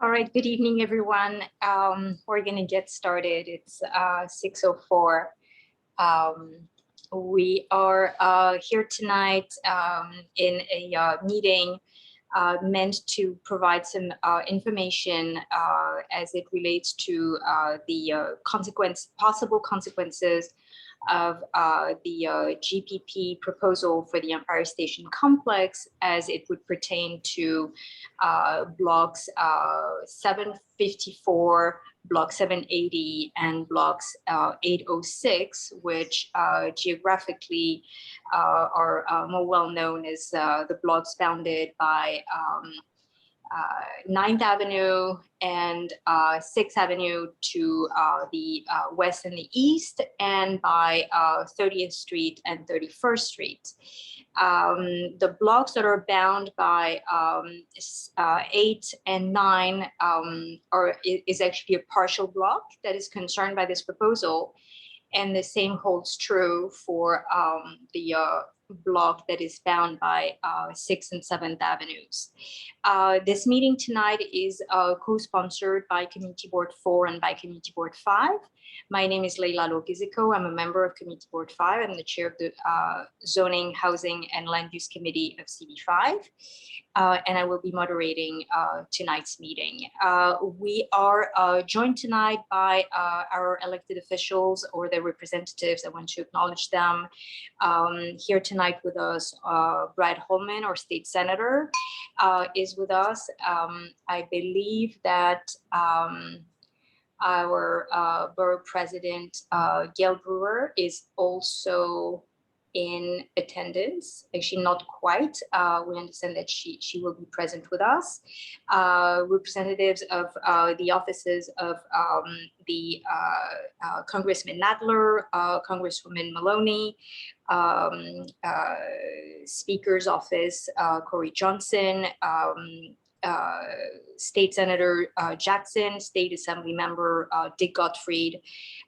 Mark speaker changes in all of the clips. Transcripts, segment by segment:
Speaker 1: All right, good evening, everyone. We're going to get started. It's 6:04. We are here tonight in a meeting meant to provide some information as it relates to the possible consequences of the GPP proposal for the Empire Station Complex as it would pertain to blocks 754, block 780, and blocks 806, which geographically are more well known as the blocks bounded by 9th Avenue and 6th Avenue to the west and the east, and by 30th Street and 31st Street. The blocks that are bound by 8 and 9 is actually a partial block that is concerned by this proposal. And the same holds true for the block that is bound by 6th and 7th Avenues. This meeting tonight is co-sponsored by Community Board 4 and by Community Board 5. My name is Leila Logiziko. I'm a member of Community Board 5. I'm the chair of the Zoning, Housing, and Land Use Committee of CB5. And I will be moderating tonight's meeting. We are joined tonight by our elected officials or their representatives. I want to acknowledge them. Here tonight with us, Brad Holman, our state senator, is with us. I believe that our borough president, Gail Brewer, is also in attendance. Actually, not quite. We understand that she will be present with us. Representatives of the offices of the Congressman Nadler, Congresswoman Maloney, Speaker's office, Corey Johnson, State Senator Jackson, State Assembly Member Dick Gottfried,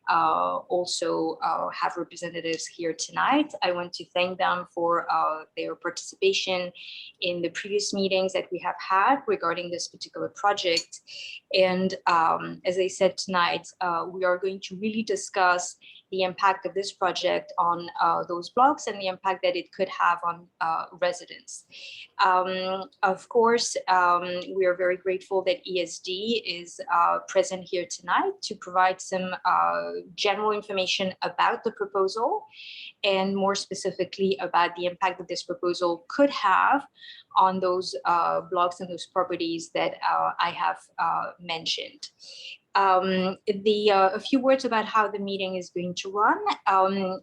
Speaker 1: also have representatives here tonight. I want to thank them for their participation in the previous meetings that we have had regarding this particular project. And as I said tonight, we are going to really discuss the impact of this project on those blocks and the impact that it could have on residents. Of course, we are very grateful that ESD is present here tonight to provide some general information about the proposal and more specifically about the impact that this proposal could have on those blocks and those properties that I have mentioned. A few words about how the meeting is going to run.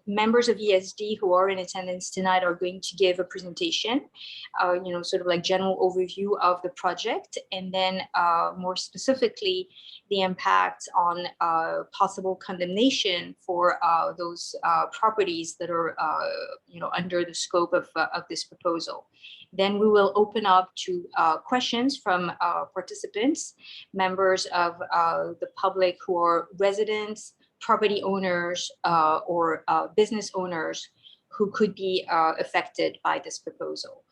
Speaker 1: Members of ESD who are in attendance tonight are going to give a presentation, sort of like general overview of the project, and then more specifically, the impact on possible condemnation for those properties that are, under the scope of this proposal. Then we will open up to questions from participants, members of the public who are residents, property owners, or business owners who could be affected by this proposal.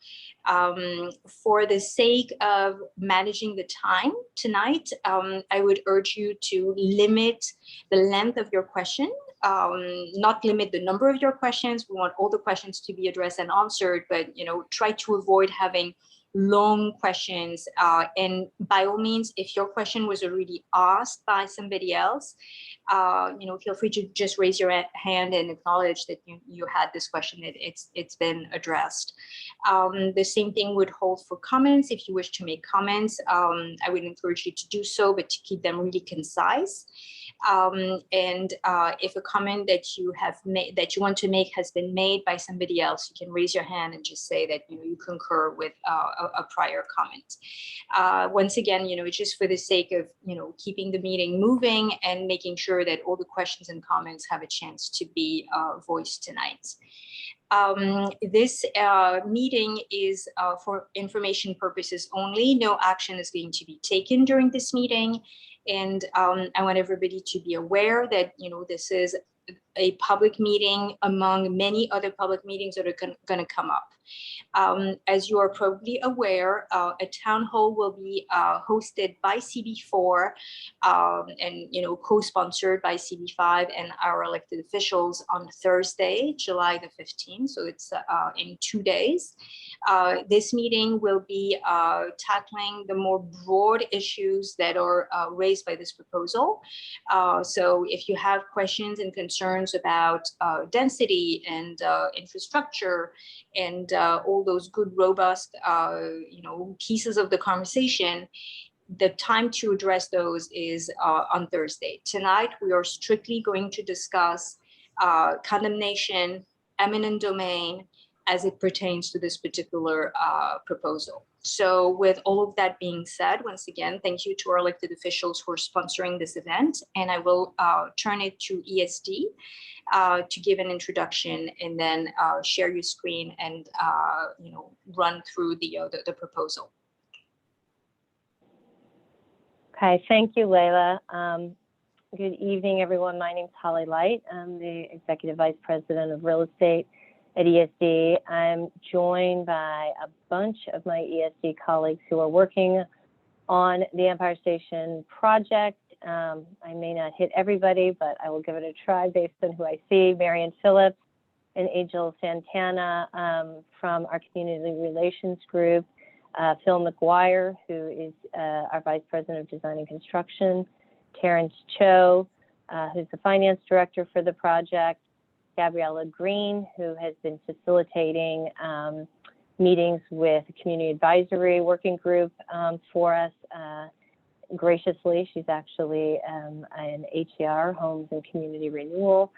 Speaker 1: For the sake of managing the time tonight, I would urge you to limit the length of your question, not limit the number of your questions. We want all the questions to be addressed and answered, but try to avoid having long questions. And by all means, if your question was already asked by somebody else, feel free to just raise your hand and acknowledge that you had this question. It's been addressed. The same thing would hold for comments. If you wish to make comments, I would encourage you to do so, but to keep them really concise. And if a comment that you have made, that you want to make, has been made by somebody else, you can raise your hand and just say that you concur with a prior comment. Once again, it's just for the sake of keeping the meeting moving and making sure that all the questions and comments have a chance to be voiced tonight. This meeting is for information purposes only. No action is going to be taken during this meeting. And I want everybody to be aware that, this is a public meeting among many other public meetings that are going to come up. As you are probably aware, a town hall will be hosted by CB4 and co-sponsored by CB5 and our elected officials on Thursday, July the 15th. So it's in 2 days. This meeting will be tackling the more broad issues that are raised by this proposal. So if you have questions and concerns about density and infrastructure and all those good, robust, pieces of the conversation, the time to address those is on Thursday. Tonight, we are strictly going to discuss condemnation, eminent domain, as it pertains to this particular proposal. So with all of that being said, once again, thank you to our elected officials for sponsoring this event. And I will turn it to ESD to give an introduction and then share your screen and run through the proposal.
Speaker 2: Okay, thank you, Layla. Good evening, everyone. My name is Holly Light. I'm the Executive Vice President of Real Estate at ESD. I'm joined by a bunch of my ESD colleagues who are working on the Empire Station project. I may not hit everybody, but I will give it a try based on who I see. Marion Phillips and Angel Santana from our Community Relations Group. Phil McGuire, who is our Vice President of Design and Construction. Terrence Cho, who's the Finance Director for the project. Gabriella Green, who has been facilitating meetings with the Community Advisory Working Group for us graciously. She's actually an HCR, Homes and Community Renewal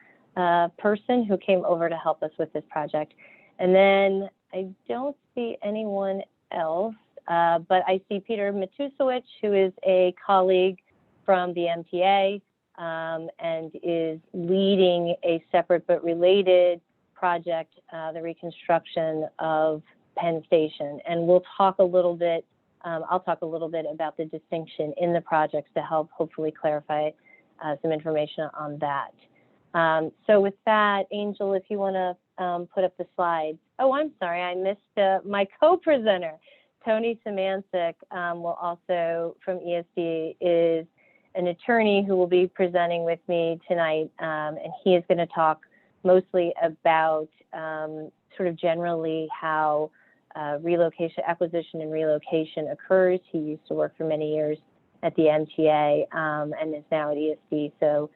Speaker 2: person who came over to help us with this project. And then I don't see anyone else, but I see Peter Matusewicz, who is a colleague from the MTA and is leading a separate but related project, the reconstruction of Penn Station. And we'll talk a little bit, I'll talk a little bit about the distinction in the projects to help hopefully clarify some information on that. So with that, Angel, if you want to put up the slides. Oh, I'm sorry, I missed my co-presenter. Tony Simanczyk will also, from ESD, is an attorney who will be presenting with me tonight, and he is going to talk mostly about sort of generally how relocation, acquisition and relocation occurs. He used to work for many years at the MTA and is now at ESD, so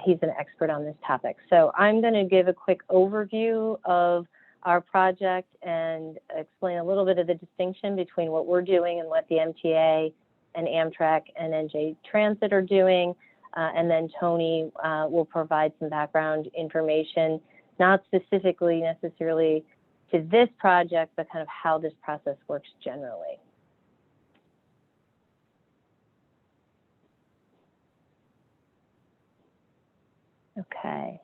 Speaker 2: he's an expert on this topic. So I'm going to give a quick overview of our project and explain a little bit of the distinction between what we're doing and what the MTA and Amtrak and NJ Transit are doing. And then Tony will provide some background information, not specifically necessarily to this project, but kind of how this process works generally. Okay.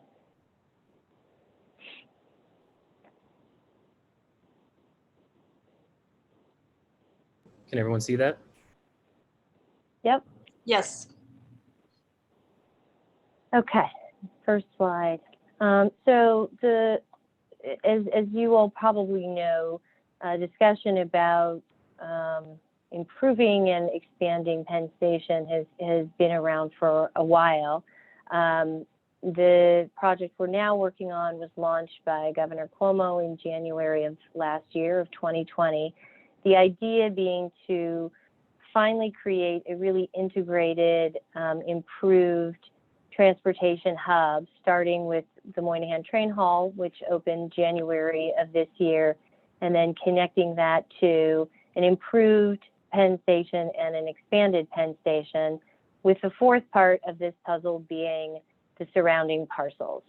Speaker 3: Can everyone see that?
Speaker 2: Yep.
Speaker 1: Yes.
Speaker 2: Okay, first slide. So as you all probably know, discussion about improving and expanding Penn Station has been around for a while. The project we're now working on was launched by Governor Cuomo in January of last year, of 2020. The idea being to finally create a really integrated, improved transportation hub, starting with the Moynihan Train Hall, which opened January of this year, and then connecting that to an improved Penn Station and an expanded Penn Station, with the fourth part of this puzzle being the surrounding parcels.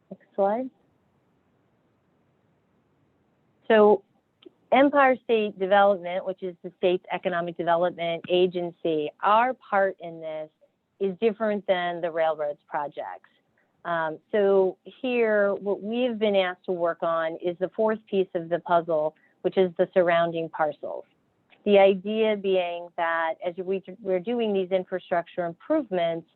Speaker 2: Next slide. So Empire State Development, which is the state's economic development agency, our part in this is different than the railroads projects. So here, what we've been asked to work on is the fourth piece of the puzzle, which is the surrounding parcels. The idea being that as we're doing these infrastructure improvements,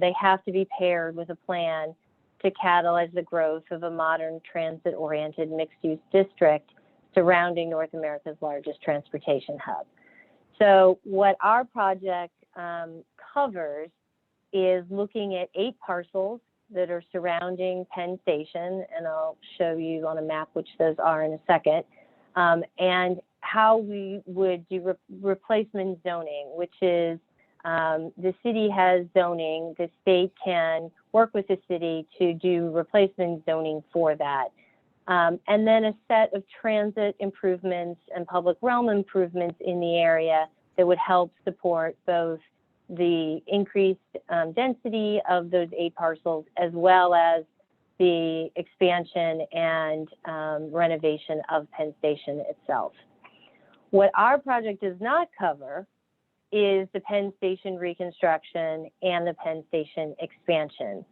Speaker 2: they have to be paired with a plan to catalyze the growth of a modern transit-oriented mixed-use district surrounding North America's largest transportation hub. So what our project covers is looking at 8 parcels that are surrounding Penn Station, and I'll show you on a map which those are in a second, and how we would do replacement zoning, which is the city has zoning, the state can work with the city to do replacement zoning for that. And then a set of transit improvements and public realm improvements in the area that would help support both the increased density of those 8 parcels, as well as the expansion and renovation of Penn Station itself. What our project does not cover is the Penn Station reconstruction and the Penn Station expansion.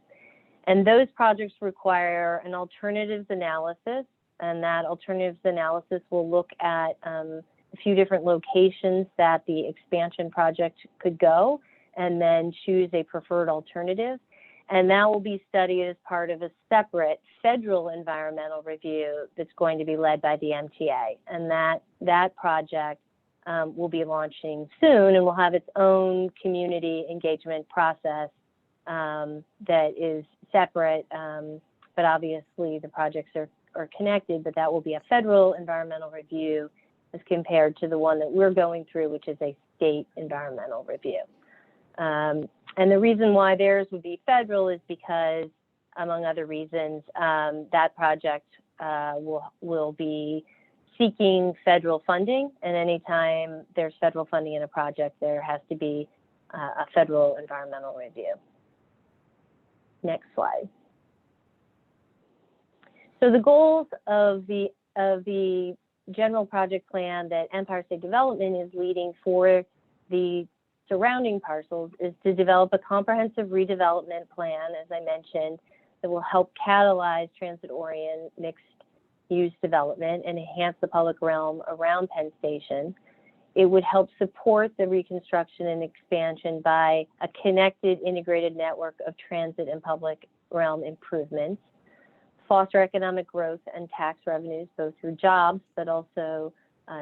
Speaker 2: And those projects require an alternatives analysis, and that alternatives analysis will look at a few different locations that the expansion project could go, and then choose a preferred alternative. And that will be studied as part of a separate federal environmental review that's going to be led by the MTA. And that project will be launching soon, and will have its own community engagement process that is separate, but obviously the projects are connected, but that will be a federal environmental review as compared to the one that we're going through, which is a state environmental review. And the reason why theirs would be federal is because, among other reasons, that project will be seeking federal funding, and anytime there's federal funding in a project, there has to be a federal environmental review. Next slide. So the goals of the general project plan that Empire State Development is leading for the surrounding parcels is to develop a comprehensive redevelopment plan, as I mentioned, that will help catalyze transit-oriented mixed-use development and enhance the public realm around Penn Station. It would help support the reconstruction and expansion by a connected, integrated network of transit and public realm improvements, foster economic growth and tax revenues, both through jobs, but also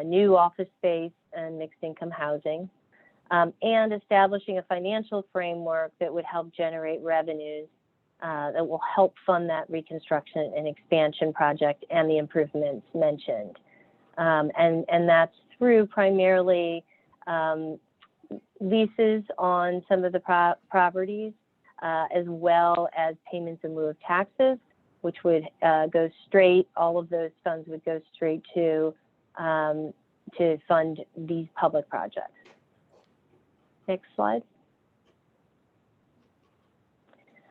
Speaker 2: new office space and mixed-income housing, and establishing a financial framework that would help generate revenues that will help fund that reconstruction and expansion project and the improvements mentioned. And that's through primarily leases on some of the properties, as well as payments in lieu of taxes, which would go straight, all of those funds would go straight to fund these public projects. Next slide.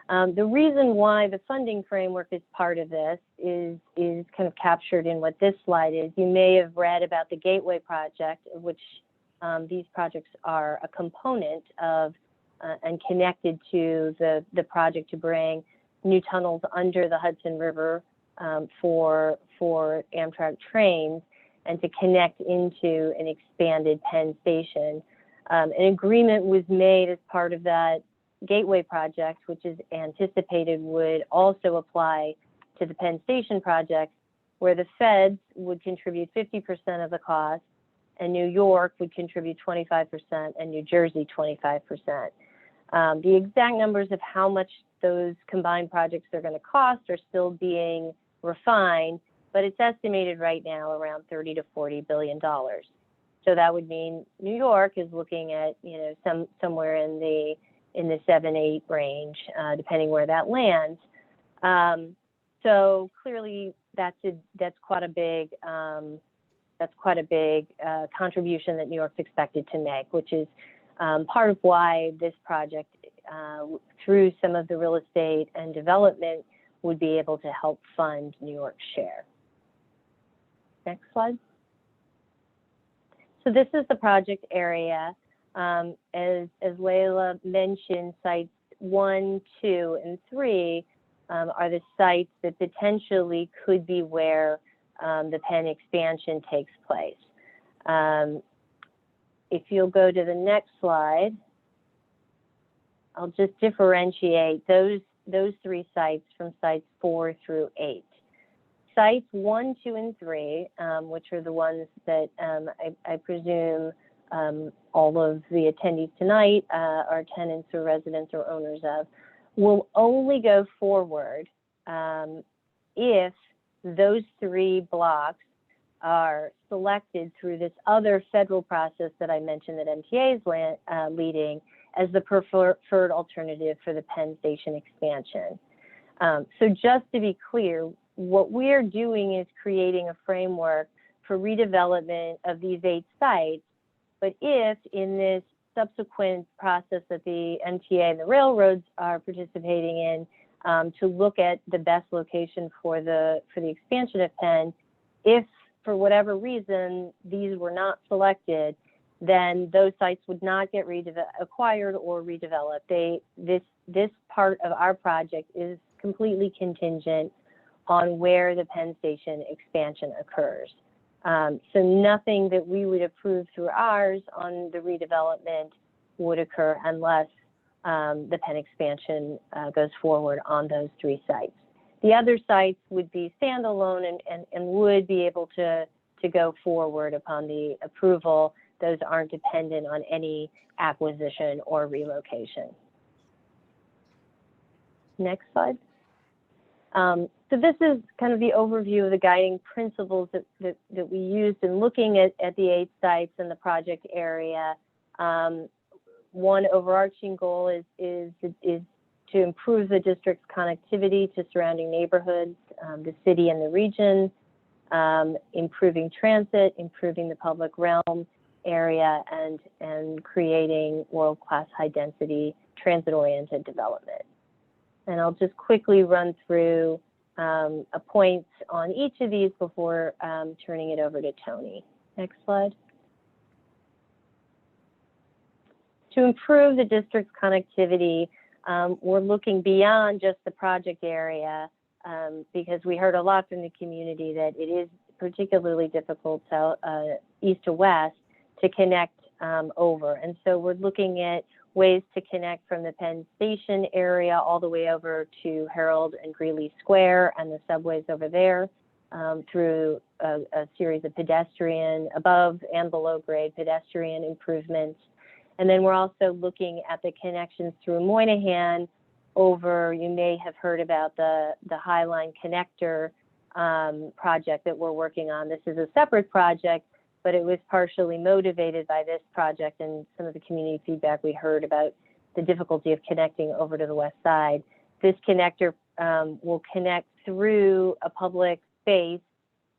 Speaker 2: The reason why the funding framework is part of this is kind of captured in what this slide is. You may have read about the Gateway project, which these projects are a component of and connected to the project to bring new tunnels under the Hudson River for Amtrak trains and to connect into an expanded Penn Station. An agreement was made as part of that Gateway project, which is anticipated would also apply to the Penn Station project, where the feds would contribute 50% of the cost, and New York would contribute 25%, and New Jersey 25%. The exact numbers of how much those combined projects are going to cost are still being refined, but it's estimated right now around $30 to $40 billion. So that would mean New York is looking at, somewhere in the 7-8 range, depending where that lands. So clearly, that's quite a big contribution that New York's expected to make, which is part of why this project, through some of the real estate and development, would be able to help fund New York's share. Next slide. So this is the project area. As Layla mentioned, sites 1, 2, and 3 are the sites that potentially could be where the Penn expansion takes place. If you'll go to the next slide, I'll just differentiate. Those those 3 sites from sites 4 through 8. Sites 1, 2, and 3, which are the ones that I presume all of the attendees tonight are tenants or residents or owners of, will only go forward if those 3 blocks are selected through this other federal process that I mentioned that MTA is leading as the preferred alternative for the Penn Station expansion. So just to be clear, what we're doing is creating a framework for redevelopment of these 8 sites. But if in this subsequent process that the MTA and the railroads are participating in to look at the best location for the expansion of Penn, if for whatever reason these were not selected, then those sites would not get acquired or redeveloped. This part of our project is completely contingent on where the Penn Station expansion occurs. So nothing that we would approve through ours on the redevelopment would occur unless the Penn expansion goes forward on those 3 sites. The other sites would be standalone and would be able to go forward upon the approval. Those aren't dependent on any acquisition or relocation. Next slide. So this is kind of the overview of the guiding principles that we used in looking at the 8 sites in the project area. One overarching goal is to improve the district's connectivity to surrounding neighborhoods, the city and the region, improving transit, improving the public realm area, and creating world-class high-density transit-oriented development. And I'll just quickly run through a point on each of these before turning it over to Tony. Next slide. To improve the district's connectivity, we're looking beyond just the project area because we heard a lot from the community that it is particularly difficult east to west to connect over. And so we're looking at ways to connect from the Penn Station area all the way over to Herald and Greeley Square and the subways over there through a series of pedestrian, above and below grade pedestrian improvements. And then we're also looking at the connections through Moynihan over, you may have heard about the Highline Connector project that we're working on. This is a separate project, but it was partially motivated by this project and some of the community feedback we heard about the difficulty of connecting over to the west side. This connector will connect through a public space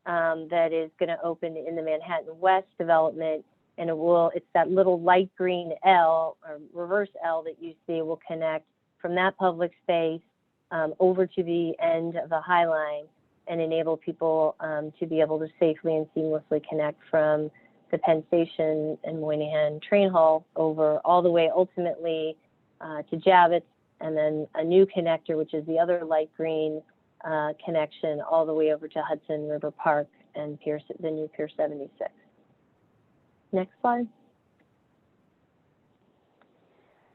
Speaker 2: that is going to open in the Manhattan West development, and it's that little light green L or reverse L that you see will connect from that public space over to the end of the High Line and enable people to be able to safely and seamlessly connect from the Penn Station and Moynihan train hall over all the way ultimately to Javits, and then a new connector, which is the other light green connection all the way over to Hudson River Park and the new Pier 76. Next slide.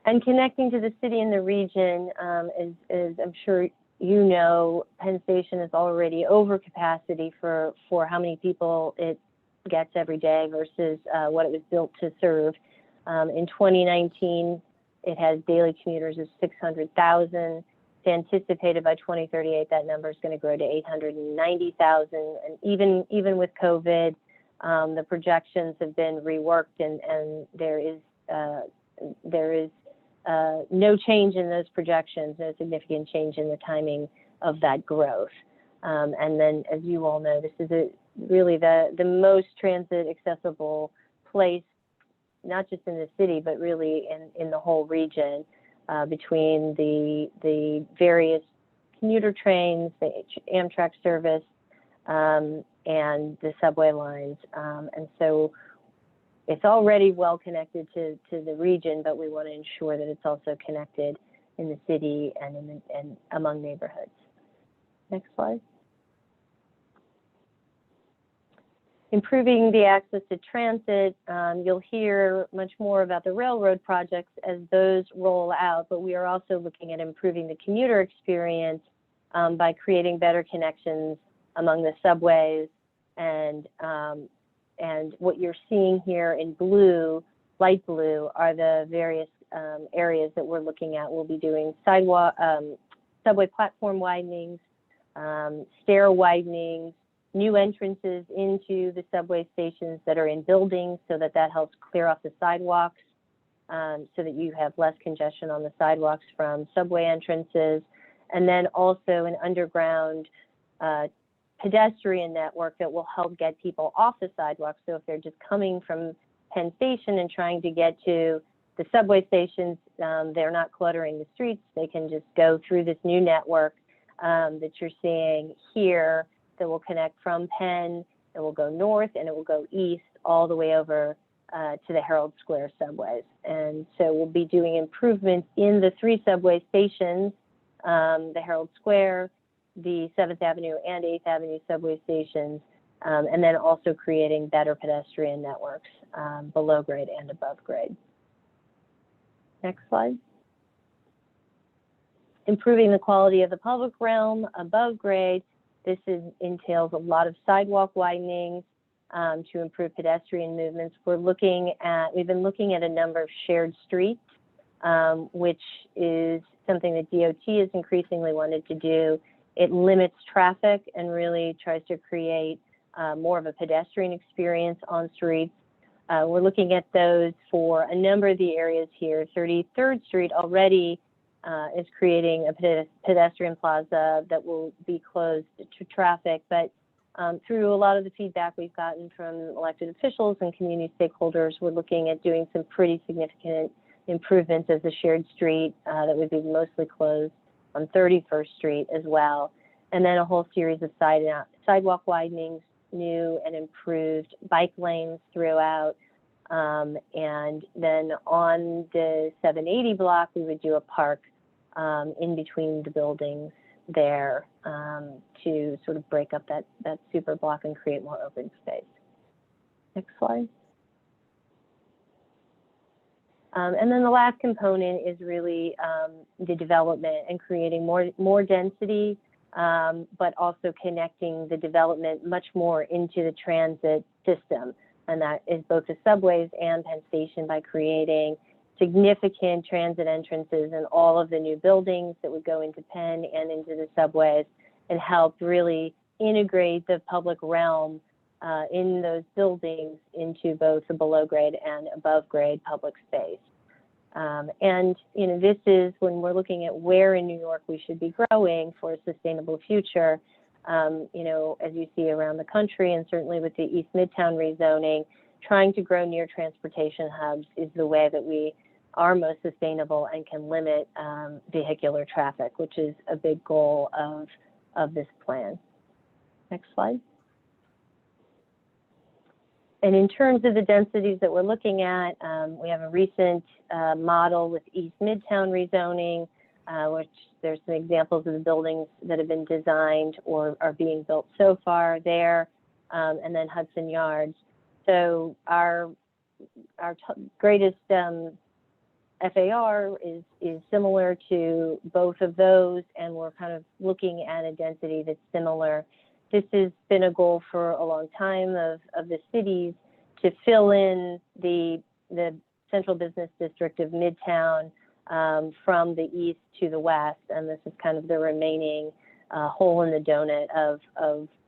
Speaker 2: And connecting to the city and the region, as I'm sure you know, Penn Station is already over capacity for how many people it gets every day versus what it was built to serve. In 2019, it has daily commuters of 600,000. It's anticipated by 2038 that number is going to grow to 890,000. And even with COVID, the projections have been reworked, and there is no change in those projections, no significant change in the timing of that growth. And then, as you all know, this is really the most transit accessible place, not just in the city, but really in the whole region, between the various commuter trains, the Amtrak service, and the subway lines. And so it's already well connected to the region, but we want to ensure that it's also connected in the city and among neighborhoods. Next slide. Improving the access to transit, you'll hear much more about the railroad projects as those roll out, but we are also looking at improving the commuter experience by creating better connections among the subways. And what you're seeing here in blue, light blue, are the various areas that we're looking at. We'll be doing sidewalk, subway platform widenings, stair widenings, new entrances into the subway stations that are in buildings, so that helps clear off the sidewalks, so that you have less congestion on the sidewalks from subway entrances. And then also an underground pedestrian network that will help get people off the sidewalks. So if they're just coming from Penn Station and trying to get to the subway stations, they're not cluttering the streets. They can just go through this new network that you're seeing here that will connect from Penn. It will go north and it will go east all the way over to the Herald Square subways. And so we'll be doing improvements in the 3 subway stations, the Herald Square, the 7th Avenue and 8th Avenue subway stations, and then also creating better pedestrian networks below grade and above grade. Next slide. Improving the quality of the public realm above grade. This entails a lot of sidewalk widenings to improve pedestrian movements. We've been looking at a number of shared streets, which is something that DOT has increasingly wanted to do. It limits traffic and really tries to create more of a pedestrian experience on streets. We're looking at those for a number of the areas here. 33rd Street already is creating a pedestrian plaza that will be closed to traffic, but through a lot of the feedback we've gotten from elected officials and community stakeholders, we're looking at doing some pretty significant improvements as a shared street that would be mostly closed on 31st Street as well. And then a whole series of sidewalk widenings, new and improved bike lanes throughout. And then on the 780 block, we would do a park in between the buildings there to sort of break up that super block and create more open space. Next slide. And then the last component is really the development and creating more density, but also connecting the development much more into the transit system. And that is both the subways and Penn Station by creating significant transit entrances in all of the new buildings that would go into Penn and into the subways, and help really integrate the public realm in those buildings into both the below grade and above grade public space. And this is when we're looking at where in New York we should be growing for a sustainable future. As you see around the country, and certainly with the East Midtown rezoning, trying to grow near transportation hubs is the way that we are most sustainable and can limit vehicular traffic, which is a big goal of this plan. Next slide. And in terms of the densities that we're looking at, we have a recent model with East Midtown rezoning, which there's some examples of the buildings that have been designed or are being built so far there, and then Hudson Yards. So our greatest FAR is similar to both of those, and we're kind of looking at a density that's similar. This has been a goal for a long time of the cities to fill in the central business district of Midtown from the east to the west, and this is kind of the remaining hole in the donut of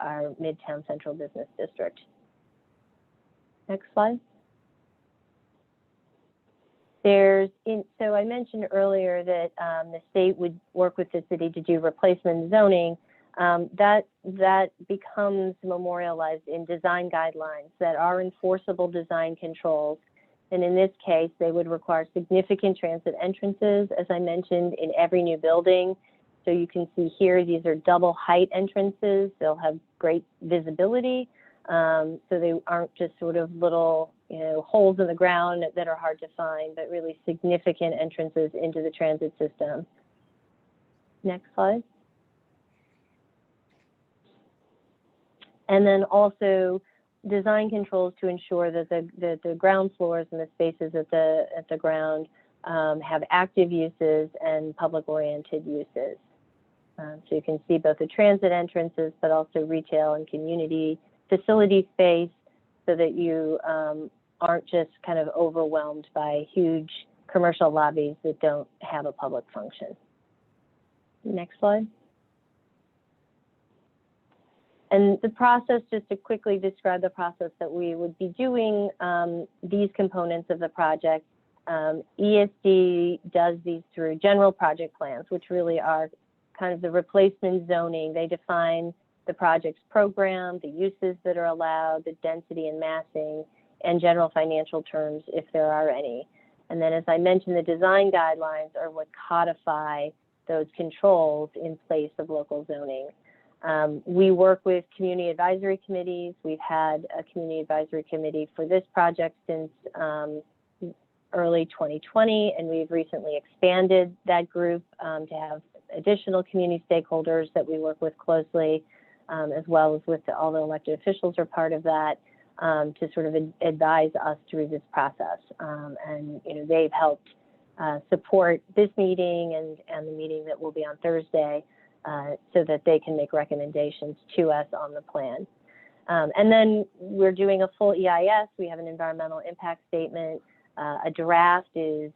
Speaker 2: our Midtown Central Business District. Next slide. So I mentioned earlier that the state would work with the city to do replacement zoning. That becomes memorialized in design guidelines that are enforceable design controls. And in this case, they would require significant transit entrances, as I mentioned, in every new building. So you can see here, these are double height entrances. They'll have great visibility. So they aren't just sort of little, holes in the ground that are hard to find, but really significant entrances into the transit system. Next slide. And then also design controls to ensure that the ground floors and the spaces at the ground have active uses and public-oriented uses. So you can see both the transit entrances, but also retail and community facility space, so that you aren't just kind of overwhelmed by huge commercial lobbies that don't have a public function. Next slide. And the process, just to quickly describe the process that we would be doing these components of the project. ESD does these through general project plans, which really are kind of the replacement zoning. They define the project's program, the uses that are allowed, the density and massing, and general financial terms if there are any. And then, as I mentioned, the design guidelines are what codify those controls in place of local zoning. We work with community advisory committees. We've had a community advisory committee for this project since early 2020, and we've recently expanded that group to have additional community stakeholders that we work with closely, as well as with all the elected officials are part of that, to sort of advise us through this process. And they've helped support this meeting and the meeting that will be on Thursday, so that they can make recommendations to us on the plan. And then we're doing a full EIS. We have an environmental impact statement. A draft is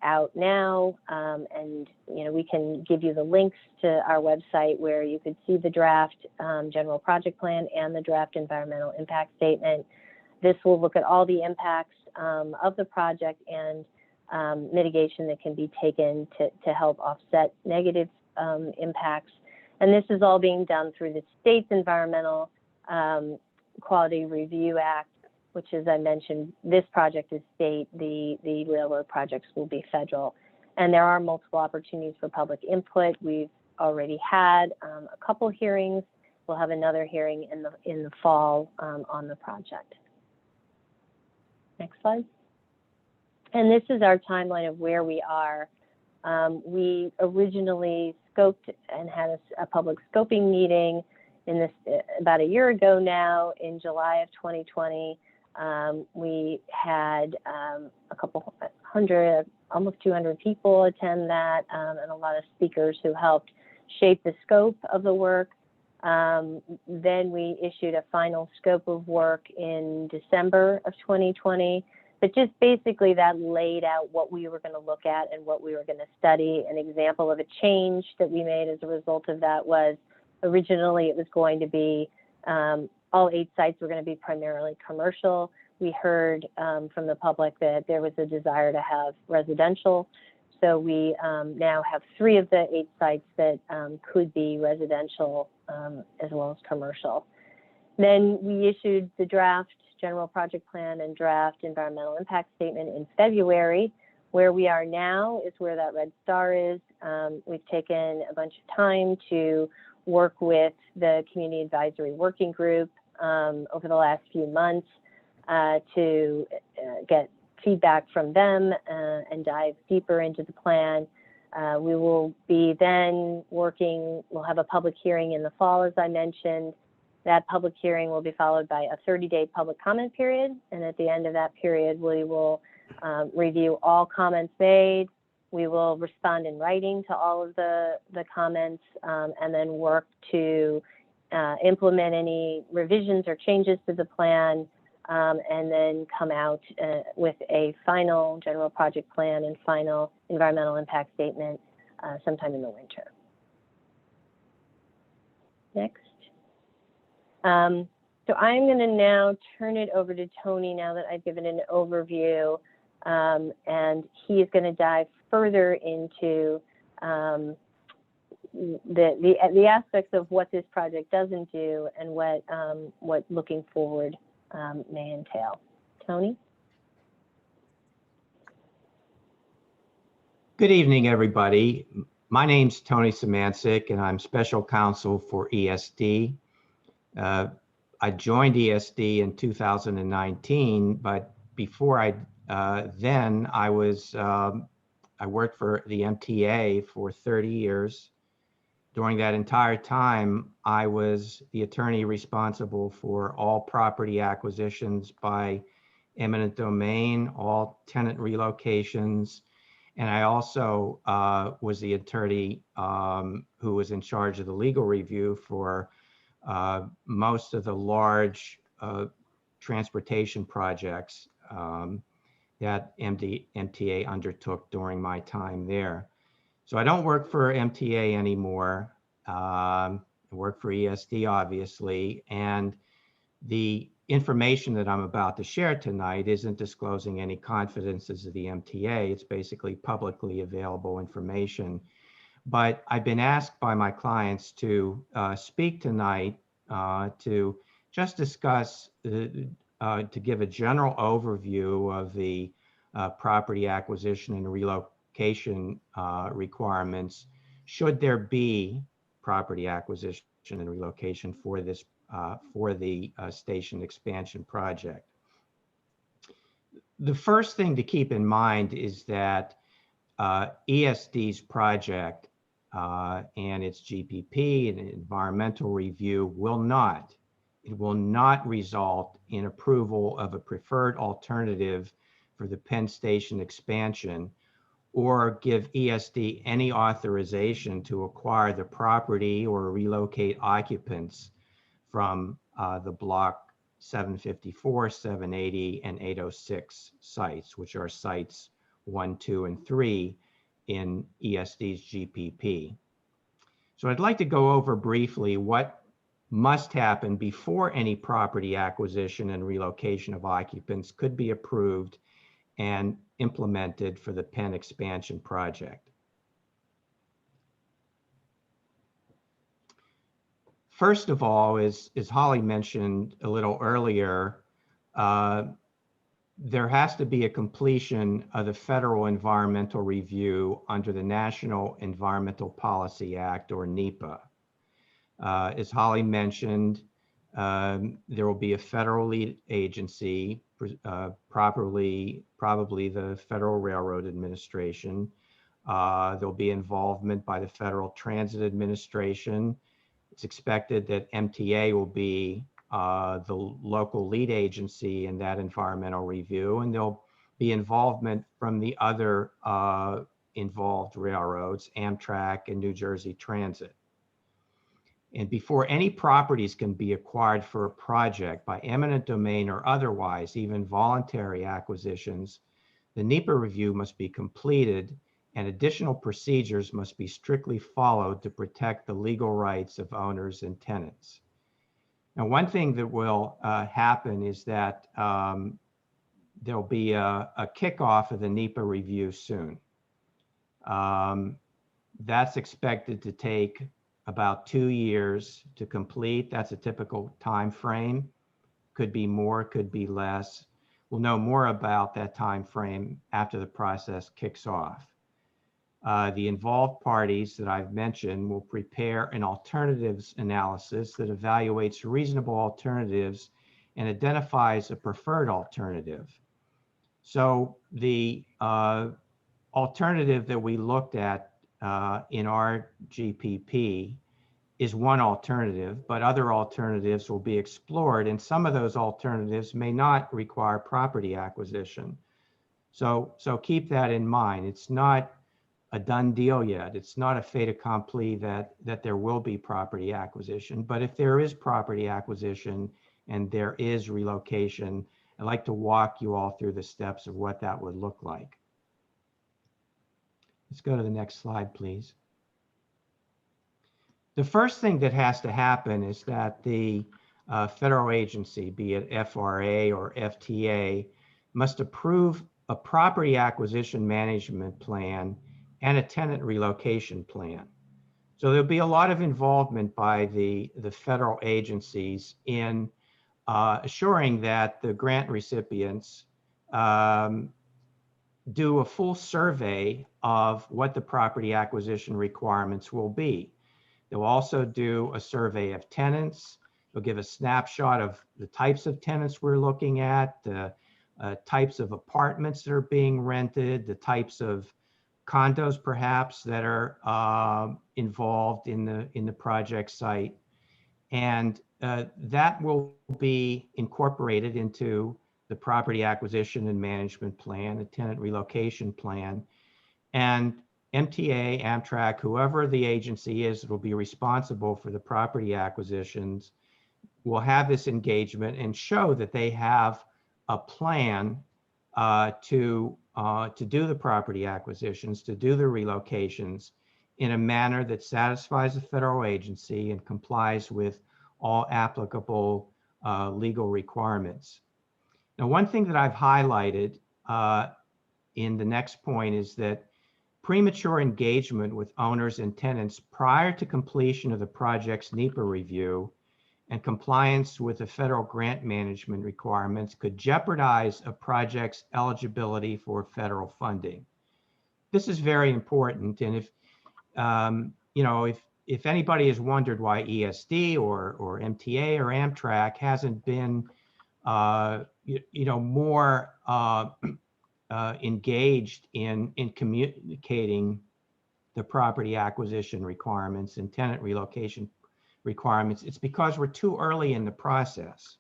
Speaker 2: out now, and we can give you the links to our website where you could see the draft general project plan and the draft environmental impact statement. This will look at all the impacts of the project and mitigation that can be taken to help offset negative impacts. And this is all being done through the state's Environmental Quality Review Act, which, as I mentioned, this project is state, the railroad projects will be federal. And there are multiple opportunities for public input. We've already had a couple hearings. We'll have another hearing in the fall on the project. Next slide. And this is our timeline of where we are. We originally scoped and had a public scoping meeting in this about a year ago now, in July of 2020. We had a couple hundred, almost 200 people attend that, and a lot of speakers who helped shape the scope of the work. Then we issued a final scope of work in December of 2020. But just basically that laid out what we were going to look at and what we were going to study. An example of a change that we made as a result of that was, originally it was going to be all 8 sites were going to be primarily commercial. We heard from the public that there was a desire to have residential. So we now have 3 of the 8 sites that could be residential as well as commercial. Then we issued the draft general project plan and draft environmental impact statement in February. Where we are now is where that red star is. We've taken a bunch of time to work with the community advisory working group over the last few months to get feedback from them and dive deeper into the plan. We will be then working, we'll have a public hearing in the fall, as I mentioned. That public hearing will be followed by a 30-day public comment period. And at the end of that period, we will review all comments made. We will respond in writing to all of the comments, and then work to implement any revisions or changes to the plan, and then come out with a final general project plan and final environmental impact statement sometime in the winter. Next. So I'm going to now turn it over to Tony now that I've given an overview, and he is going to dive further into the aspects of what this project doesn't do and what looking forward may entail. Tony?
Speaker 4: Good evening, everybody. My name's Tony Simanczyk, and I'm special counsel for ESD. I joined ESD in 2019, but before I worked for the MTA for 30 years, During that entire time, I was the attorney responsible for all property acquisitions by eminent domain, all tenant relocations, and I also was the attorney who was in charge of the legal review for most of the large transportation projects that MTA undertook during my time there. So I don't work for MTA anymore. I work for ESD, obviously, and the information that I'm about to share tonight isn't disclosing any confidences of the MTA. It's basically publicly available information. But I've been asked by my clients to speak tonight to just discuss, to give a general overview of the property acquisition and relocation requirements, should there be property acquisition and relocation for this for the station expansion project. The first thing to keep in mind is that ESD's project and its GPP and environmental review will not result in approval of a preferred alternative for the Penn Station expansion or give ESD any authorization to acquire the property or relocate occupants from the block 754, 780, and 806 sites, which are sites 1, 2, and 3 in ESD's GPP. So I'd like to go over briefly what must happen before any property acquisition and relocation of occupants could be approved and implemented for the Penn expansion project. First of all, as Holly mentioned a little earlier, there has to be a completion of the federal environmental review under the National Environmental Policy Act, or Nepa. As Holly mentioned, there will be a federal lead agency, probably the Federal Railroad Administration. There'll be involvement by the Federal Transit Administration. It's expected that MTA will be the local lead agency in that environmental review, and there'll be involvement from the other involved railroads, Amtrak and New Jersey Transit. And before any properties can be acquired for a project by eminent domain or otherwise, even voluntary acquisitions, the NEPA review must be completed and additional procedures must be strictly followed to protect the legal rights of owners and tenants. Now, one thing that will happen is that there'll be a kickoff of the NEPA review soon. That's expected to take about 2 years to complete. That's a typical time frame. Could be more, could be less. We'll know more about that time frame after the process kicks off. The involved parties that I've mentioned will prepare an alternatives analysis that evaluates reasonable alternatives and identifies a preferred alternative. So the alternative that we looked at in our GPP is one alternative, but other alternatives will be explored, and some of those alternatives may not require property acquisition. So keep that in mind. It's not a done deal yet. It's not a fait accompli that there will be property acquisition, but if there is property acquisition and there is relocation, I'd like to walk you all through the steps of what that would look like. Let's go to the next slide, please. The first thing that has to happen is that the federal agency, be it FRA or FTA, must approve a property acquisition management plan and a tenant relocation plan. So there'll be a lot of involvement by the federal agencies in assuring that the grant recipients do a full survey of what the property acquisition requirements will be. They'll also do a survey of tenants. They'll give a snapshot of the types of tenants we're looking at, the types of apartments that are being rented, the types of condos perhaps that are involved in the project site. And that will be incorporated into the property acquisition and management plan, the tenant relocation plan. And MTA, Amtrak, whoever the agency is that will be responsible for the property acquisitions will have this engagement and show that they have a plan to do the property acquisitions, to do the relocations in a manner that satisfies the federal agency and complies with all applicable legal requirements. Now, one thing that I've highlighted in the next point is that premature engagement with owners and tenants prior to completion of the project's Nepa review and compliance with the federal grant management requirements could jeopardize a project's eligibility for federal funding. This is very important, and if you know, if anybody has wondered why ESD or MTA or Amtrak hasn't been more engaged in communicating the property acquisition requirements and tenant relocation requirements, it's because we're too early in the process.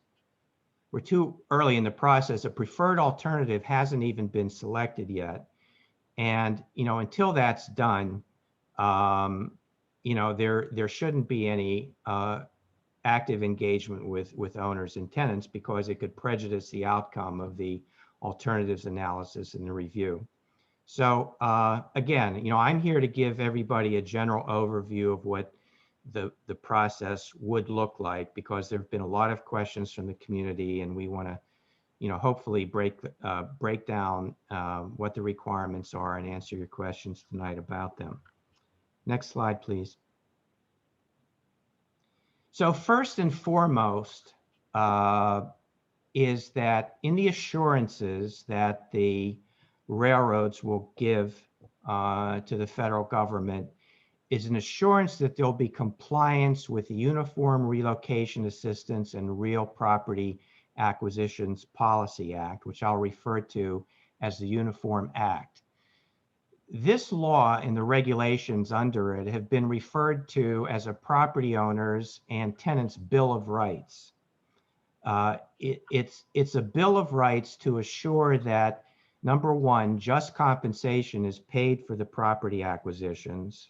Speaker 4: We're too early in the process. A preferred alternative hasn't even been selected yet. And, you know, until that's done, you know, there shouldn't be any active engagement with owners and tenants because it could prejudice the outcome of the alternatives analysis and the review. So again, you know, I'm here to give everybody a general overview of what the process would look like, because there have been a lot of questions from the community, and we want to, you know, hopefully break down what the requirements are and answer your questions tonight about them. Next slide, please. So first and foremost is that in the assurances that the railroads will give to the federal government is an assurance that there'll be compliance with the Uniform Relocation Assistance and Real Property Acquisitions Policy Act, which I'll refer to as the Uniform Act. This law and the regulations under it have been referred to as a property owner's and tenant's Bill of Rights. It's a Bill of Rights to assure that, number one, just compensation is paid for the property acquisitions,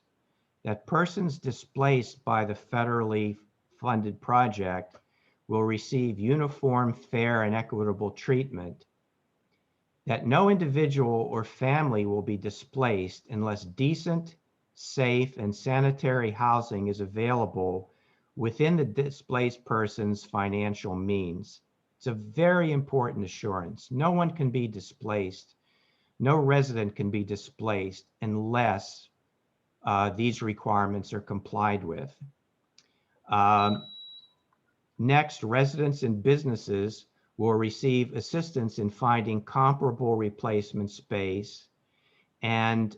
Speaker 4: that persons displaced by the federally funded project will receive uniform, fair, and equitable treatment, that no individual or family will be displaced unless decent, safe, and sanitary housing is available within the displaced person's financial means. It's a very important assurance. No one can be displaced. No resident can be displaced unless these requirements are complied with. Next, residents and businesses will receive assistance in finding comparable replacement space and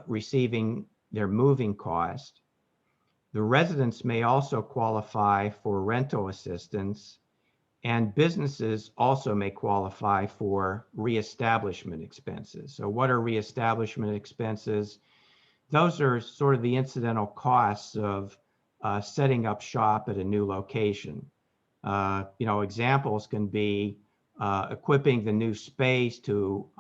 Speaker 4: receiving their moving cost. The residents may also qualify for rental assistance, and businesses also may qualify for reestablishment expenses. So what are reestablishment expenses? Those are sort of the incidental costs of setting up shop at a new location. You know, examples can be equipping the new space to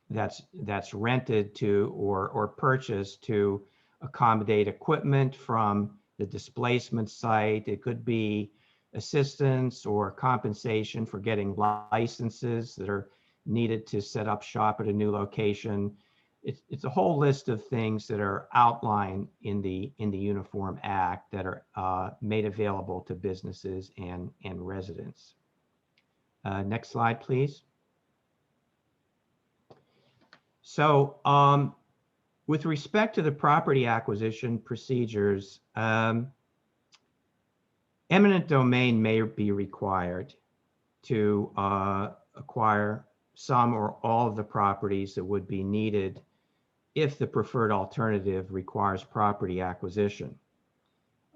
Speaker 4: that's rented to or purchased to accommodate equipment from the displacement site. It could be assistance or compensation for getting licenses that are needed to set up shop at a new location. It's a whole list of things that are outlined in the Uniform Act that are made available to businesses and residents. Next slide, please. So with respect to the property acquisition procedures, eminent domain may be required to acquire some or all of the properties that would be needed if the preferred alternative requires property acquisition.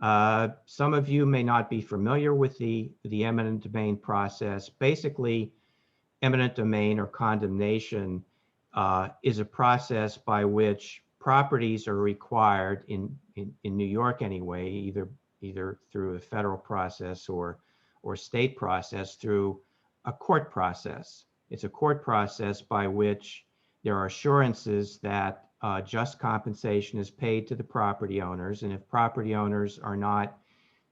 Speaker 4: Some of you may not be familiar with the eminent domain process. Basically, eminent domain or condemnation is a process by which properties are required in New York anyway, either through a federal process or state process through a court process. It's a court process by which there are assurances that just compensation is paid to the property owners, and if property owners are not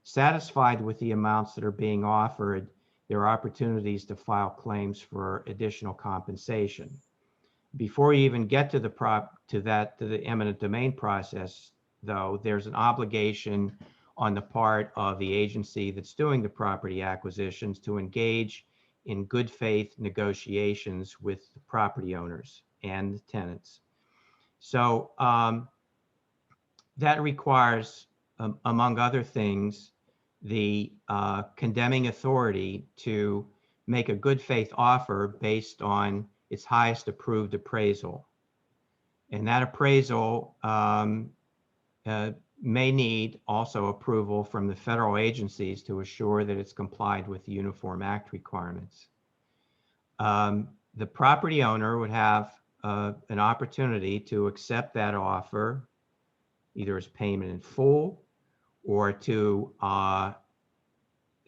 Speaker 4: satisfied with the amounts that are being offered, there are opportunities to file claims for additional compensation. Before you even get to the eminent domain process, though, there's an obligation on the part of the agency that's doing the property acquisitions to engage in good faith negotiations with the property owners and the tenants. So that requires, among other things, the condemning authority to make a good faith offer based on its highest approved appraisal. And that appraisal may need also approval from the federal agencies to assure that it's complied with the Uniform Act requirements. The property owner would have an opportunity to accept that offer, either as payment in full or to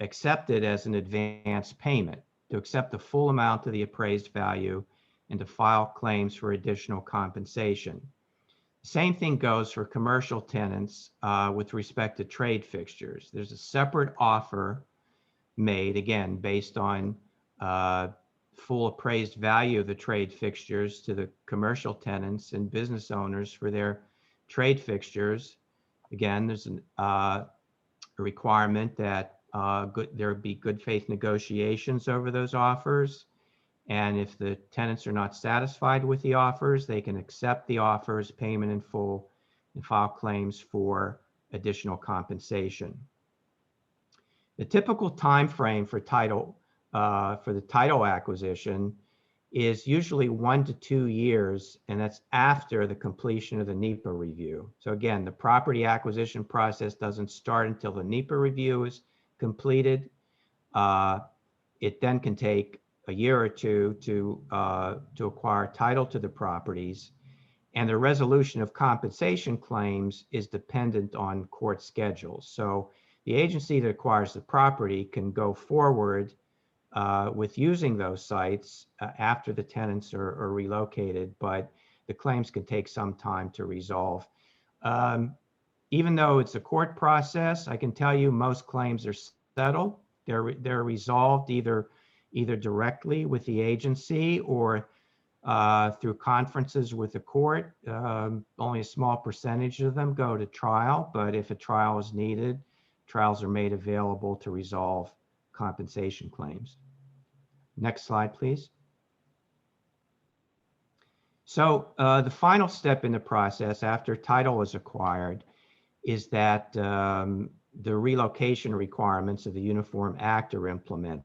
Speaker 4: accept it as an advance payment, to accept the full amount of the appraised value and to file claims for additional compensation. Same thing goes for commercial tenants with respect to trade fixtures. There's a separate offer made, again, based on full appraised value of the trade fixtures to the commercial tenants and business owners for their trade fixtures. Again, there's a requirement that there be good faith negotiations over those offers. And if the tenants are not satisfied with the offers, they can accept the offers, payment in full, and file claims for additional compensation. The typical time frame for the title acquisition is usually 1 to 2 years, and that's after the completion of the Nepa review. So again, the property acquisition process doesn't start until the Nepa review is completed. It then can take a year or two to acquire title to the properties, and the resolution of compensation claims is dependent on court schedules. So the agency that acquires the property can go forward with using those sites after the tenants are relocated, but the claims can take some time to resolve. Even though it's a court process, I can tell you most claims are settled. They're resolved either directly with the agency or through conferences with the court. Only a small percentage of them go to trial, but if a trial is needed, trials are made available to resolve compensation claims. Next slide, please. So the final step in the process after title is acquired is that the relocation requirements of the Uniform Act are implemented.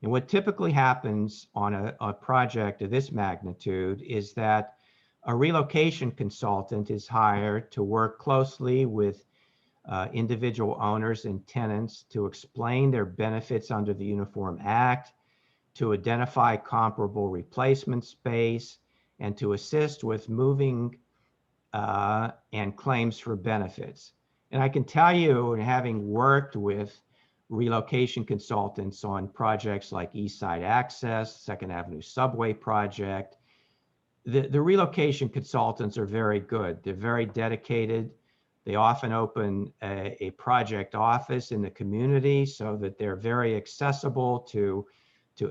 Speaker 4: And what typically happens on a project of this magnitude is that a relocation consultant is hired to work closely with individual owners and tenants to explain their benefits under the Uniform Act, to identify comparable replacement space, and to assist with moving and claims for benefits. And I can tell you, having worked with relocation consultants on projects like East Side Access, Second Avenue Subway project, the relocation consultants are very good. They're very dedicated. They often open a project office in the community so that they're very accessible to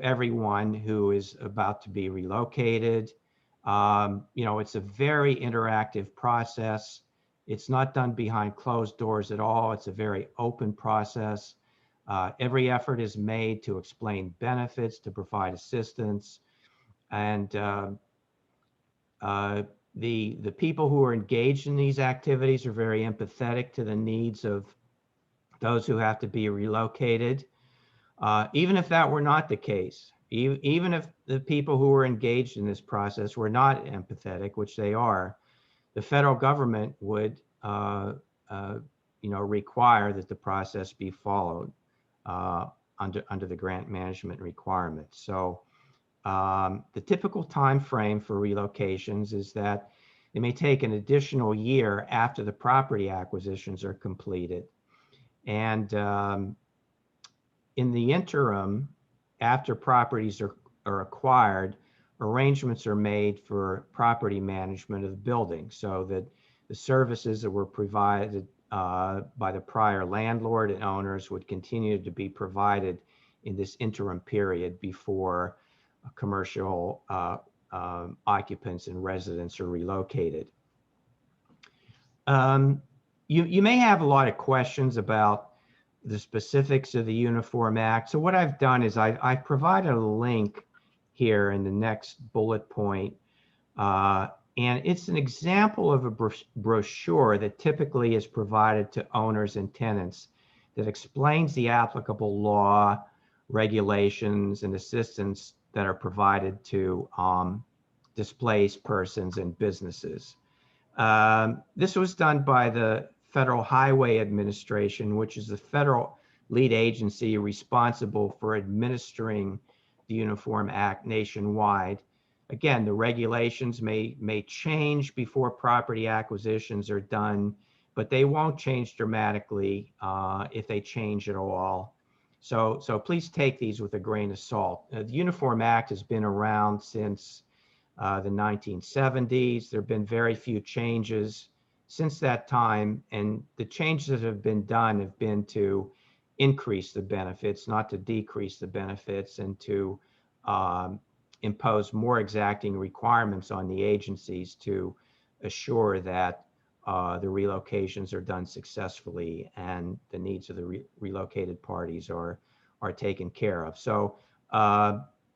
Speaker 4: everyone who is about to be relocated. It's a very interactive process. It's not done behind closed doors at all. It's a very open process. Every effort is made to explain benefits, to provide assistance. And the people who are engaged in these activities are very empathetic to the needs of those who have to be relocated. Even if that were not the case, even if the people who were engaged in this process were not empathetic, which they are, the federal government would require that the process be followed under the grant management requirements. So the typical time frame for relocations is that it may take an additional year after the property acquisitions are completed. And in the interim, after properties are acquired, arrangements are made for property management of the building so that the services that were provided by the prior landlord and owners would continue to be provided in this interim period before commercial occupants and residents are relocated. You may have a lot of questions about the specifics of the Uniform Act. So what I've done is I've provided a link here in the next bullet point. And it's an example of a brochure that typically is provided to owners and tenants that explains the applicable law, regulations, and assistance that are provided to displaced persons and businesses. This was done by the Federal Highway Administration, which is the federal lead agency responsible for administering the Uniform Act nationwide. Again, the regulations may change before property acquisitions are done, but they won't change dramatically if they change at all. So please take these with a grain of salt. The Uniform Act has been around since the 1970s. There have been very few changes since that time, and the changes that have been done have been to increase the benefits, not to decrease the benefits, and to impose more exacting requirements on the agencies to assure that the relocations are done successfully and the needs of the relocated parties are taken care of. So,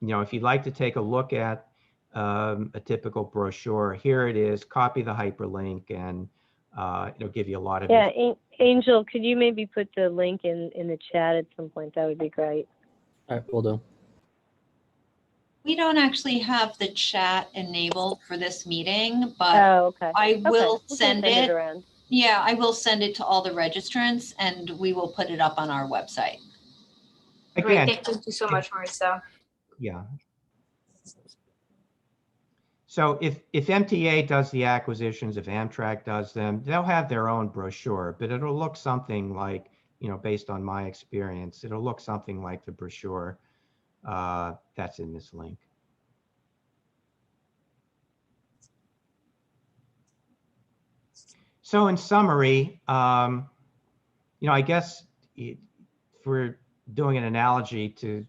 Speaker 4: if you'd like to take a look at a typical brochure, here it is. Copy the hyperlink, and it'll give you a lot of.
Speaker 2: Yeah, Angel, could you maybe put the link in the chat at some point? That would be great.
Speaker 3: All right, will do.
Speaker 5: We don't actually have the chat enabled for this meeting, but
Speaker 2: okay.
Speaker 5: I will send it.
Speaker 2: Around.
Speaker 5: Yeah, I will send it to all the registrants, and we will put it up on our website.
Speaker 1: Great, thank you so much, Marissa.
Speaker 4: Yeah. So if MTA does the acquisitions, if Amtrak does them, they'll have their own brochure, but it'll look something like, based on my experience, it'll look something like the brochure that's in this link. So in summary, I guess if we're doing an analogy to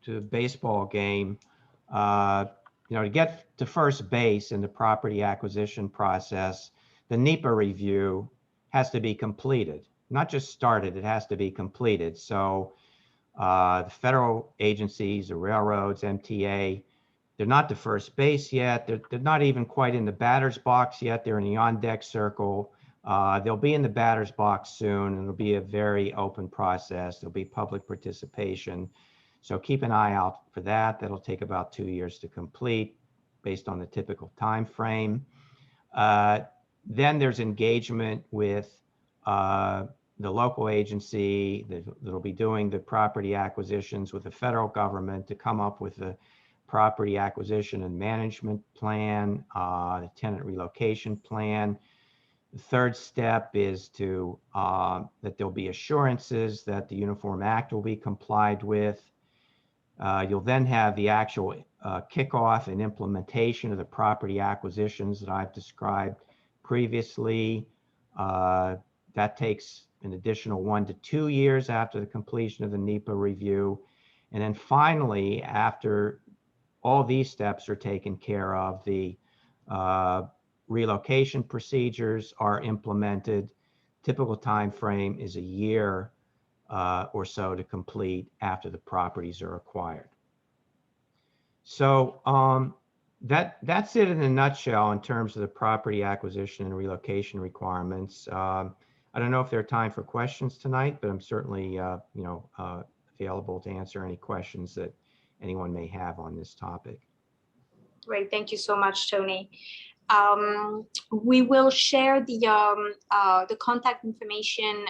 Speaker 4: a baseball game, to get to first base in the property acquisition process, the Nepa review has to be completed, not just started, it has to be completed. So the federal agencies, the railroads, MTA, they're not to first base yet. They're not even quite in the batter's box yet. They're in the on-deck circle. They'll be in the batter's box soon, and it'll be a very open process. There'll be public participation. So keep an eye out for that. That'll take about 2 years to complete based on the typical time frame. Then there's engagement with the local agency that'll be doing the property acquisitions with the federal government to come up with a property acquisition and management plan, the tenant relocation plan. The third step is that there'll be assurances that the Uniform Act will be complied with. You'll then have the actual kickoff and implementation of the property acquisitions that I've described previously. That takes an additional 1 to 2 years after the completion of the Nepa review. And then finally, after all these steps are taken care of, the relocation procedures are implemented. Typical time frame is a year or so to complete after the properties are acquired. So that's it in a nutshell in terms of the property acquisition and relocation requirements. I don't know if there's time for questions tonight, but I'm certainly available to answer any questions that anyone may have on this topic.
Speaker 1: Great, thank you so much, Tony. We will share the contact information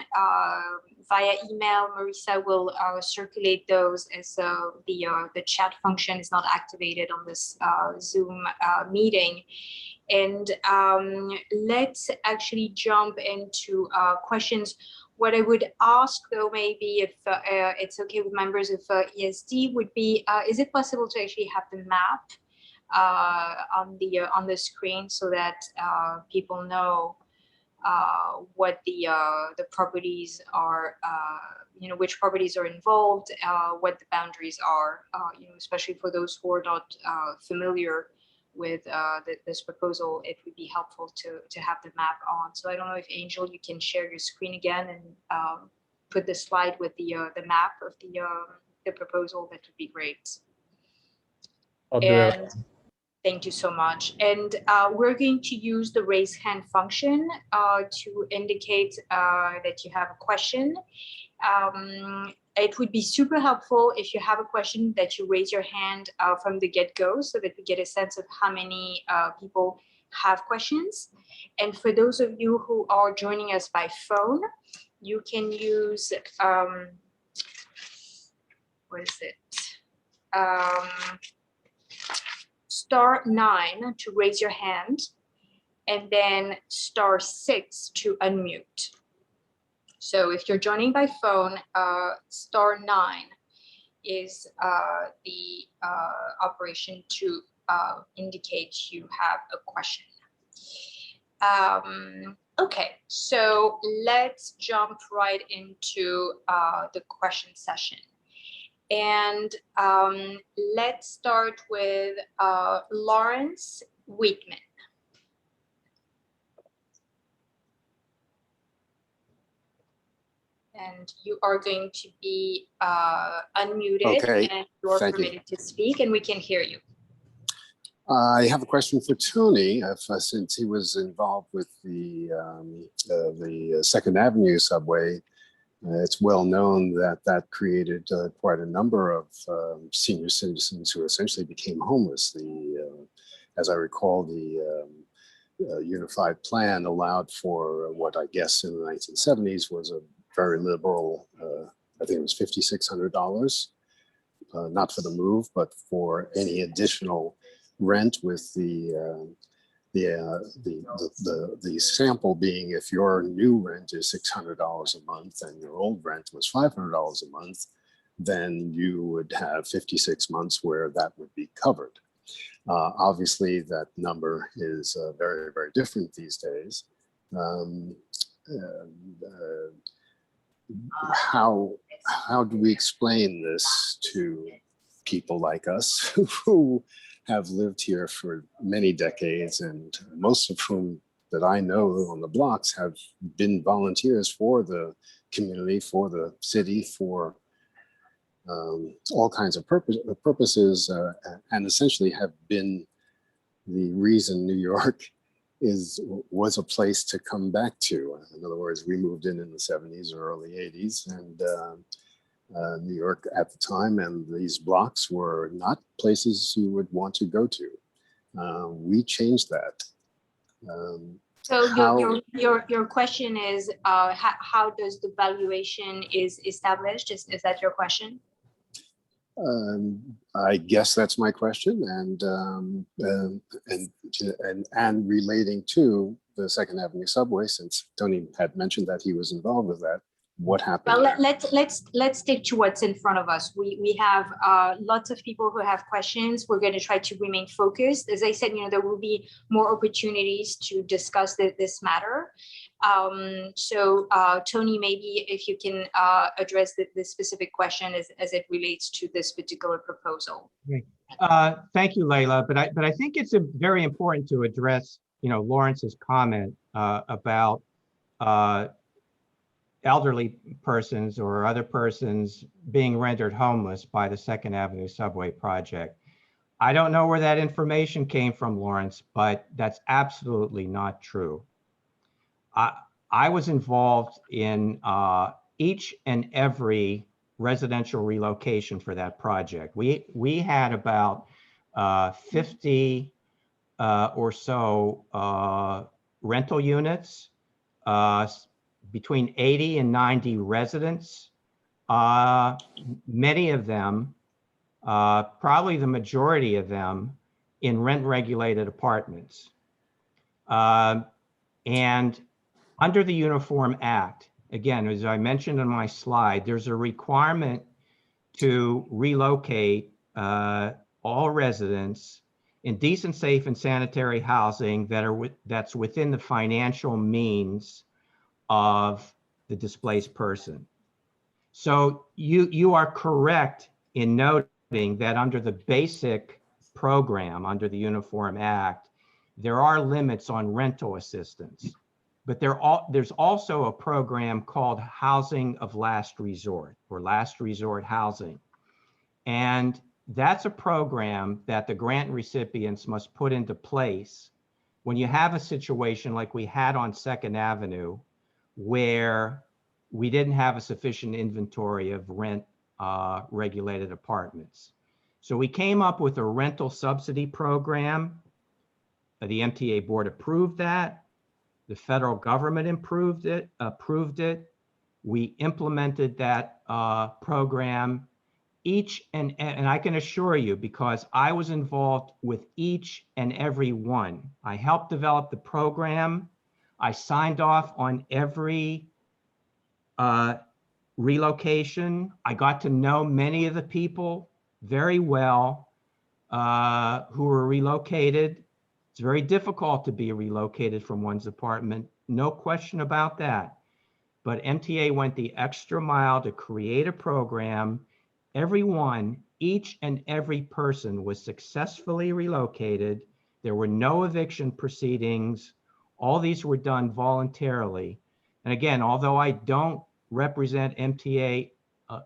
Speaker 1: via email. Marisa will circulate those as the chat function is not activated on this Zoom meeting. And let's actually jump into questions. What I would ask, though, maybe if it's okay with members of ESD, would be: is it possible to actually have the map on the screen so that people know what the properties are, which properties are involved, what the boundaries are, especially for those who are not familiar with this proposal. It would be helpful to have the map on. So I don't know if Angel, you can share your screen again and put the slide with the map of the proposal. That would be great.
Speaker 3: I'll do that.
Speaker 1: Thank you so much. And we're going to use the raise hand function to indicate that you have a question. It would be super helpful if you have a question that you raise your hand from the get-go so that we get a sense of how many people have questions. And for those of you who are joining us by phone, you can use, what is it? *9 to raise your hand, and then *6 to unmute. So if you're joining by phone, *9 is the operation to indicate you have a question. Okay, so let's jump right into the question session. And let's start with Lawrence Wheatman. And you are going to be unmuted,
Speaker 6: Okay,
Speaker 1: and you're
Speaker 6: thank you.
Speaker 1: permitted to speak, and we can hear you.
Speaker 6: I have a question for Tony, since he was involved with the Second Avenue subway. It's well known that that created quite a number of senior citizens who essentially became homeless. As I recall, the Unified Plan allowed for what I guess in the 1970s was a very liberal, I think it was $5,600, not for the move, but for any additional rent, with the sample being if your new rent is $600 a month and your old rent was $500 a month, then you would have 56 months where that would be covered. Obviously, that number is very, very different these days. How do we explain this to people like us who have lived here for many decades, and most of whom that I know on the blocks have been volunteers for the community, for the city, for all kinds of purposes, and essentially have been the reason New York was a place to come back to. In other words, we moved in the 70s or early 80s, and New York at the time and these blocks were not places you would want to go to. We changed that.
Speaker 1: So your question is how does the valuation is established? Is that your question?
Speaker 6: I guess that's my question, and relating to the Second Avenue subway, since Tony had mentioned that he was involved with that. What happened?
Speaker 1: Well, let's stick to what's in front of us. We have lots of people who have questions. We're going to try to remain focused. As I said, there will be more opportunities to discuss this matter. So Tony, maybe if you can address the specific question as it relates to this particular proposal.
Speaker 4: Great. Thank you, Layla. But I think it's very important to address, Lawrence's comment about elderly persons or other persons being rendered homeless by the Second Avenue subway project. I don't know where that information came from, Lawrence, but that's absolutely not true. I was involved in each and every residential relocation for that project. We had about 50 or so rental units, between 80 and 90 residents, many of them, probably the majority of them, in rent-regulated apartments. And under the Uniform Act, again, as I mentioned on my slide, there's a requirement to relocate all residents in decent, safe, and sanitary housing that's within the financial means of the displaced person. So you are correct in noting that under the basic program, under the Uniform Act, there are limits on rental assistance. But there's also a program called Housing of Last Resort, or Last Resort Housing. And that's a program that the grant recipients must put into place when you have a situation like we had on 2nd Avenue, where we didn't have a sufficient inventory of rent regulated apartments. So we came up with a rental subsidy program. The MTA board approved that. The federal government approved it. We implemented that program. And I can assure you, because I was involved with each and every one. I helped develop the program. I signed off on every relocation. I got to know many of the people very well who were relocated. It's very difficult to be relocated from one's apartment, no question about that. But MTA went the extra mile to create a program. Everyone, each and every person was successfully relocated. There were no eviction proceedings. All these were done voluntarily. And again, although I don't represent MTA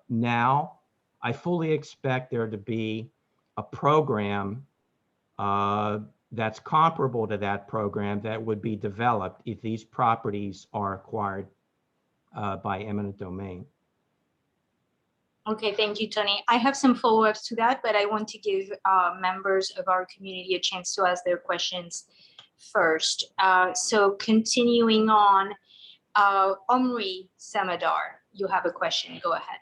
Speaker 4: now, I fully expect there to be a program that's comparable to that program that would be developed if these properties are acquired by eminent domain.
Speaker 1: Okay, thank you, Tony. I have some follow-ups to that, but I want to give members of our community a chance to ask their questions first. So continuing on, Omri Samadar, you have a question, go ahead.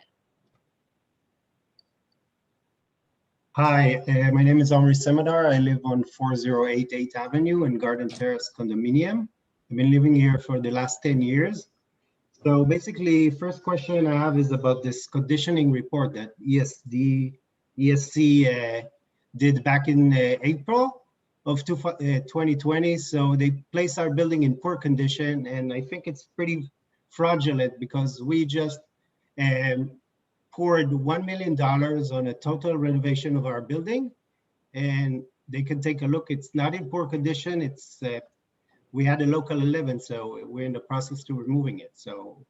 Speaker 7: Hi, my name is Omri Samadar. I live on 4088 Avenue in Garden Terrace condominium. I've been living here for the last 10 years. So basically, first question I have is about this conditioning report that ESC did back in April of 2020. So they placed our building in poor condition, and I think it's pretty fraudulent because we just poured $1 million on a total renovation of our building, and they can take a look. It's not in poor condition. It's we had a local 11, so we're in the process to removing it. So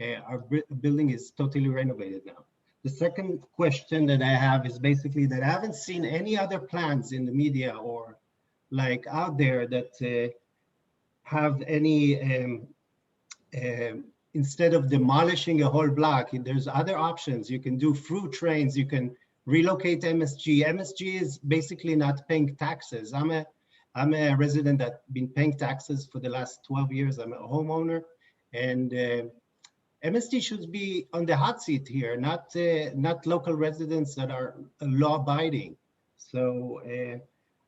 Speaker 7: our building is totally renovated now. The second question that I have is basically that I haven't seen any other plans in the media or like out there that have any, instead of demolishing a whole block, there's other options. You can do through trains, you can relocate MSG. MSG is basically not paying taxes. I'm a resident that's been paying taxes for the last 12 years. I'm a homeowner, and MSG should be on the hot seat here, not local residents that are law-abiding. So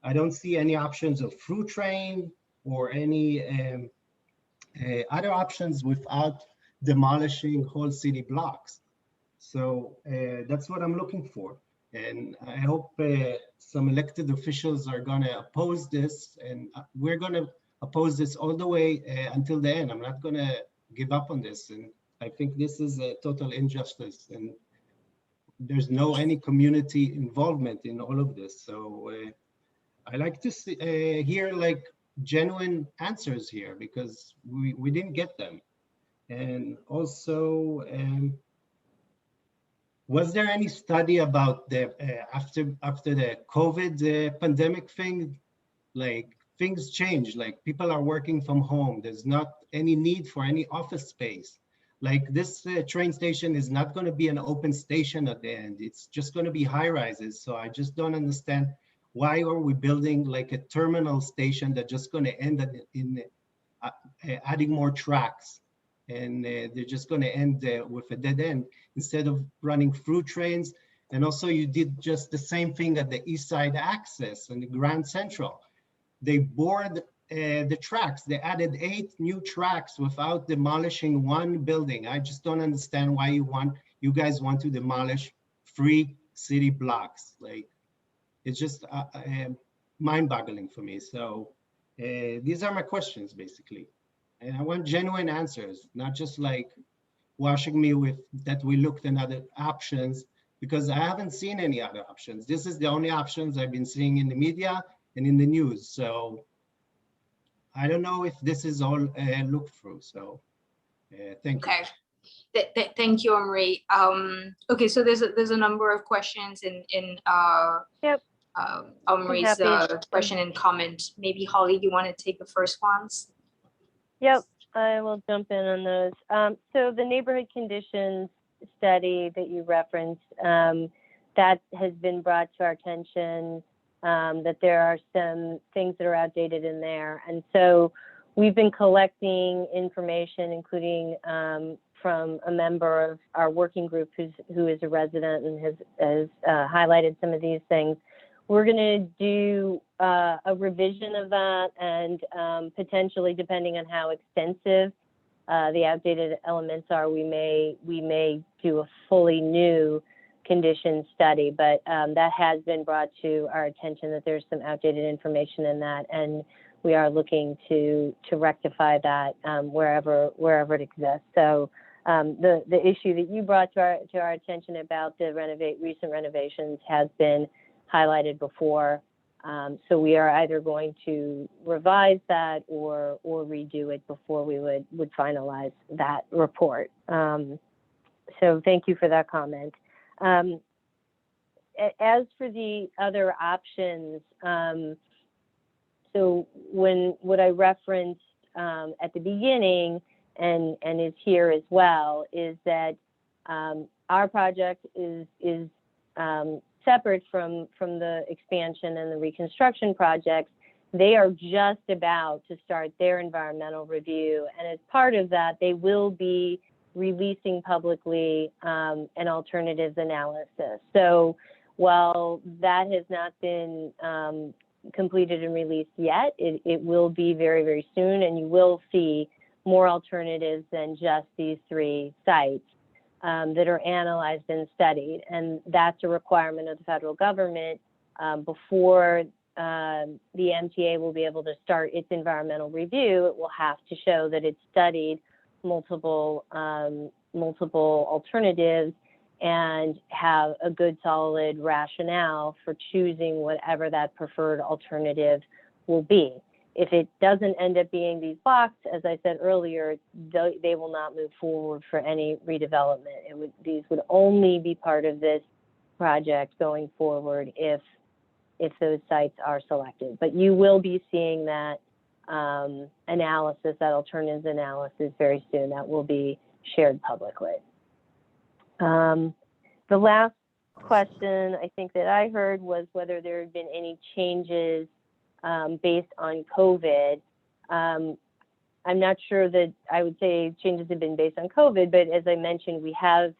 Speaker 7: I don't see any options of through train or any other options without demolishing whole city blocks. So that's what I'm looking for. And I hope some elected officials are going to oppose this, and we're going to oppose this all the way until the end. I'm not going to give up on this. And I think this is a total injustice, and there's no any community involvement in all of this. So I like to see, hear like genuine answers here, because we didn't get them. And also, was there any study about the after the COVID pandemic thing? Like things change, like people are working from home. There's not any need for any office space. Like this train station is not going to be an open station at the end. It's just going to be high rises. So I just don't understand, why are we building like a terminal station that's just going to end in adding more tracks? and they're just going to end with a dead end instead of running through trains. And also you did just the same thing at the East Side Access and the Grand Central. They bored the tracks. They added 8 new tracks without demolishing one building. I just don't understand why you guys want to demolish 3 city blocks. Like, it's just mind-boggling for me. So these are my questions, basically. And I want genuine answers, not just like washing me with that we looked at other options, because I haven't seen any other options. This is the only options I've been seeing in the media and in the news. So I don't know if this is all looked through. So thank you.
Speaker 1: Okay. Thank you, Omri. Okay, so there's a number of questions in
Speaker 2: Yep.
Speaker 1: Omri's question and comment. Maybe Holly, you want to take the first ones?
Speaker 2: Yep, I will jump in on those. So the neighborhood conditions study that you referenced, that has been brought to our attention, that there are some things that are outdated in there. And so we've been collecting information, including from a member of our working group who is a resident and has highlighted some of these things. We're going to do a revision of that, and potentially, depending on how extensive the outdated elements are, we may do a fully new condition study. But that has been brought to our attention that there's some outdated information in that, and we are looking to rectify that wherever it exists. So the issue that you brought to our attention about the recent renovations has been highlighted before. So we are either going to revise that or redo it before we would finalize that report. So thank you for that comment. As for the other options, so what I referenced at the beginning and is here as well is that our project is separate from the expansion and the reconstruction projects. They are just about to start their environmental review, and as part of that, they will be releasing publicly an alternatives analysis. So while that has not been completed and released yet, it will be very, very soon, and you will see more alternatives than just these 3 sites that are analyzed and studied. And that's a requirement of the federal government. Before the MTA will be able to start its environmental review, it will have to show that it's studied multiple alternatives and have a good solid rationale for choosing whatever that preferred alternative will be. If it doesn't end up being these blocks, as I said earlier, they will not move forward for any redevelopment. These would only be part of this project going forward if those sites are selected. But you will be seeing that analysis, that alternatives analysis very soon. That will be shared publicly. The last question I think that I heard was whether there had been any changes based on COVID. I'm not sure that I would say changes have been based on COVID, but as I mentioned, we have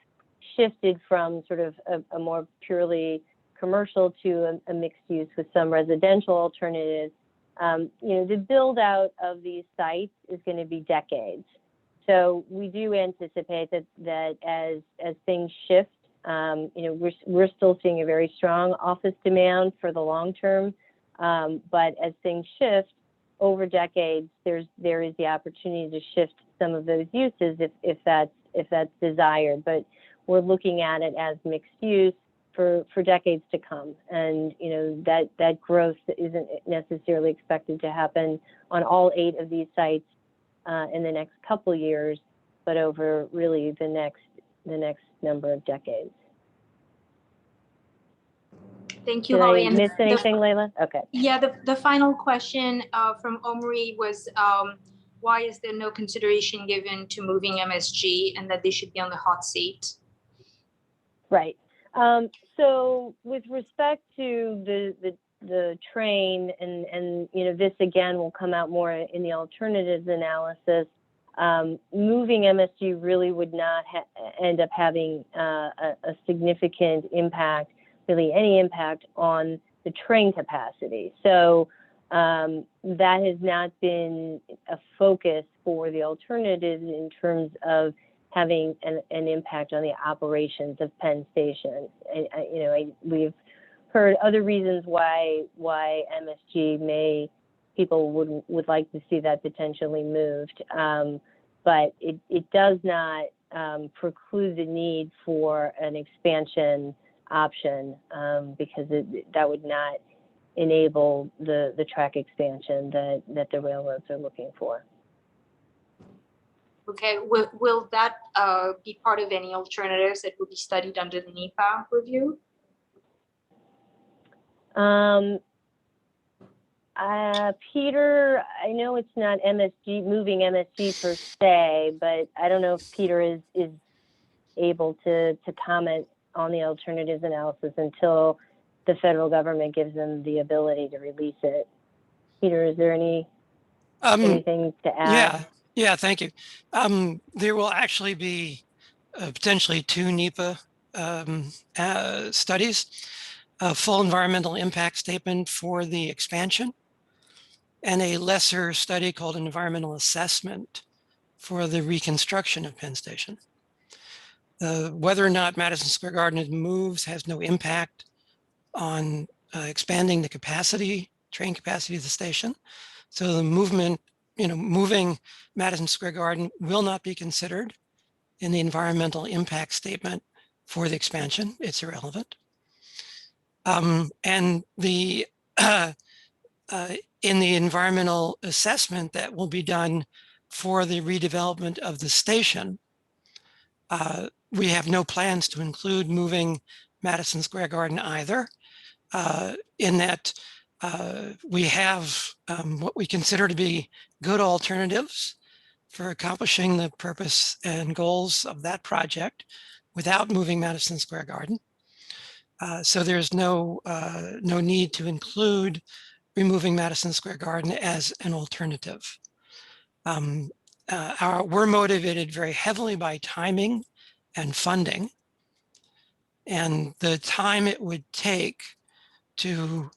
Speaker 2: shifted from sort of a more purely commercial to a mixed use with some residential alternatives. The build out of these sites is going to be decades. So we do anticipate that as things shift, we're still seeing a very strong office demand for the long term. But as things shift over decades, there is the opportunity to shift some of those uses if that's desired. But we're looking at it as mixed use for decades to come, and that growth isn't necessarily expected to happen on all 8 of these sites in the next couple years, but over really the next number of decades.
Speaker 1: Thank you,
Speaker 2: Did
Speaker 1: Holly.
Speaker 2: I miss anything, Layla? Okay.
Speaker 1: Yeah, the final question from Omri was, why is there no consideration given to moving MSG and that they should be on the hot seat?
Speaker 2: Right. So with respect to the train, and this again will come out more in the alternatives analysis, moving MSG really would not end up having a significant impact, really any impact on the train capacity. So that has not been a focus for the alternatives in terms of having an impact on the operations of Penn Station. We've heard other reasons why MSG people would like to see that potentially moved, but it does not preclude the need for an expansion option because that would not enable the track expansion that the railroads are looking for.
Speaker 1: Okay, will that be part of any alternatives that will be studied under the Nepa review?
Speaker 2: Peter, I know it's not moving MSG per se, but I don't know if Peter is able to comment on the alternatives analysis until the federal government gives them the ability to release it. Peter, is there anything to add?
Speaker 8: Yeah, thank you. There will actually be potentially 2 NEPA studies, a full environmental impact statement for the expansion, and a lesser study called an environmental assessment for the reconstruction of Penn Station. Whether or not Madison Square Garden moves has no impact on expanding the train capacity of the station. So the moving Madison Square Garden will not be considered in the environmental impact statement for the expansion. It's irrelevant. And in the environmental assessment that will be done for the redevelopment of the station, we have no plans to include moving Madison Square Garden either, in that we have what we consider to be good alternatives for accomplishing the purpose and goals of that project without moving Madison Square Garden. So there's no need to include removing Madison Square Garden as an alternative. We're motivated very heavily by timing and funding, and the time it would take to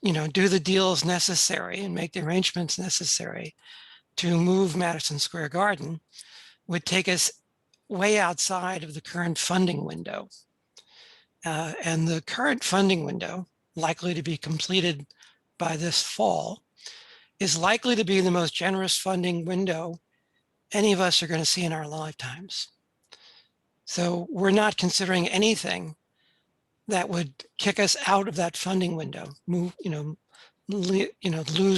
Speaker 8: do the deals necessary and make the arrangements necessary to move Madison Square Garden would take us way outside of the current funding window. And the current funding window, likely to be completed by this fall, is likely to be the most generous funding window any of us are going to see in our lifetimes. So we're not considering anything that would kick us out of that funding window, lose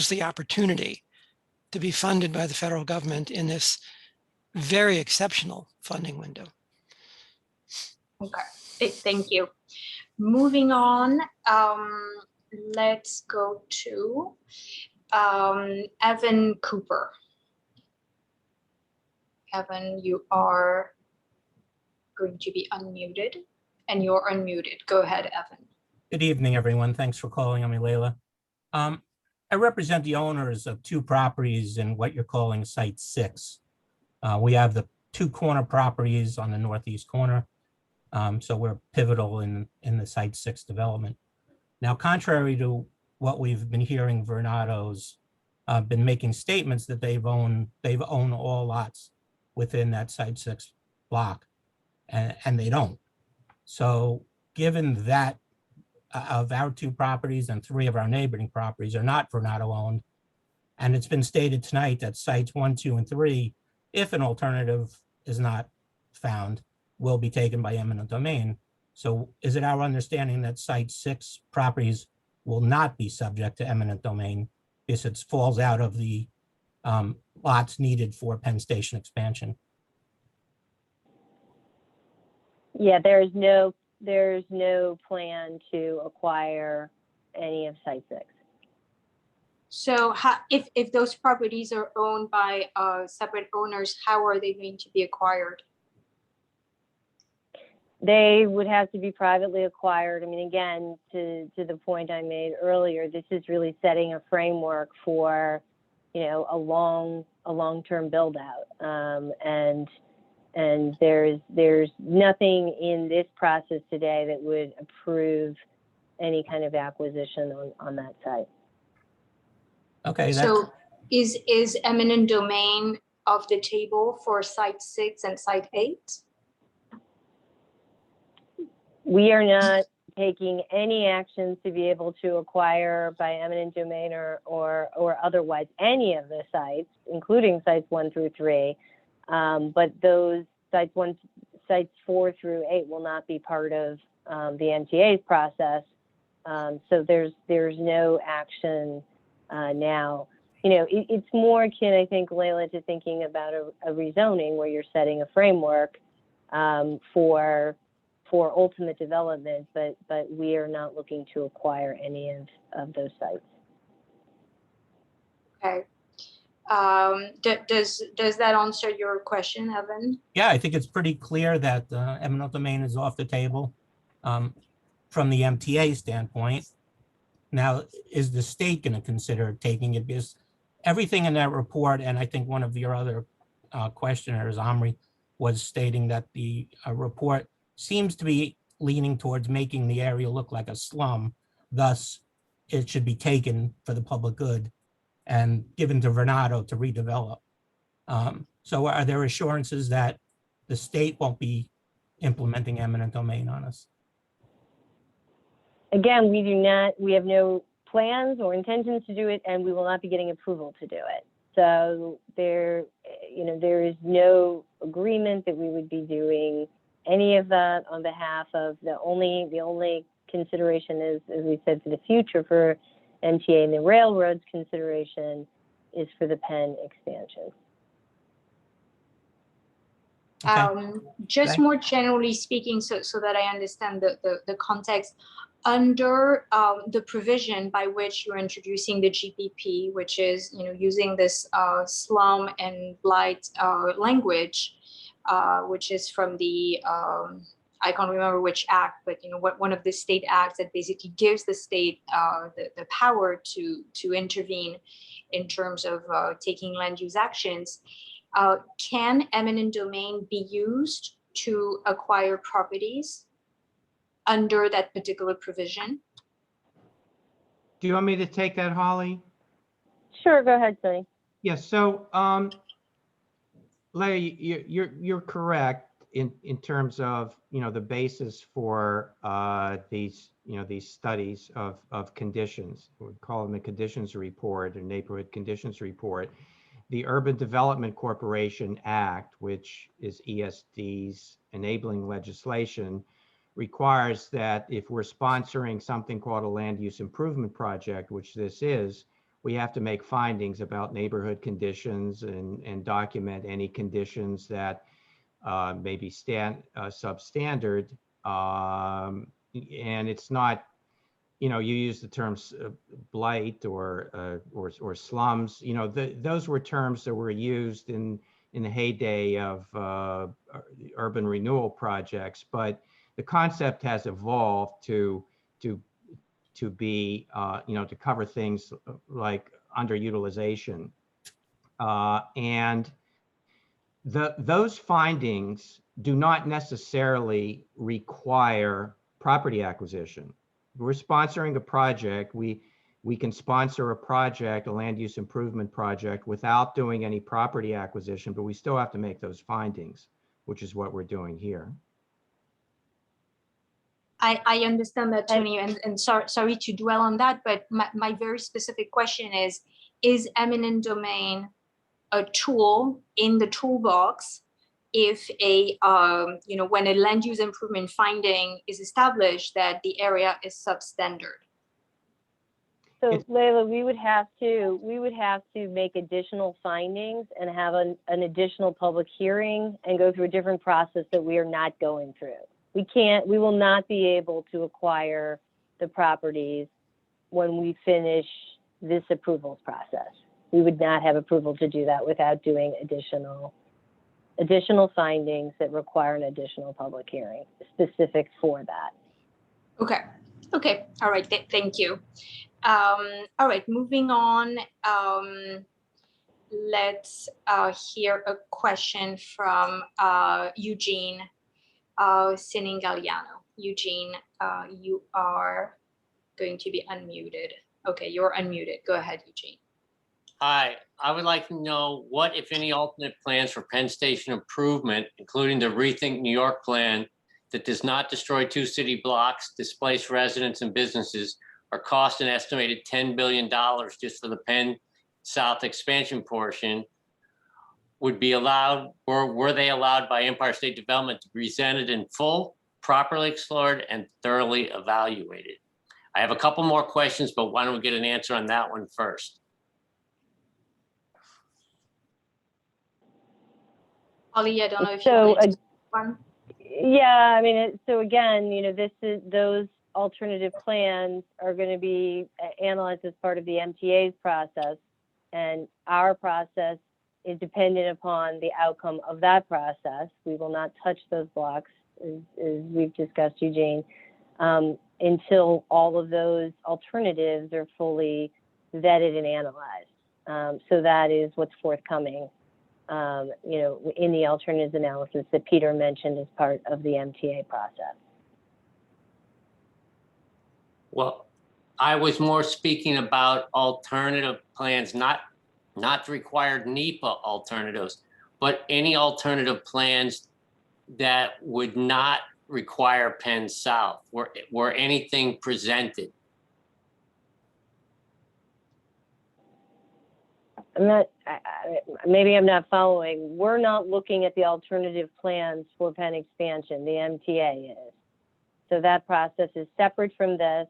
Speaker 8: the opportunity to be funded by the federal government in this very exceptional funding window.
Speaker 1: Okay, thank you. Moving on, let's go to Evan Cooper. Evan, you are going to be unmuted, and you're unmuted. Go ahead, Evan.
Speaker 3: Good evening, everyone. Thanks for calling on me, Layla. I represent the owners of 2 properties in what you're calling Site 6. We have the 2 corner properties on the northeast corner, so we're pivotal in the Site 6 development. Now, contrary to what we've been hearing, Vernado's been making statements that they've owned all lots within that Site 6 block, and they don't. So given that of our 2 properties and 3 of our neighboring properties are not Vernado owned, and it's been stated tonight that sites 1, 2, and 3, if an alternative is not found, will be taken by eminent domain. So is it our understanding that Site 6 properties will not be subject to eminent domain because it falls out of the lots needed for Penn Station expansion?
Speaker 2: Yeah, there's no plan to acquire any of Site 6.
Speaker 1: So if those properties are owned by separate owners, how are they going to be acquired?
Speaker 2: They would have to be privately acquired. I mean, again, to the point I made earlier, this is really setting a framework for, a long a long-term build out. And there's nothing in this process today that would approve any kind of acquisition on that site.
Speaker 3: Okay, that's,
Speaker 1: So is eminent domain off the table for site 6 and site 8?
Speaker 2: We are not taking any actions to be able to acquire by eminent domain or otherwise any of the sites, including sites 1 through 3. But those sites 4 through 8 will not be part of the MTA's process. So there's no action now. You know, it's more akin, I think, Layla, to thinking about a rezoning where you're setting a framework for ultimate development, but we are not looking to acquire any of those sites.
Speaker 1: Okay. Does that answer your question, Evan?
Speaker 3: yeah, I think it's pretty clear that eminent domain is off the table from the MTA standpoint. Now, is the state going to consider taking it? Because everything in that report, and I think one of your other questioners, Omri, was stating that the report seems to be leaning towards making the area look like a slum. Thus, it should be taken for the public good and given to Renato to redevelop. So are there assurances that the state won't be implementing eminent domain on us?
Speaker 2: Again, we have no plans or intentions to do it, and we will not be getting approval to do it. So there is no agreement that we would be doing any of that on behalf of the only consideration is, as we said, for the future for MTA and the railroad's consideration is for the Penn expansion.
Speaker 3: Okay.
Speaker 1: Just
Speaker 3: Okay.
Speaker 1: more generally speaking, so that I understand the context, under the provision by which you're introducing the GPP, which is using this slum and blight language, which is from the I can't remember which act, but one of the state acts that basically gives the state the power to intervene in terms of taking land use actions. Can eminent domain be used to acquire properties under that particular provision?
Speaker 4: Do you want me to take that, Holly?
Speaker 2: Sure, go ahead, Tony.
Speaker 4: Yes. So, Larry, you're correct in terms of the basis for these these studies of conditions. We call them a conditions report or neighborhood conditions report. The Urban Development Corporation Act, which is ESD's enabling legislation, requires that if we're sponsoring something called a land use improvement project, which this is, we have to make findings about neighborhood conditions and document any conditions that may be substandard. And it's not, you use the terms blight or slums. Those were terms that were used in the heyday of urban renewal projects, but the concept has evolved to be to cover things like underutilization, and those findings do not necessarily require property acquisition. We're sponsoring a project. We can sponsor a project, a land use improvement project, without doing any property acquisition, but we still have to make those findings, which is what we're doing here.
Speaker 1: I understand that, Tony, and sorry to dwell on that, but my very specific question is eminent domain a tool in the toolbox if when a land use improvement finding is established that the area is substandard?
Speaker 2: So Layla, we would have to make additional findings and have an additional public hearing and go through a different process that we are not going through. We will not be able to acquire the properties when we finish this approvals process. We would not have approval to do that without doing additional findings that require an additional public hearing specific for that.
Speaker 1: Okay. All right. Thank you. All right. Moving on. let's hear a question from Eugene Siningaliano. Eugene, you are going to be unmuted. Okay, you're unmuted. Go ahead, Eugene.
Speaker 9: Hi, I would like to know what, if any, alternate plans for Penn Station improvement, including the Rethink New York plan that does not destroy 2 city blocks, displace residents and businesses, or cost an estimated $10 billion just for the Penn South expansion portion, would be allowed, or were they allowed by Empire State Development to be presented in full, properly explored, and thoroughly evaluated? I have a couple more questions, but why don't we get an answer on that one first?
Speaker 1: Holly, I don't know if
Speaker 2: So,
Speaker 1: you want to one.
Speaker 2: Yeah, I mean, so again, those alternative plans are going to be analyzed as part of the MTA's process, and our process is dependent upon the outcome of that process. We will not touch those blocks, as we've discussed, Eugene, until all of those alternatives are fully vetted and analyzed. So that is what's forthcoming, in the alternatives analysis that Peter mentioned as part of the MTA process.
Speaker 9: Well, I was more speaking about alternative plans, not the required NEPA alternatives, but any alternative plans that would not require Penn South. Were anything presented?
Speaker 2: Maybe I'm not following. We're not looking at the alternative plans for Penn expansion. The MTA is. So that process is separate from this.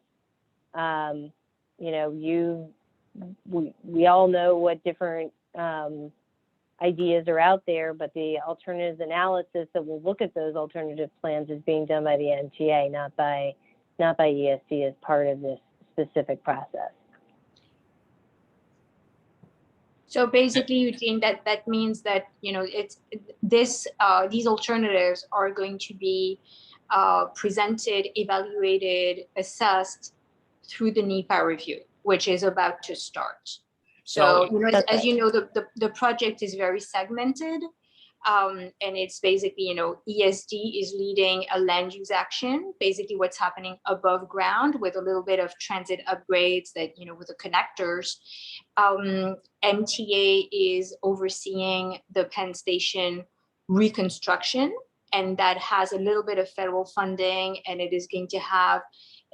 Speaker 2: We all know what different ideas are out there, but the alternatives analysis that will look at those alternative plans is being done by the MTA, not by ESD as part of this specific process.
Speaker 1: So basically, Eugene, that means that these alternatives are going to be presented, evaluated, assessed through the NEPA review, which is about to start. So as you know, the project is very segmented, and it's basically ESD is leading a land use action, basically what's happening above ground with a little bit of transit upgrades that with the connectors. MTA is overseeing the Penn Station reconstruction, and that has a little bit of federal funding, and it is going to have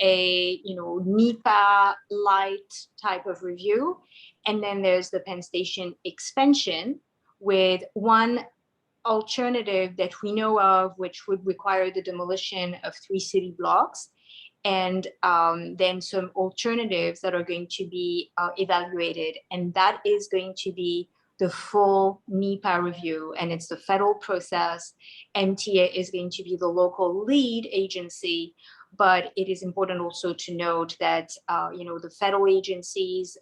Speaker 1: a NEPA light type of review. And then there's the Penn Station expansion with one alternative that we know of, which would require the demolition of 3 city blocks, and then some alternatives that are going to be evaluated. And that is going to be the full NEPA review, and it's the federal process. MTA is going to be the local lead agency, but it is important also to note that the federal agencies,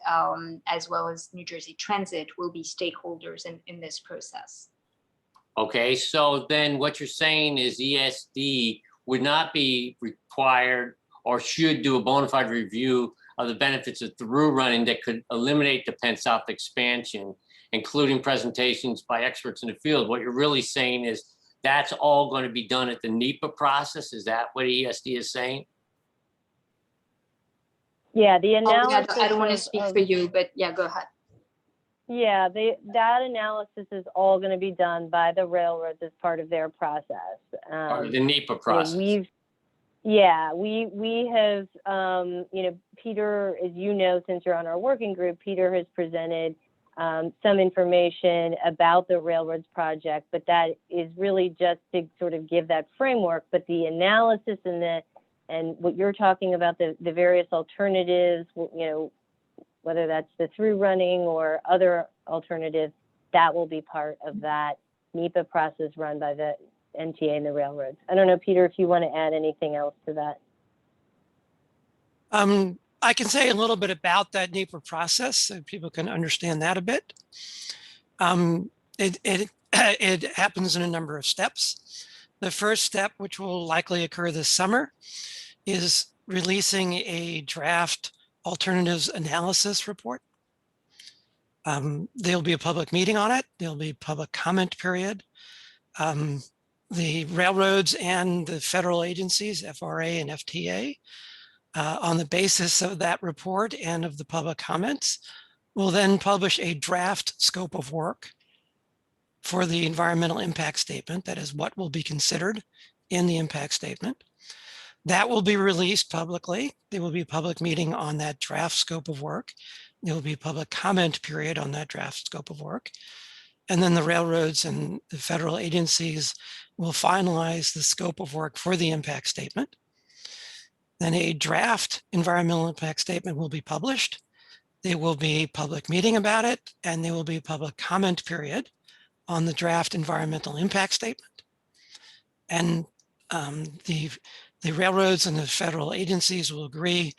Speaker 1: as well as New Jersey Transit, will be stakeholders in this process.
Speaker 9: Okay, so then what you're saying is ESD would not be required or should do a bona fide review of the benefits of through running that could eliminate the Penn South expansion, including presentations by experts in the field. What you're really saying is that's all going to be done at the NEPA process. Is that what ESD is saying?
Speaker 2: Yeah, the analysis.
Speaker 1: I don't want to speak for you, but yeah, go ahead.
Speaker 2: Yeah, that analysis is all going to be done by the railroads as part of their process.
Speaker 9: Or the NEPA process.
Speaker 2: We have, Peter, as you know, since you're on our working group, Peter has presented some information about the railroads project, but that is really just to sort of give that framework. But the analysis and what you're talking about, the various alternatives, whether that's the through running or other alternatives, that will be part of that NEPA process run by the MTA and the railroads. I don't know, Peter, if you want to add anything else to that.
Speaker 8: I can say a little bit about that NEPA process so people can understand that a bit. It happens in a number of steps. The first step, which will likely occur this summer, is releasing a draft alternatives analysis report. There'll be a public meeting on it. There'll be public comment period. The railroads and the federal agencies, FRA and FTA, on the basis of that report and of the public comments, will then publish a draft scope of work for the environmental impact statement. That is what will be considered in the impact statement. That will be released publicly. There will be a public meeting on that draft scope of work. There will be a public comment period on that draft scope of work. And then the railroads and the federal agencies will finalize the scope of work for the impact statement. Then a draft environmental impact statement will be published. There will be a public meeting about it, and there will be a public comment period on the draft environmental impact statement. And the railroads and the federal agencies will agree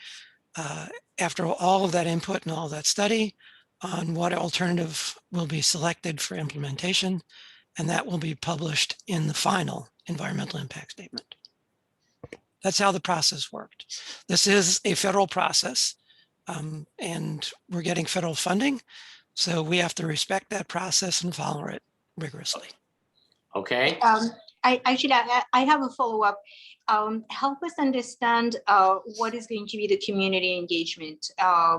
Speaker 8: after all of that input and all of that study on what alternative will be selected for implementation, and that will be published in the final environmental impact statement. That's how the process worked. This is a federal process, and we're getting federal funding, so we have to respect that process and follow it rigorously.
Speaker 9: Okay.
Speaker 1: I have a follow-up. Help us understand what is going to be the community engagement.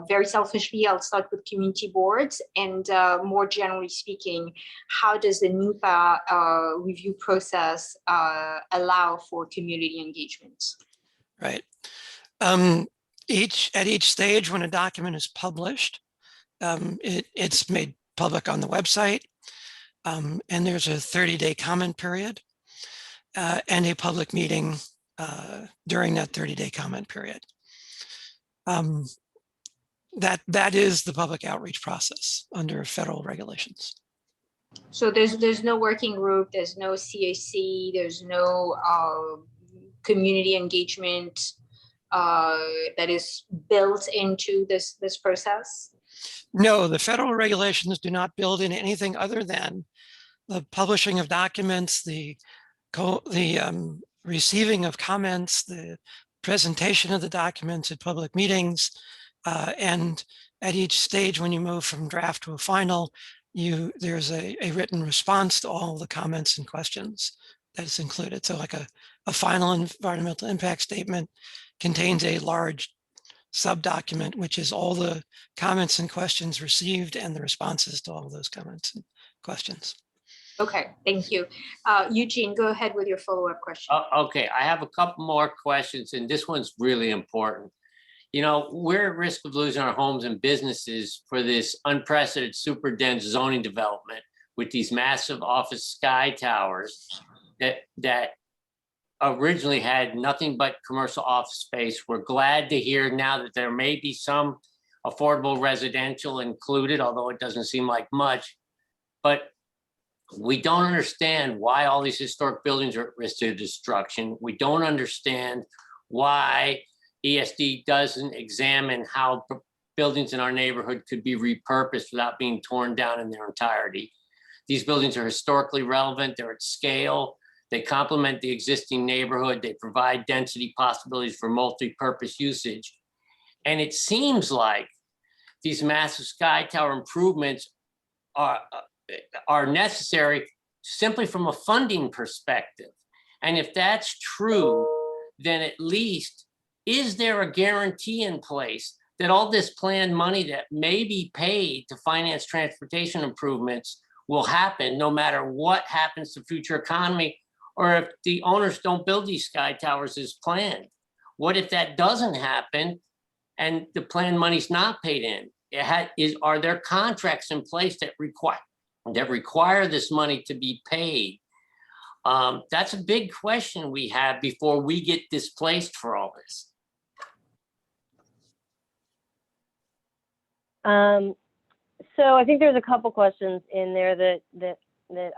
Speaker 1: Very selfishly, I'll start with community boards, and more generally speaking, how does the NEPA review process allow for community engagement?
Speaker 8: Right. At each stage when a document is published, it's made public on the website, and there's a 30-day comment period and a public meeting during that 30-day comment period. That is the public outreach process under federal regulations.
Speaker 1: So there's no working group, there's no CAC, there's no community engagement that is built into this process?
Speaker 8: No, the federal regulations do not build in anything other than the publishing of documents, the receiving of comments, the presentation of the documents at public meetings, and at each stage when you move from draft to a final, there's a written response to all the comments and questions that is included. So like a final environmental impact statement contains a large sub-document, which is all the comments and questions received and the responses to all of those comments and questions.
Speaker 1: Okay, thank you. Eugene, go ahead with your follow-up question.
Speaker 9: Okay, I have a couple more questions, and this one's really important. You know, we're at risk of losing our homes and businesses for this unprecedented super dense zoning development with these massive office sky towers that originally had nothing but commercial office space. We're glad to hear now that there may be some affordable residential included, although it doesn't seem like much. But we don't understand why all these historic buildings are at risk of destruction. We don't understand why ESD doesn't examine how buildings in our neighborhood could be repurposed without being torn down in their entirety. These buildings are historically relevant, they're at scale, they complement the existing neighborhood, they provide density possibilities for multi-purpose usage. And it seems like these massive sky tower improvements are necessary simply from a funding perspective. And if that's true, then at least, is there a guarantee in place that all this planned money that may be paid to finance transportation improvements will happen no matter what happens to future economy, or if the owners don't build these sky towers as planned? What if that doesn't happen and the planned money's not paid in? Are there contracts in place that require this money to be paid? That's a big question we have before we get displaced for all this.
Speaker 2: So I think there's a couple questions in there that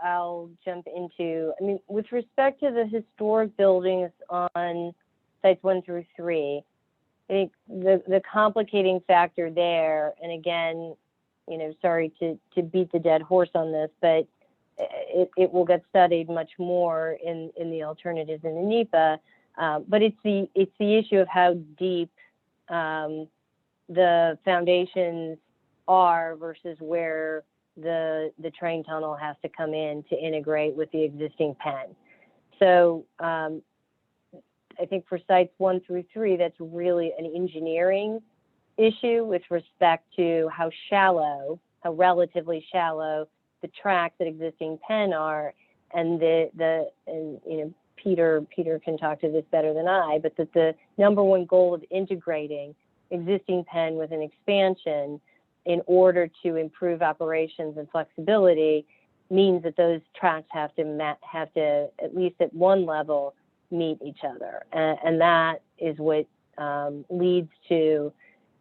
Speaker 2: I'll jump into. I mean, with respect to the historic buildings on sites 1 through 3, I think the complicating factor there, and again, you know, sorry to beat the dead horse on this, but it will get studied much more in the alternatives in the NEPA. But it's the issue of how deep the foundations are versus where the train tunnel has to come in to integrate with the existing Penn. So I think for sites 1 through 3, that's really an engineering issue with respect to how relatively shallow the tracks that existing Penn are, and Peter can talk to this better than I, but that the number one goal of integrating existing Penn with an expansion in order to improve operations and flexibility means that those tracks have to at least at one level meet each other, and that is what leads to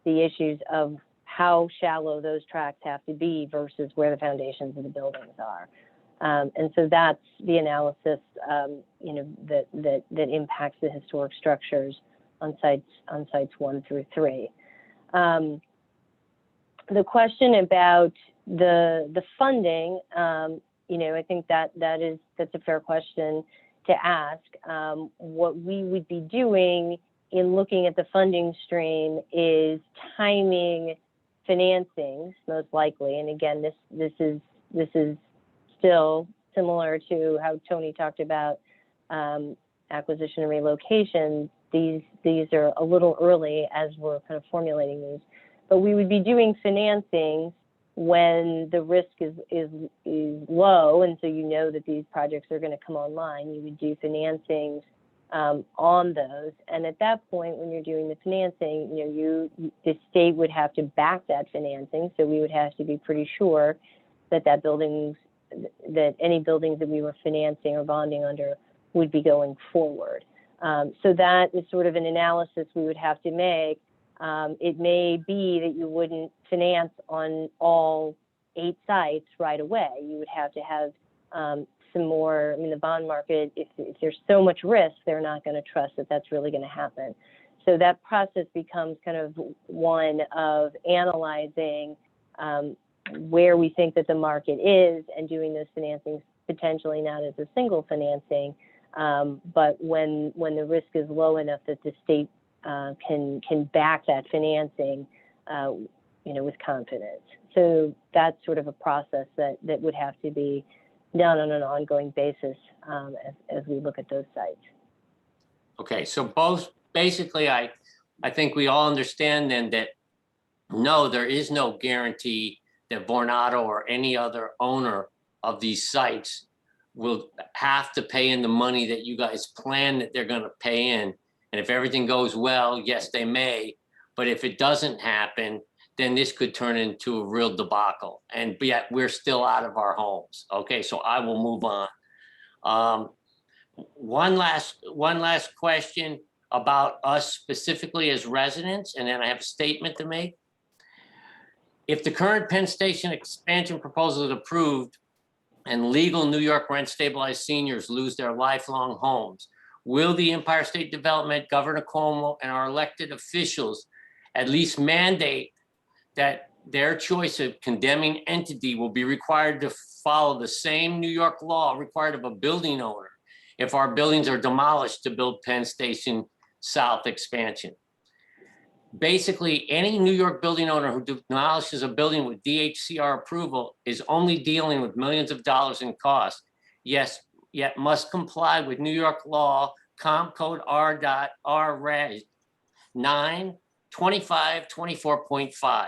Speaker 2: the issues of how shallow those tracks have to be versus where the foundations of the buildings are. And so that's the analysis, that impacts the historic structures on sites 1 through 3. The question about the funding, I think that's a fair question to ask. What we would be doing in looking at the funding stream is timing financings, most likely. And again, this is still similar to how Tony talked about acquisition and relocation. These are a little early as we're kind of formulating these, but we would be doing financing when the risk is low, and so you know that these projects are going to come online. You would do financings on those, and at that point, when you're doing the financing, the state would have to back that financing. So we would have to be pretty sure that any buildings that we were financing or bonding under would be going forward. So that is sort of an analysis we would have to make. It may be that you wouldn't finance on all 8 sites right away. You would have to have some more. The bond market, if there's so much risk, they're not going to trust that that's really going to happen. So that process becomes kind of one of analyzing where we think that the market is and doing those financings potentially not as a single financing, but when the risk is low enough that the state can back that financing, with confidence. So that's sort of a process that would have to be done on an ongoing basis as we look at those sites.
Speaker 9: Okay, so basically, I think we all understand then that no, there is no guarantee that Vornado or any other owner of these sites will have to pay in the money that you guys plan that they're going to pay in. And if everything goes well, yes, they may. But if it doesn't happen, then this could turn into a real debacle. And yet we're still out of our homes. Okay, so I will move on. One last question about us specifically as residents, and then I have a statement to make. If the current Penn Station expansion proposal is approved and legal New York rent stabilized seniors lose their lifelong homes, will the Empire State Development, Governor Cuomo, and our elected officials at least mandate that their choice of condemning entity will be required to follow the same New York law required of a building owner if our buildings are demolished to build Penn Station South expansion? Basically, any New York building owner who demolishes a building with DHCR approval is only dealing with millions of dollars in costs, yet must comply with New York law, Comp Code R.R. 9/25/24.5.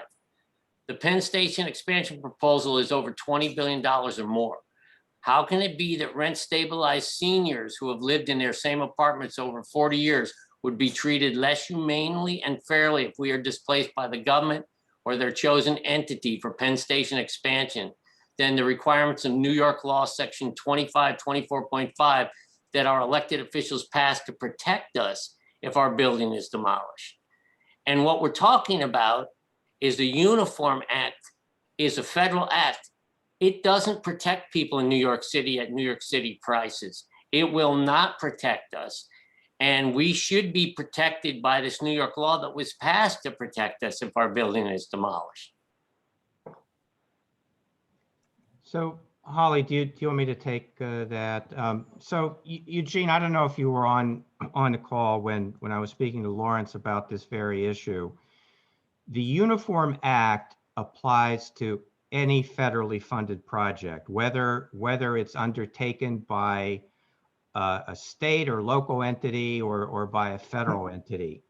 Speaker 9: The Penn Station expansion proposal is over $20 billion or more. How can it be that rent stabilized seniors who have lived in their same apartments over 40 years would be treated less humanely and fairly if we are displaced by the government or their chosen entity for Penn Station expansion than the requirements of New York law section 25/24.5 that our elected officials passed to protect us if our building is demolished? And what we're talking about is the Uniform Act is a federal act. It doesn't protect people in New York City at New York City prices. It will not protect us. And we should be protected by this New York law that was passed to protect us if our building is demolished.
Speaker 4: So Holly, do you want me to take that? So Eugene, I don't know if you were on the call when I was speaking to Lawrence about this very issue. The Uniform Act applies to any federally funded project, whether it's undertaken by a state or local entity or by a federal entity.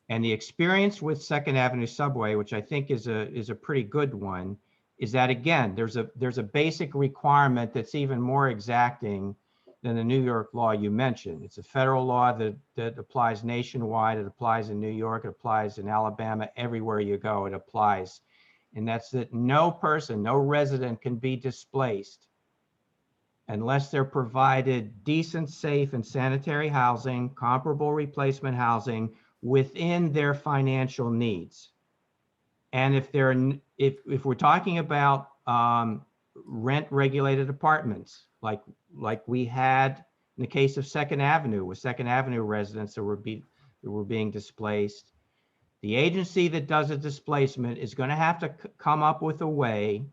Speaker 4: And the experience with Second Avenue Subway, which I think is a pretty good one, is that again, there's a basic requirement that's even more exacting than the New York law you mentioned. It's a federal law that applies nationwide. It applies in New York. It applies in Alabama. Everywhere you go, it applies. And that's that no person, no resident can be displaced unless they're provided decent, safe, and sanitary housing, comparable replacement housing within their financial needs. And if we're talking about rent regulated apartments, like we had in the case of Second Avenue, with Second Avenue residents that were being displaced, the agency that does a displacement is going to have to come up with a way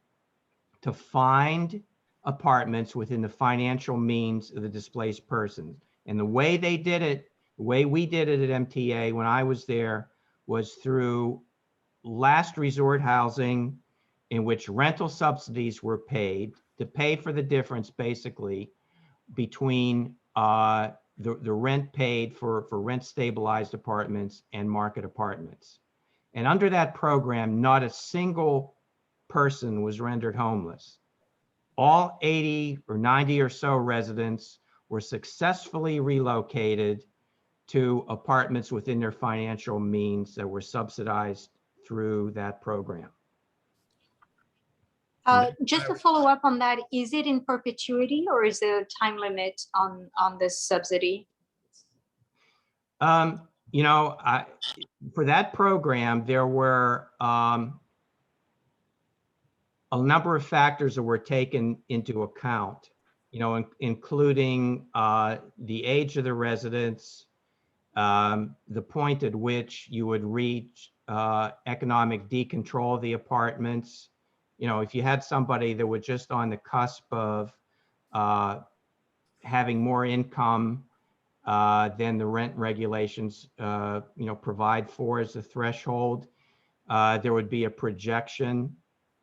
Speaker 4: to find apartments within the financial means of the displaced person. And the way they did it, the way we did it at MTA when I was there, was through last resort housing, in which rental subsidies were paid to pay for the difference basically between the rent paid for rent stabilized apartments and market apartments. And under that program, not a single person was rendered homeless. All 80 or 90 or so residents were successfully relocated to apartments within their financial means that were subsidized through that program.
Speaker 1: Just to follow up on that, is it in perpetuity or is there a time limit on this subsidy?
Speaker 4: You know, for that program, there were a number of factors that were taken into account, you know, including the age of the residents, the point at which you would reach economic decontrol of the apartments. You know, if you had somebody that was just on the cusp of having more income than the rent regulations, you know, provide for as a threshold, there would be a projection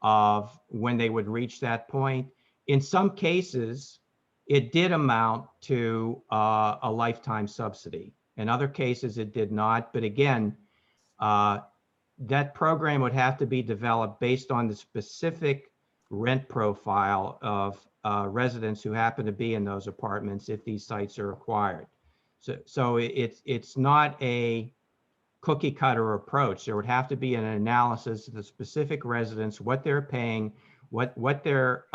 Speaker 4: of when they would reach that point. In some cases, it did amount to a lifetime subsidy. In other cases, it did not. But again, that program would have to be developed based on the specific rent profile of residents who happen to be in those apartments if these sites are acquired. So it's not a cookie cutter approach. There would have to be an analysis of the specific residents, what they're paying, what their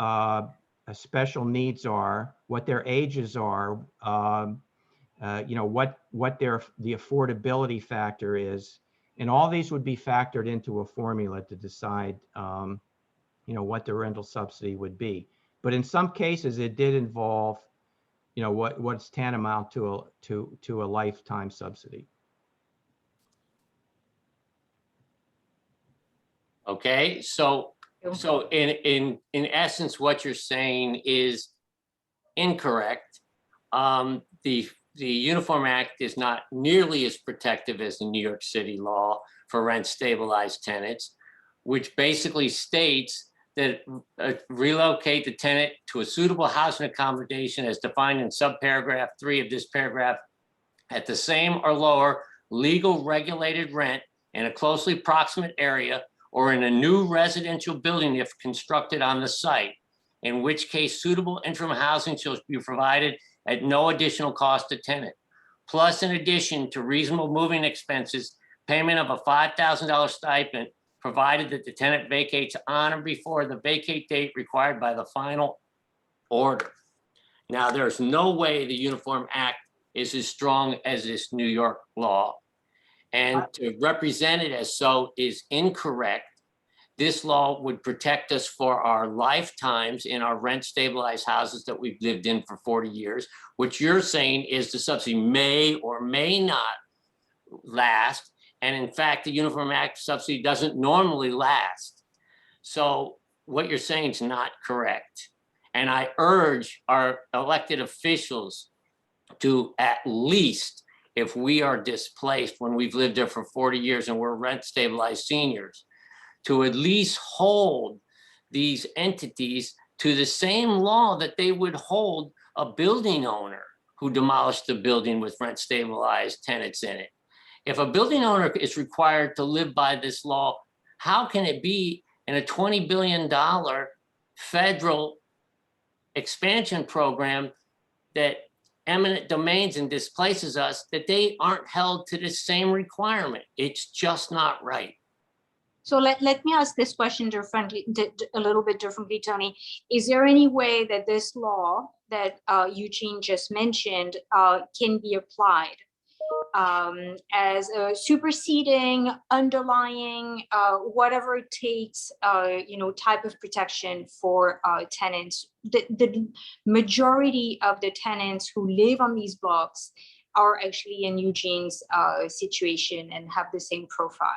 Speaker 4: special needs are, what their ages are, you know, what the affordability factor is. And all these would be factored into a formula to decide, you know, what the rental subsidy would be. But in some cases, it did involve, you know, what's tantamount to a lifetime subsidy.
Speaker 9: Okay, so in essence, what you're saying is incorrect. The Uniform Act is not nearly as protective as the New York City law for rent stabilized tenants, which basically states that relocate the tenant to a suitable housing accommodation as defined in subparagraph 3 of this paragraph at the same or lower legal regulated rent in a closely proximate area or in a new residential building if constructed on the site, in which case suitable interim housing shall be provided at no additional cost to tenant. Plus, in addition to reasonable moving expenses, payment of a $5,000 stipend, provided that the tenant vacates on or before the vacate date required by the final order. Now, there's no way the Uniform Act is as strong as this New York law. And to represent it as so is incorrect. This law would protect us for our lifetimes in our rent stabilized houses that we've lived in for 40 years. What you're saying is the subsidy may or may not last. And in fact, the Uniform Act subsidy doesn't normally last. So what you're saying is not correct. And I urge our elected officials to, at least if we are displaced when we've lived there for 40 years and we're rent stabilized seniors, to at least hold these entities to the same law that they would hold a building owner who demolished the building with rent stabilized tenants in it. If a building owner is required to live by this law, how can it be in a $20 billion federal expansion program that eminent domains and displaces us, that they aren't held to the same requirement? It's just not right.
Speaker 1: So let me ask this question differently, a little bit differently, Tony. Is there any way that this law that Eugene just mentioned can be applied as a superseding, underlying, whatever it takes, type of protection for tenants? The majority of the tenants who live on these blocks are actually in Eugene's situation and have the same profile.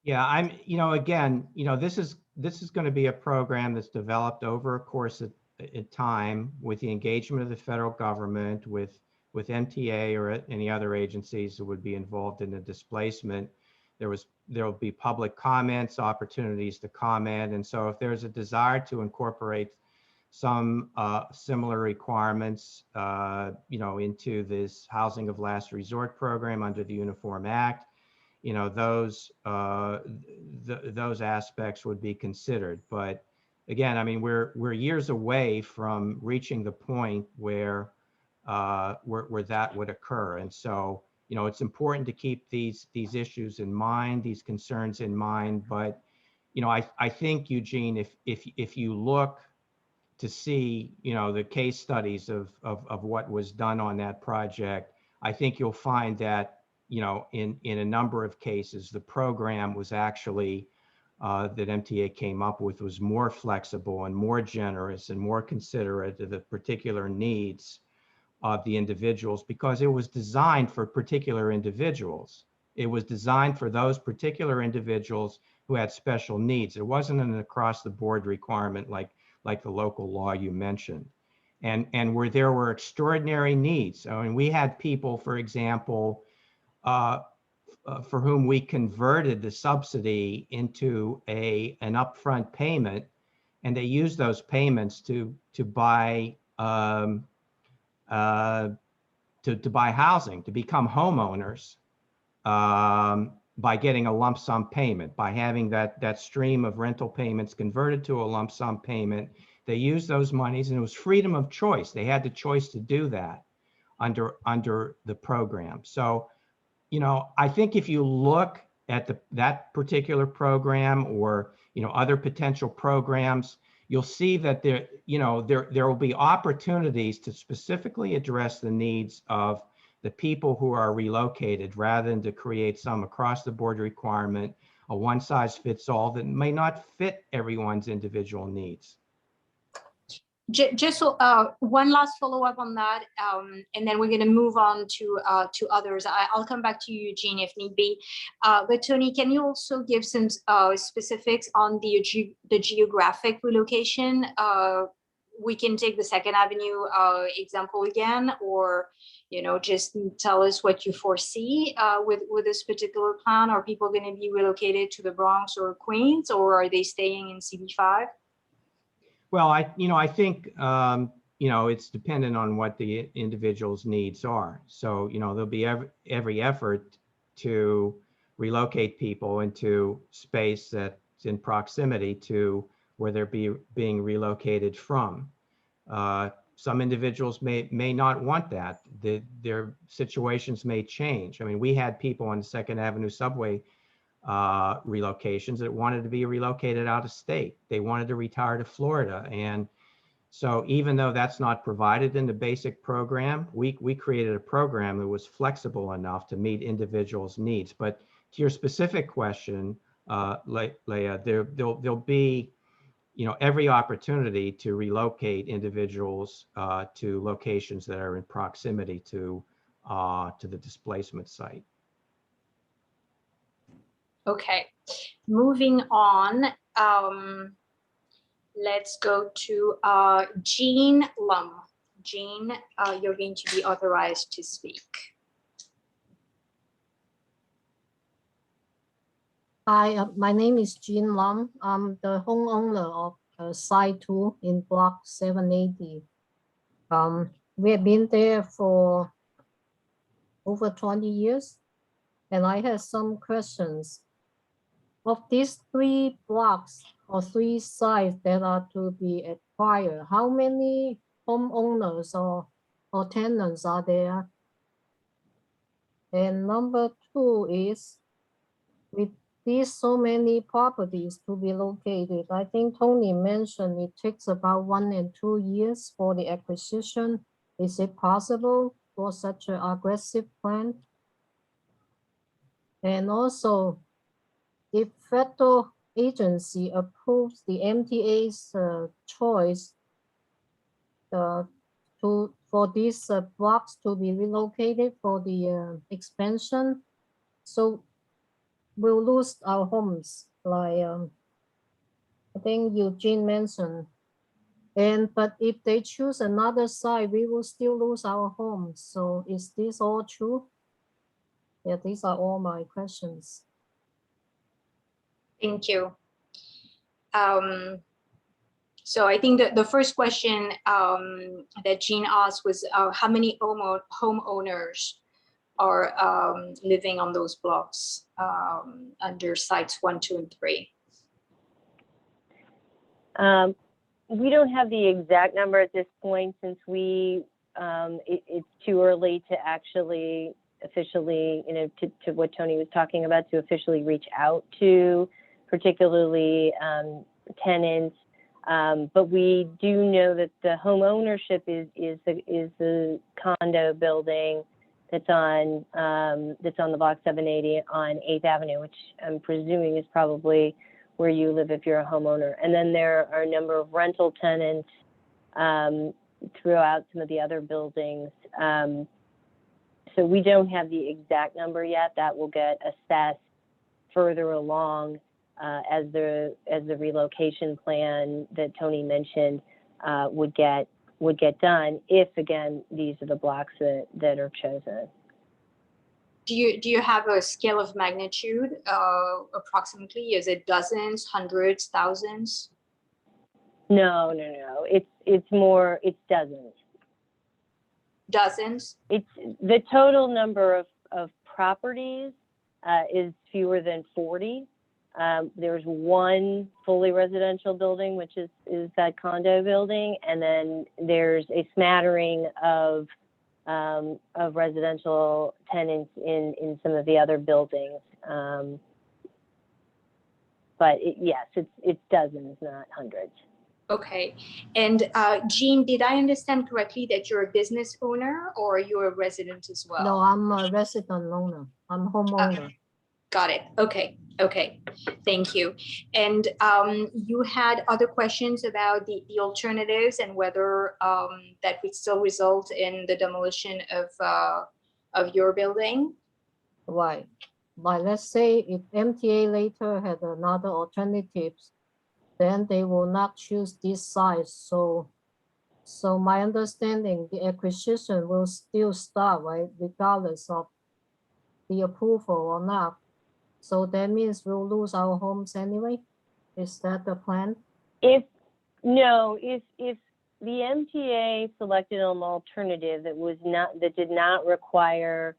Speaker 4: Yeah, again, this is going to be a program that's developed over a course of time with the engagement of the federal government, with MTA or any other agencies that would be involved in the displacement. There will be public comments, opportunities to comment. And so if there's a desire to incorporate some similar requirements, into this housing of last resort program under the Uniform Act, those aspects would be considered. But again, I mean, we're years away from reaching the point where that would occur. And so, it's important to keep these issues in mind, these concerns in mind. But, I think, Eugene, if you look to see, the case studies of what was done on that project, I think you'll find that, in a number of cases, the program was actually that MTA came up with was more flexible and more generous and more considerate of the particular needs of the individuals, because it was designed for particular individuals. It was designed for those particular individuals who had special needs. It wasn't an across the board requirement like the local law you mentioned. And where there were extraordinary needs. I mean, we had people, for example, for whom we converted the subsidy into an upfront payment, and they used those payments to buy housing, to become homeowners, by getting a lump sum payment, by having that stream of rental payments converted to a lump sum payment. They used those monies, and it was freedom of choice. They had the choice to do that under the program. So, I think if you look at that particular program or, other potential programs, you'll see that there will be opportunities to specifically address the needs of the people who are relocated, rather than to create some across the board requirement, a one size fits all that may not fit everyone's individual needs.
Speaker 1: Just so, one last follow-up on that, and then we're going to move on to others. I'll come back to you, Eugene, if need be. But Tony, can you also give some specifics on the geographic relocation? We can take the Second Avenue example again, or just tell us what you foresee with this particular plan. Are people going to be relocated to the Bronx or Queens, or are they staying in CB5?
Speaker 4: Well, I think, it's dependent on what the individual's needs are. So, there'll be every effort to relocate people into space that's in proximity to where they're being relocated from. Some individuals may not want that. Their situations may change. I mean, we had people on the Second Avenue subway relocations that wanted to be relocated out of state. They wanted to retire to Florida. And so even though that's not provided in the basic program, we created a program that was flexible enough to meet individuals' needs. But to your specific question, Leah, there'll be every opportunity to relocate individuals to locations that are in proximity to the displacement site.
Speaker 1: Okay, moving on. Let's go to Jean Lum. Jean, you're going to be authorized to speak.
Speaker 10: Hi, my name is Jean Lam. I'm the homeowner of Site 2 in Block 780. We have been there for over 20 years, and I have some questions. Of these 3 blocks or 3 sites that are to be acquired, how many homeowners or tenants are there? And number 2 is, with these so many properties to be located, I think Tony mentioned it takes about 1 and 2 years for the acquisition. Is it possible for such an aggressive plan? And also, if federal agency approves the MTA's choice for these blocks to be relocated for the expansion, so we'll lose our homes, like I think Eugene mentioned. But if they choose another site, we will still lose our homes. So is this all true? Yeah, these are all my questions.
Speaker 1: Thank you. So I think that the first question that Jean asked was how many homeowners are living on those blocks under sites 1, 2, and 3?
Speaker 2: We don't have the exact number at this point, since it's too early to actually officially, to what Tony was talking about, to officially reach out to particularly tenants. But we do know that the home ownership is the condo building that's on the block 780 on 8th Avenue, which I'm presuming is probably where you live if you're a homeowner. And then there are a number of rental tenants throughout some of the other buildings. So we don't have the exact number yet. That will get assessed further along as the relocation plan that Tony mentioned would get done, if again these are the blocks that are chosen.
Speaker 1: Do you have a scale of magnitude approximately? Is it dozens, hundreds, thousands?
Speaker 2: No. It's more. It's dozens.
Speaker 1: Dozens?
Speaker 2: It's the total number of properties is fewer than 40. There's one fully residential building, which is that condo building, and then there's a smattering of residential tenants in some of the other buildings. But yes, it's dozens, not hundreds.
Speaker 1: Okay. And Jean, did I understand correctly that you're a business owner or you're a resident as well?
Speaker 10: No, I'm a resident owner. I'm homeowner.
Speaker 1: Got it. Okay. Thank you. And you had other questions about the alternatives and whether that would still result in the demolition of your building?
Speaker 10: Right. But let's say if MTA later had another alternatives, then they will not choose this size. So my understanding, the acquisition will still start, right, regardless of the approval or not. So that means we'll lose our homes anyway. Is that the plan?
Speaker 2: If the MTA selected an alternative that did not require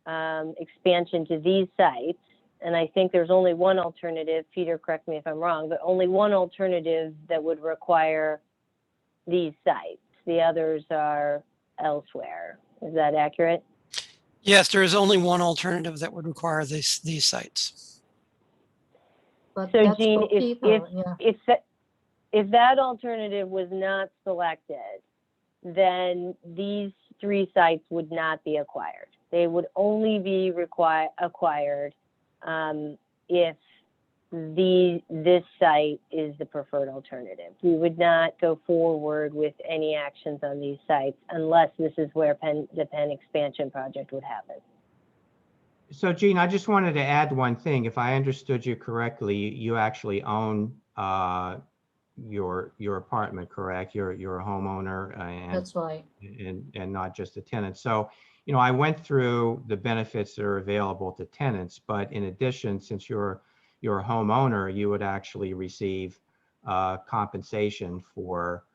Speaker 2: expansion to these sites, and I think there's only one alternative, Peter, correct me if I'm wrong, but only one alternative that would require these sites. The others are elsewhere. Is that accurate?
Speaker 8: Yes, there is only one alternative that would require these sites.
Speaker 10: But
Speaker 2: So
Speaker 10: that's
Speaker 2: Jean,
Speaker 10: for people,
Speaker 2: if that alternative was not selected, then these 3 sites would not be acquired. They would only be acquired if this site is the preferred alternative. We would not go forward with any actions on these sites unless this is where the Penn expansion project would happen.
Speaker 4: So Jean, I just wanted to add one thing. If I understood you correctly, you actually own your apartment, correct? You're a homeowner, and
Speaker 10: that's right.
Speaker 4: And not just a tenant. So, I went through the benefits that are available to tenants, but in addition, since you're you're a homeowner, you would actually receive compensation for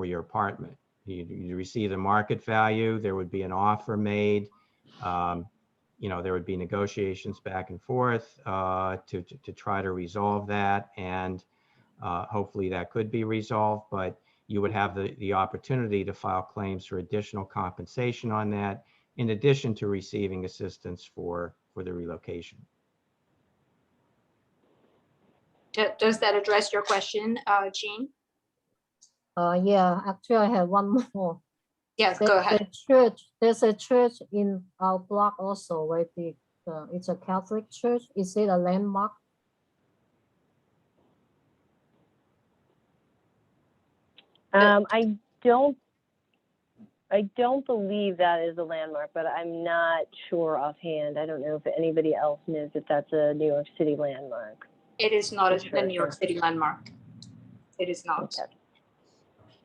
Speaker 4: your apartment. You receive the market value. There would be an offer made. There would be negotiations back and forth to try to resolve that, and hopefully that could be resolved. But you would have the opportunity to file claims for additional compensation on that, in addition to receiving assistance for the relocation.
Speaker 1: Does that address your question, Jean?
Speaker 10: Yeah, actually I have one more.
Speaker 1: Yes, go ahead.
Speaker 10: There's a church in our block also, very big. It's a Catholic church. Is it a landmark?
Speaker 2: I don't believe that is a landmark, but I'm not sure offhand. I don't know if anybody else knows if that's a New York City landmark.
Speaker 1: It is not a New York City landmark. It is not.
Speaker 2: Okay.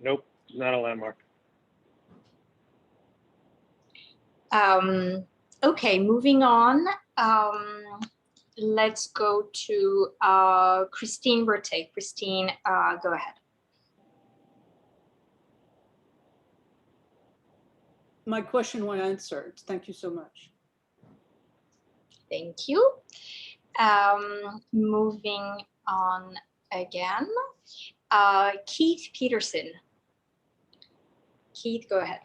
Speaker 11: Nope, not a landmark.
Speaker 1: Okay, moving on. Let's go to Christine Berthe. Christine, go ahead.
Speaker 12: My question was answered. Thank you so much.
Speaker 1: Thank you. Moving on again. Keith Peterson. Keith, go ahead.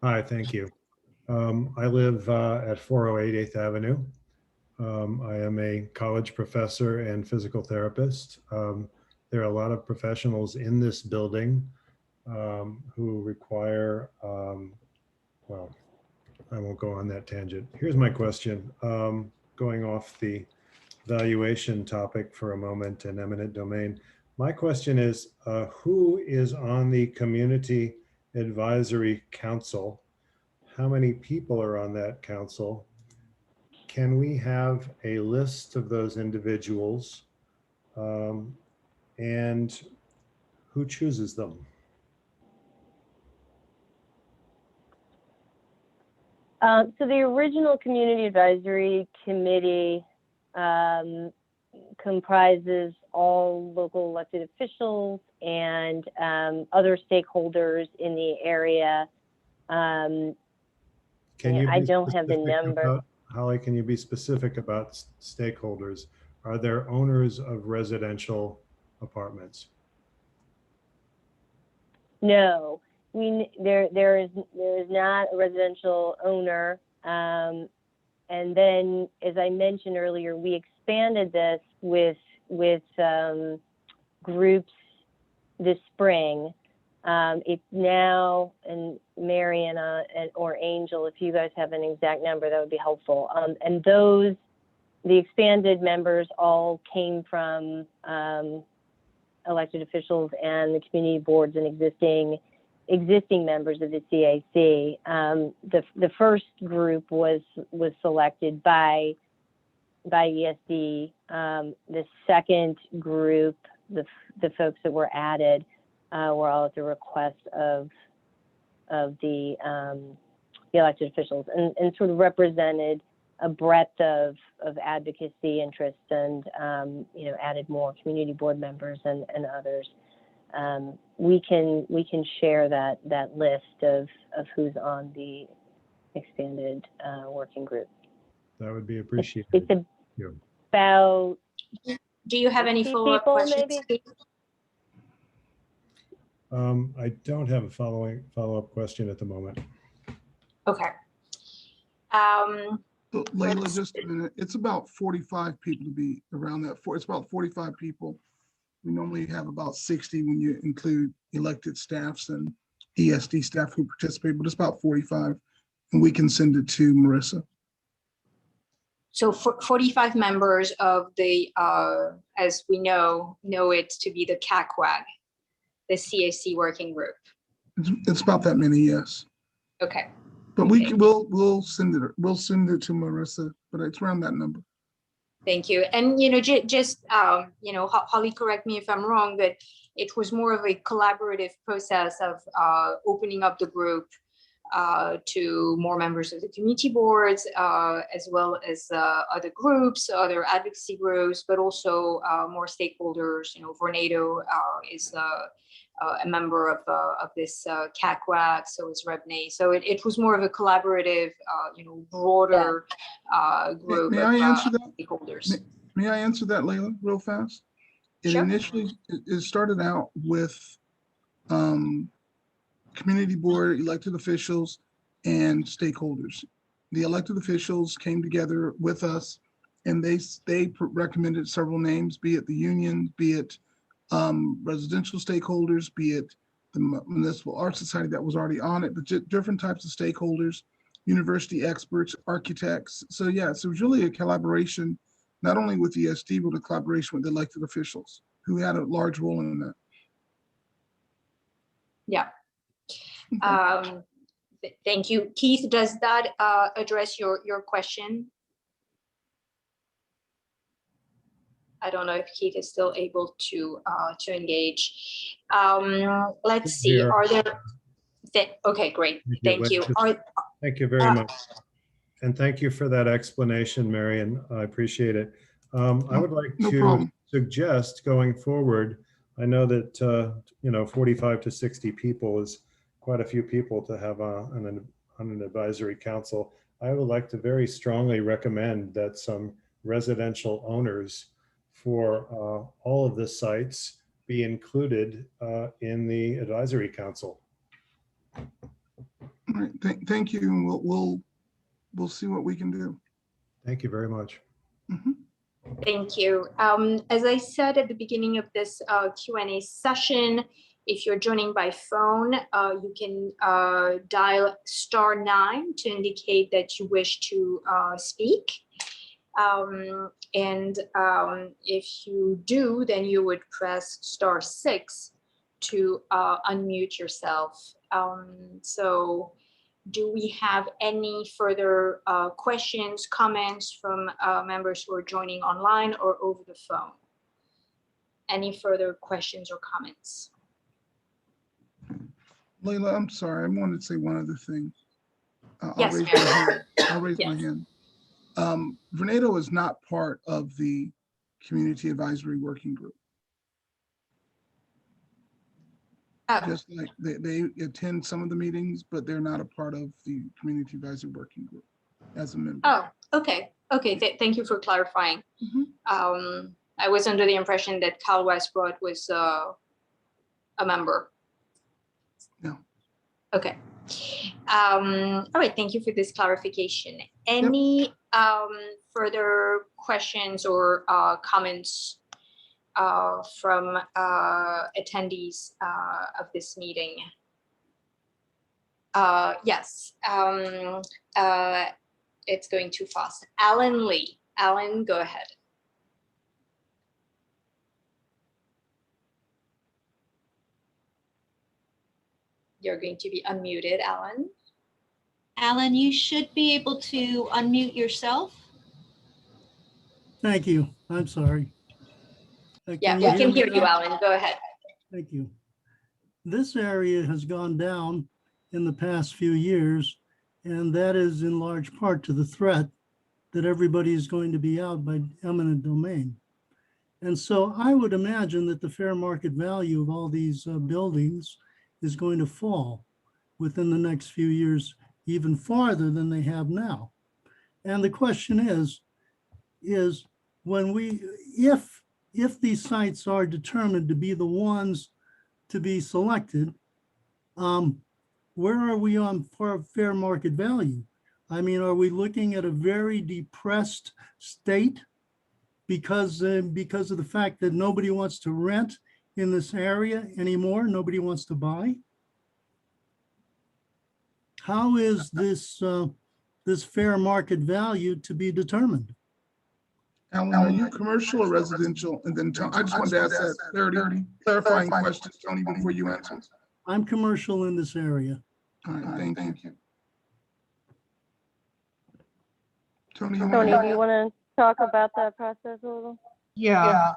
Speaker 13: Hi, thank you. I live at 408 8th Avenue. I am a college professor and physical therapist. There are a lot of professionals in this building who require, well, I won't go on that tangent. Here's my question. Going off the valuation topic for a moment and eminent domain. My question is, who is on the Community Advisory Council? How many people are on that council? Can we have a list of those individuals? And who chooses them?
Speaker 2: So the original Community Advisory Committee comprises all local elected officials and other stakeholders in the area. I don't have the number.
Speaker 13: Holly, can you be specific about stakeholders? Are there owners of residential apartments?
Speaker 2: No, there is not a residential owner. And then, as I mentioned earlier, we expanded this with groups this spring. It's now, and Mariana or Angel, if you guys have an exact number, that would be helpful. And the expanded members all came from elected officials and the community boards and existing members of the CAC. The first group was selected by ESD. The second group, the folks that were added, were all at the request of the elected officials, and sort of represented a breadth of advocacy interests, and added more community board members and others. We can share that list of who's on the expanded working group.
Speaker 13: That would be appreciated.
Speaker 2: It's about.
Speaker 1: Do you have any follow-up questions?
Speaker 13: I don't have a follow-up question at the moment.
Speaker 1: Okay.
Speaker 14: Layla, just a minute. It's about 45 people to be around that. It's about 45 people. We normally have about 60 when you include elected staffs and ESD staff who participate, but it's about 45, and we can send it to Marissa.
Speaker 1: So 45 members of the, as we know it to be the CACWAG, the CAC working group.
Speaker 14: It's about that many, yes.
Speaker 1: Okay.
Speaker 14: But we'll send it to Marissa, but it's around that number.
Speaker 1: Thank you. And just Holly, correct me if I'm wrong, but it was more of a collaborative process of opening up the group to more members of the community boards, as well as other groups, other advocacy groups, but also more stakeholders. Vornado is a member of this CACWAC, so is Rebney. So it was more of a collaborative, broader group
Speaker 14: May
Speaker 1: of
Speaker 14: I answer that?
Speaker 1: stakeholders.
Speaker 14: May I answer that, Layla, real fast? It
Speaker 1: Sure.
Speaker 14: initially, it started out with community board, elected officials, and stakeholders. The elected officials came together with us, and they recommended several names, be it the union, be it residential stakeholders, be it the Municipal Art Society that was already on it, but different types of stakeholders, university experts, architects. So yes, it was really a collaboration, not only with ESD, but a collaboration with elected officials who had a large role in that.
Speaker 1: Yeah. Thank you. Keith, does that address your question? I don't know if Keith is still able to engage. Let's see.
Speaker 13: Here.
Speaker 1: Are there? Okay, great. Thank you.
Speaker 13: Thank you very much. And thank you for that explanation, Marion. I appreciate it. I would like to suggest going forward, I know that 45 to 60 people is quite a few people to have on an advisory council. I would like to very strongly recommend that some residential owners for all of the sites be included in the advisory council.
Speaker 14: All right, thank you. We'll see what we can do.
Speaker 13: Thank you very much.
Speaker 1: Thank you. As I said at the beginning of this Q&A session, if you're joining by phone, you can dial *9 to indicate that you wish to speak. And if you do, then you would press *6 to unmute yourself. So do we have any further questions, comments from members who are joining online or over the phone? Any further questions or comments?
Speaker 14: Layla, I'm sorry, I wanted to say one other thing.
Speaker 1: Yes,
Speaker 14: I'll raise my hand. Vornado is not part of the Community Advisory Working Group. Just like they attend some of the meetings, but they're not a part of the Community Advisory Working Group as a member.
Speaker 1: Oh, okay. Okay, thank you for clarifying. I was under the impression that Cal Westbrook was a member.
Speaker 14: No.
Speaker 1: Okay. All right, thank you for this clarification. Any further questions or comments from attendees of this meeting? Yes, it's going too fast. Alan Lee. Alan, go ahead. You're going to be unmuted, Alan.
Speaker 5: Alan, you should be able to unmute yourself.
Speaker 15: Thank you. I'm sorry.
Speaker 1: Yeah, we can hear you, Alan. Go ahead.
Speaker 15: Thank you. This area has gone down in the past few years, and that is in large part to the threat that everybody is going to be out by eminent domain. And so I would imagine that the fair market value of all these buildings is going to fall within the next few years, even farther than they have now. And the question is when if these sites are determined to be the ones to be selected, where are we on fair market value? I mean, are we looking at a very depressed state because of the fact that nobody wants to rent in this area anymore? Nobody wants to buy? How is this fair market value to be determined?
Speaker 14: Alan, are you commercial or residential? And then I just wanted to ask that clarifying question, Tony, before you answer.
Speaker 15: I'm commercial in this area.
Speaker 14: All right, thank you. Tony,
Speaker 2: do you want to talk about that process a little?
Speaker 4: Yeah,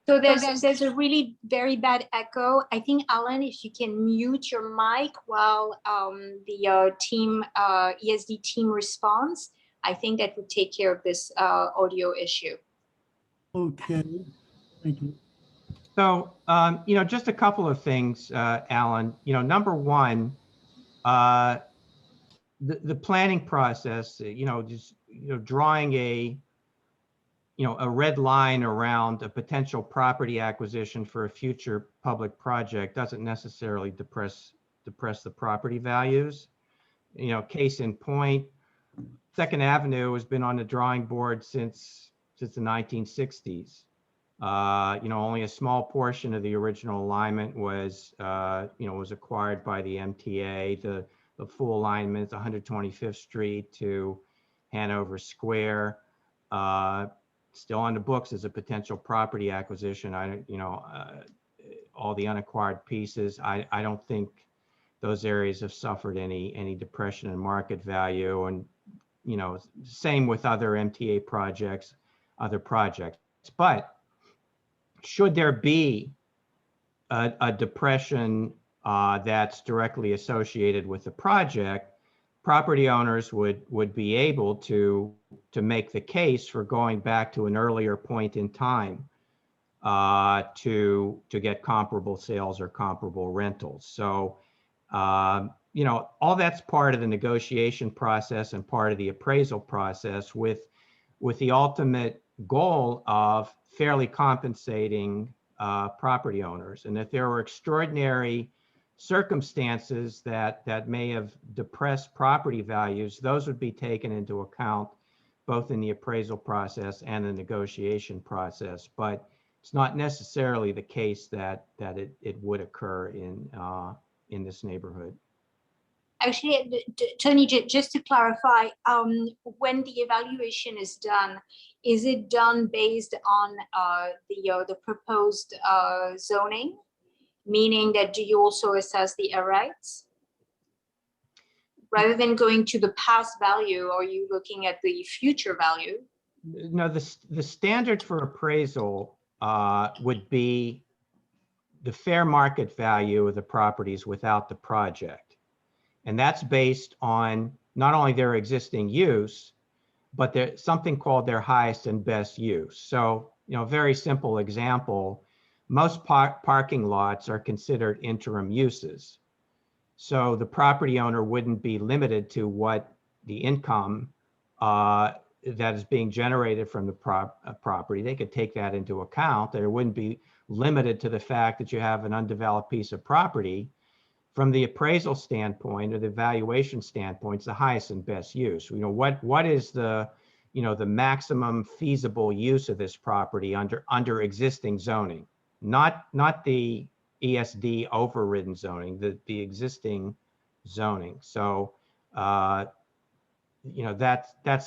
Speaker 1: So there's a really very bad echo. I think, Alan, if you can mute your mic while the team ESD team responds, I think that would take care of this audio issue.
Speaker 15: Okay, thank you.
Speaker 4: So, just a couple of things, Alan. Number one, the planning process, drawing a red line around a potential property acquisition for a future public project doesn't necessarily depress the property values. Case in point, Second Avenue has been on the drawing board since the 1960s. Only a small portion of the original alignment was acquired by the MTA. The full alignment, 125th Street to Hanover Square, still on the books as a potential property acquisition. All the unacquired pieces, I don't think those areas have suffered any depression in market value. And, same with other MTA projects, other projects. But should there be a depression that's directly associated with the project, property owners would be able to make the case for going back to an earlier point in time to get comparable sales or comparable rentals. So, all that's part of the negotiation process and part of the appraisal process, with the ultimate goal of fairly compensating property owners. And if there were extraordinary circumstances that may have depressed property values, those would be taken into account both in the appraisal process and the negotiation process. But it's not necessarily the case that it would occur in this neighborhood.
Speaker 1: Actually, Tony, just to clarify, when the evaluation is done, is it done based on the proposed zoning? Meaning that do you also assess the air rights? Rather than going to the past value, are you looking at the future value?
Speaker 4: No, the standard for appraisal would be the fair market value of the properties without the project. And that's based on not only their existing use, but there's something called their highest and best use. So, very simple example, most parking lots are considered interim uses. So the property owner wouldn't be limited to what the income that is being generated from the property. They could take that into account. There wouldn't be limited to the fact that you have an undeveloped piece of property. From the appraisal standpoint or the valuation standpoint, it's the highest and best use. What is the maximum feasible use of this property under existing zoning, not the ESD overridden zoning, the existing zoning. So that's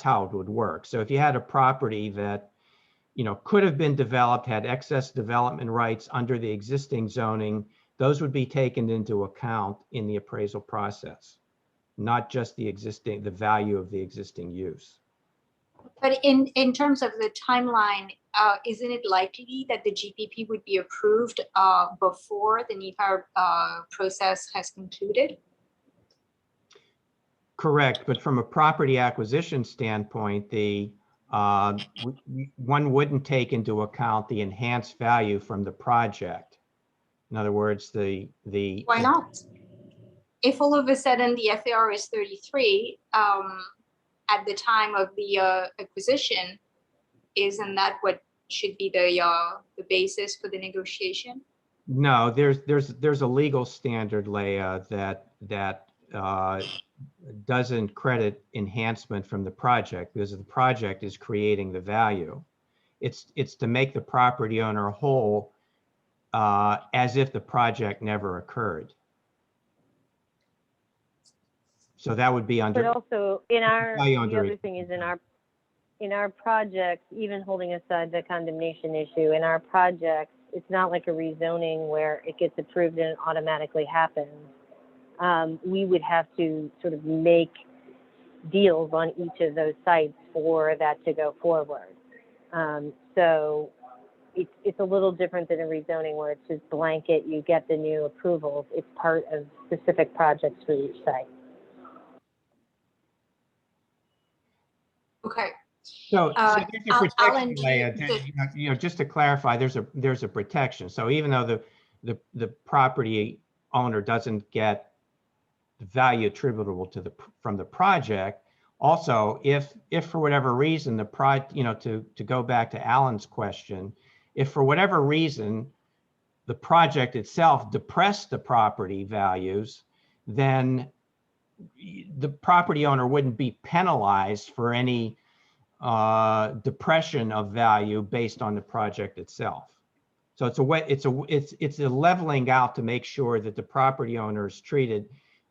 Speaker 4: how it would work. So if you had a property that could have been developed, had excess development rights under the existing zoning, those would be taken into account in the appraisal process, not just the value of the existing use.
Speaker 1: But in terms of the timeline, isn't it likely that the GPP would be approved before the Nepa process has concluded?
Speaker 4: Correct, but from a property acquisition standpoint, one wouldn't take into account the enhanced value from the project. In other words,
Speaker 1: Why not? If all of a sudden the FAR is 33 at the time of the acquisition, isn't that what should be the basis for the negotiation?
Speaker 4: No, there's a legal standard, Leah, that doesn't credit enhancement from the project because the project is creating the value. It's to make the property owner whole as if the project never occurred. So that would be under.
Speaker 2: But also the other thing is in our projects, even holding aside the condemnation issue, in our projects, it's not like a rezoning where it gets approved and it automatically happens. We would have to sort of make deals on each of those sites for that to go forward. So, it's a little different than a rezoning where it's just blanket, you get the new approvals. It's part of specific projects for each site.
Speaker 1: Okay.
Speaker 4: So there's a protection,
Speaker 1: Alan,
Speaker 4: Leah, just to clarify, there's a protection. So even though the property owner doesn't get the value attributable from the project, also if for whatever reason to go back to Alan's question, if for whatever reason the project itself depressed the property values, then the property owner wouldn't be penalized for any depression of value based on the project itself. So it's a leveling out to make sure that the property owner is treated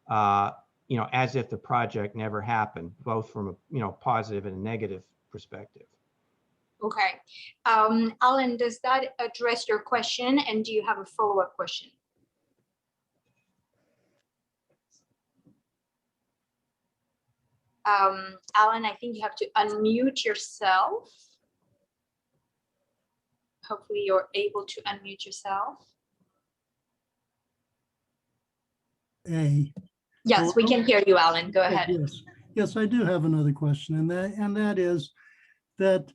Speaker 4: as if the project never happened, both from a positive and a negative perspective.
Speaker 1: Okay. Alan, does that address your question? And do you have a follow-up question? Alan, I think you have to unmute yourself. Hopefully you're able to unmute yourself. Yes, we can hear you, Alan. Go ahead.
Speaker 15: Yes, I do have another question, and that is that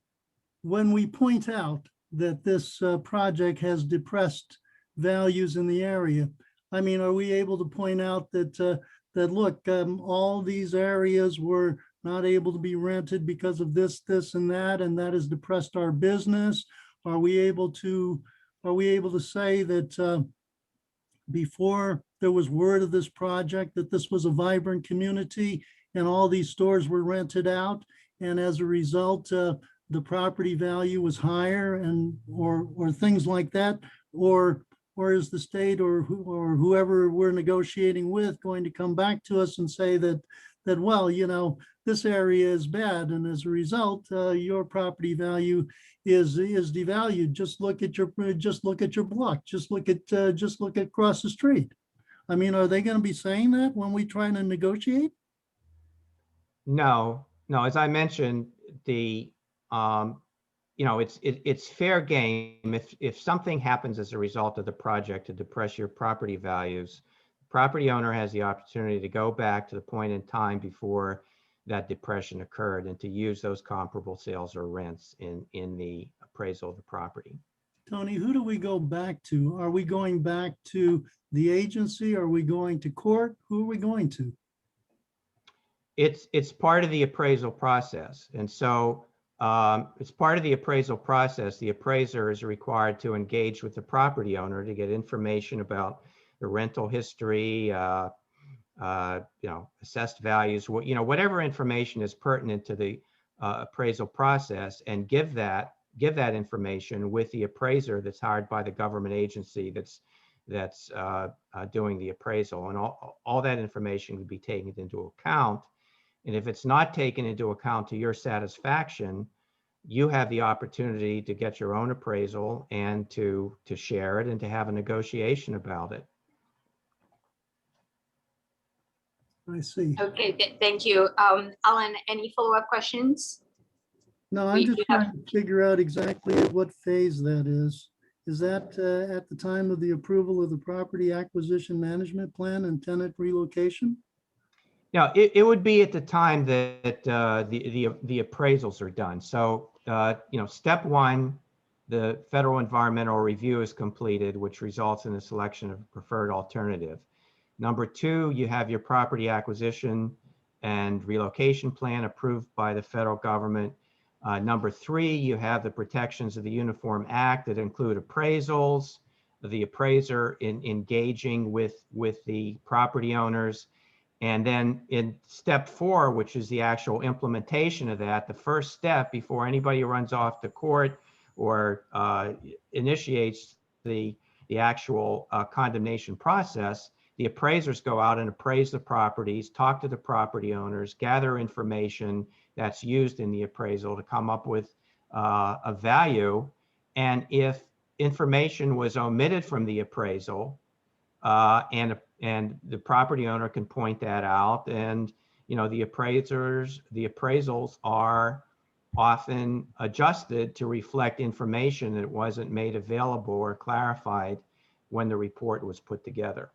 Speaker 15: when we point out that this project has depressed values in the area, I mean, are we able to point out that look, all these areas were not able to be rented because of this, and that has depressed our business? Are we able to say that before there was word of this project, that this was a vibrant community and all these stores were rented out, and as a result, the property value was higher, and or things like that, or is the state or whoever we're negotiating with going to come back to us and say that well, this area is bad, and as a result, your property value is devalued. Just look at your block. Just look across the street. I mean, are they going to be saying that when we try to negotiate?
Speaker 4: No. As I mentioned, it's fair game if something happens as a result of the project to depress your property values. The property owner has the opportunity to go back to the point in time before that depression occurred and to use those comparable sales or rents in the appraisal of the property.
Speaker 15: Tony, who do we go back to? Are we going back to the agency? Are we going to court? Who are we going to?
Speaker 4: It's part of the appraisal process. And so it's part of the appraisal process. The appraiser is required to engage with the property owner to get information about the rental history, assessed values, whatever information is pertinent to the appraisal process, and give that information with the appraiser that's hired by the government agency that's doing the appraisal, and all that information would be taken into account. And if it's not taken into account to your satisfaction, you have the opportunity to get your own appraisal and to share it and to have a negotiation about it.
Speaker 15: I see.
Speaker 1: Okay, thank you. Alan, any follow-up questions?
Speaker 15: No, I'm just trying to figure out exactly what phase that is. Is that at the time of the approval of the property acquisition management plan and tenant relocation?
Speaker 4: No, it would be at the time that the appraisals are done. So, step one, the federal environmental review is completed, which results in the selection of a preferred alternative. Number two, you have your property acquisition and relocation plan approved by the federal government. Number three, you have the protections of the Uniform Act that include appraisals, the appraiser engaging with the property owners. And then in step four, which is the actual implementation of that, the first step before anybody runs off to court or initiates the actual condemnation process, the appraisers go out and appraise the properties, talk to the property owners, gather information that's used in the appraisal to come up with a value. And if information was omitted from the appraisal, and the property owner can point that out, and the appraisals are often adjusted to reflect information that wasn't made available or clarified when the report was put together.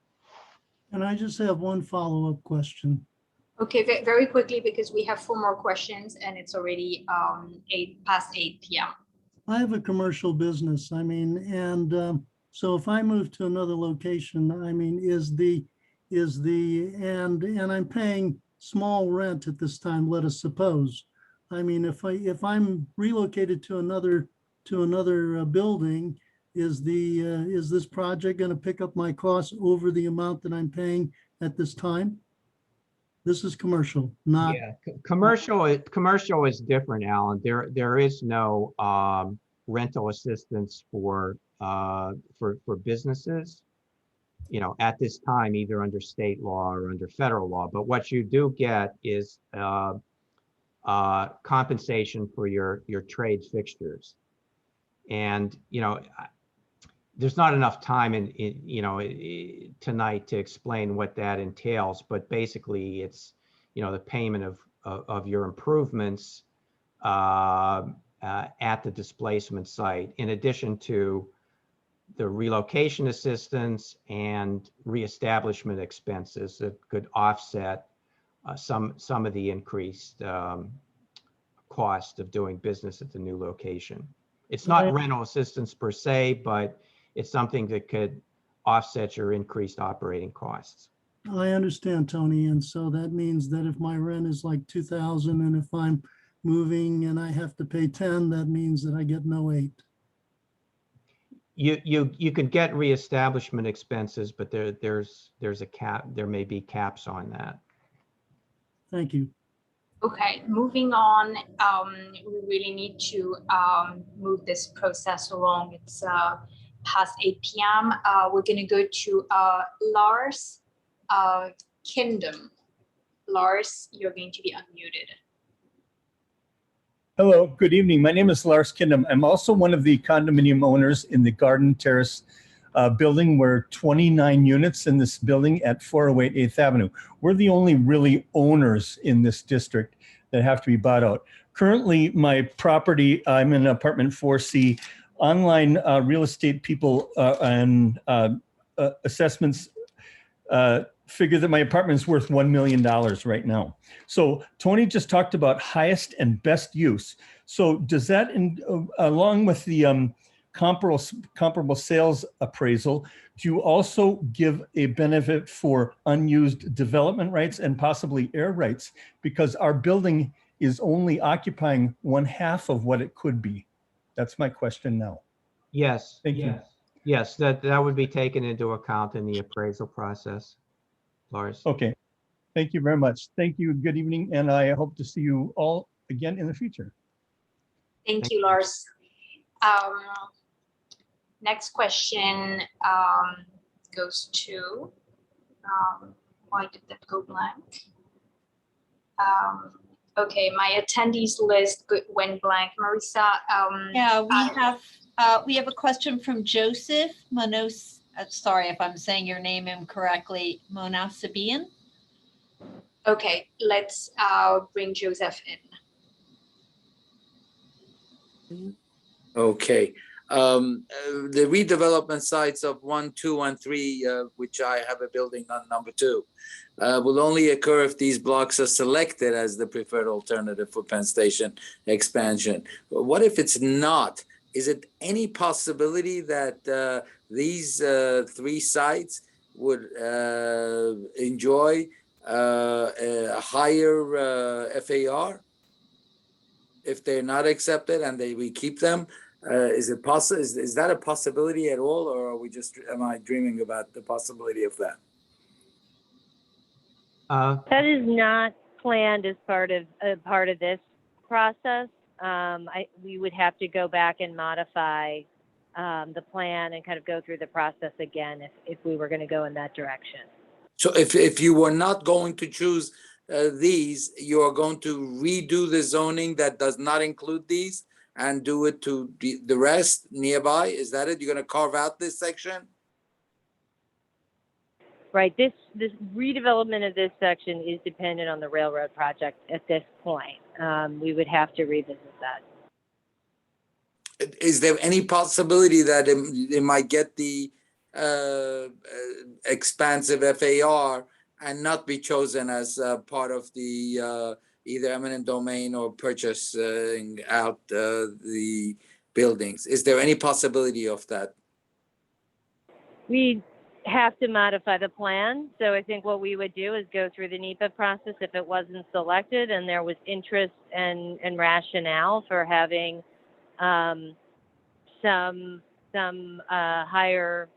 Speaker 15: And I just have one follow-up question.
Speaker 1: Okay, very quickly, because we have 4 more questions and it's already past 8 p.m.
Speaker 15: I have a commercial business. I mean, and so if I move to another location, I mean, and I'm paying small rent at this time, let us suppose. I mean, if I'm relocated to another building, is this project going to pick up my costs over the amount that I'm paying at this time? This is commercial, not.
Speaker 4: Yeah, commercial is different, Alan. There is no rental assistance for businesses, you know, at this time, either under state law or under federal law. But what you do get is compensation for your trade fixtures. And, you know, there's not enough time tonight to explain what that entails, but basically it's, you know, the payment of your improvements at the displacement site, in addition to the relocation assistance and reestablishment expenses that could offset some of the increased cost of doing business at the new location. It's not rental assistance per se, but it's something that could offset your increased operating costs.
Speaker 15: I understand, Tony. And so that means that if my rent is like 2,000 and if I'm moving and I have to pay 10, that means that I get no 8.
Speaker 4: You could get reestablishment expenses, but there's a cap. There may be caps on that.
Speaker 15: Thank you.
Speaker 1: Okay, moving on. We really need to move this process along. It's past 8 p.m. We're going to go to Lars Kingdom. Lars, you're going to be unmuted.
Speaker 16: Hello, good evening. My name is Lars Kingdom. I'm also one of the condominium owners in the Garden Terrace building. We're 29 units in this building at 408 8th Avenue. We're the only really owners in this district that have to be bought out. Currently, my property, I'm in apartment 4C. Online real estate people and assessments figure that my apartment is worth $1 million right now. So Tony just talked about highest and best use. So does that, along with the comparable sales appraisal, do you also give a benefit for unused development rights and possibly air rights? Because our building is only occupying 1/2 of what it could be. That's my question now.
Speaker 4: Yes.
Speaker 16: Thank you.
Speaker 4: Yes, that would be taken into account in the appraisal process, Lars.
Speaker 16: Okay. Thank you very much. Thank you. Good evening. And I hope to see you all again in the future.
Speaker 1: Thank you, Lars. Next question goes to, why did that go blank? Okay, my attendees list went blank. Marisa.
Speaker 5: Yeah, we have a question from Joseph Monos. Sorry if I'm saying your name incorrectly. Monasabian.
Speaker 1: Okay, let's bring Joseph in.
Speaker 17: Okay. The redevelopment sites of 1, 2, and 3, which I have a building on number 2, will only occur if these blocks are selected as the preferred alternative for Penn Station expansion. What if it's not? Is it any possibility that these 3 sites would enjoy a higher FAR if they're not accepted and we keep them? Is it possible? Is that a possibility at all, or are we just? Am I dreaming about the possibility of that?
Speaker 2: That is not planned as part of this process. We would have to go back and modify the plan and kind of go through the process again if we were going to go in that direction.
Speaker 17: So if you were not going to choose these, you are going to redo the zoning that does not include these and do it to the rest nearby? Is that it? You're going to carve out this section?
Speaker 2: right, this redevelopment of this section is dependent on the railroad project at this point. We would have to revisit that.
Speaker 17: Is there any possibility that it might get the expansive FAR and not be chosen as part of the either eminent domain or purchasing out the buildings? Is there any possibility of that?
Speaker 2: We have to modify the plan. So I think what we would do is go through the Nepa process if it wasn't selected and there was interest and rationale for having some higher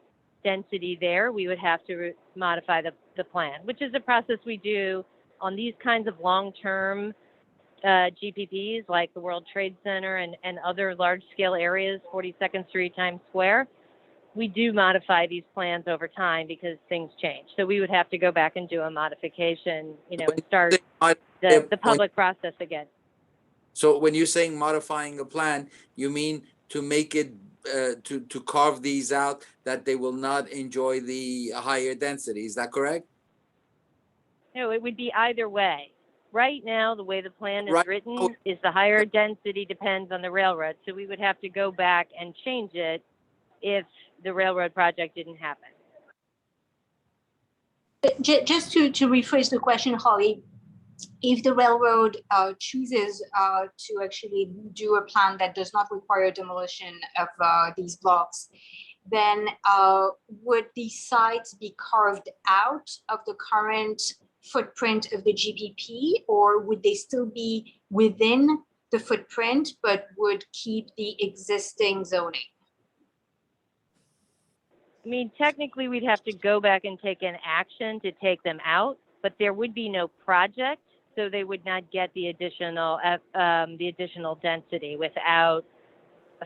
Speaker 2: density there. We would have to modify the plan, which is a process we do on these kinds of long-term GPPs like the World Trade Center and other large-scale areas, 42nd Street, Times Square. We do modify these plans over time because things change. So we would have to go back and do a modification, and start the public process again.
Speaker 17: So when you're saying modifying a plan, you mean to make it, to carve these out that they will not enjoy the higher density. Is that correct?
Speaker 2: No, it would be either way. Right now, the way the plan is written is the higher density depends on the railroad. So we would have to go back and change it if the railroad project didn't happen.
Speaker 1: Just to rephrase the question, Holly, if the railroad chooses to actually do a plan that does not require demolition of these blocks, then would these sites be carved out of the current footprint of the GPP, or would they still be within the footprint but would keep the existing zoning?
Speaker 2: I mean, technically, we'd have to go back and take an action to take them out, but there would be no project, so they would not get the additional density without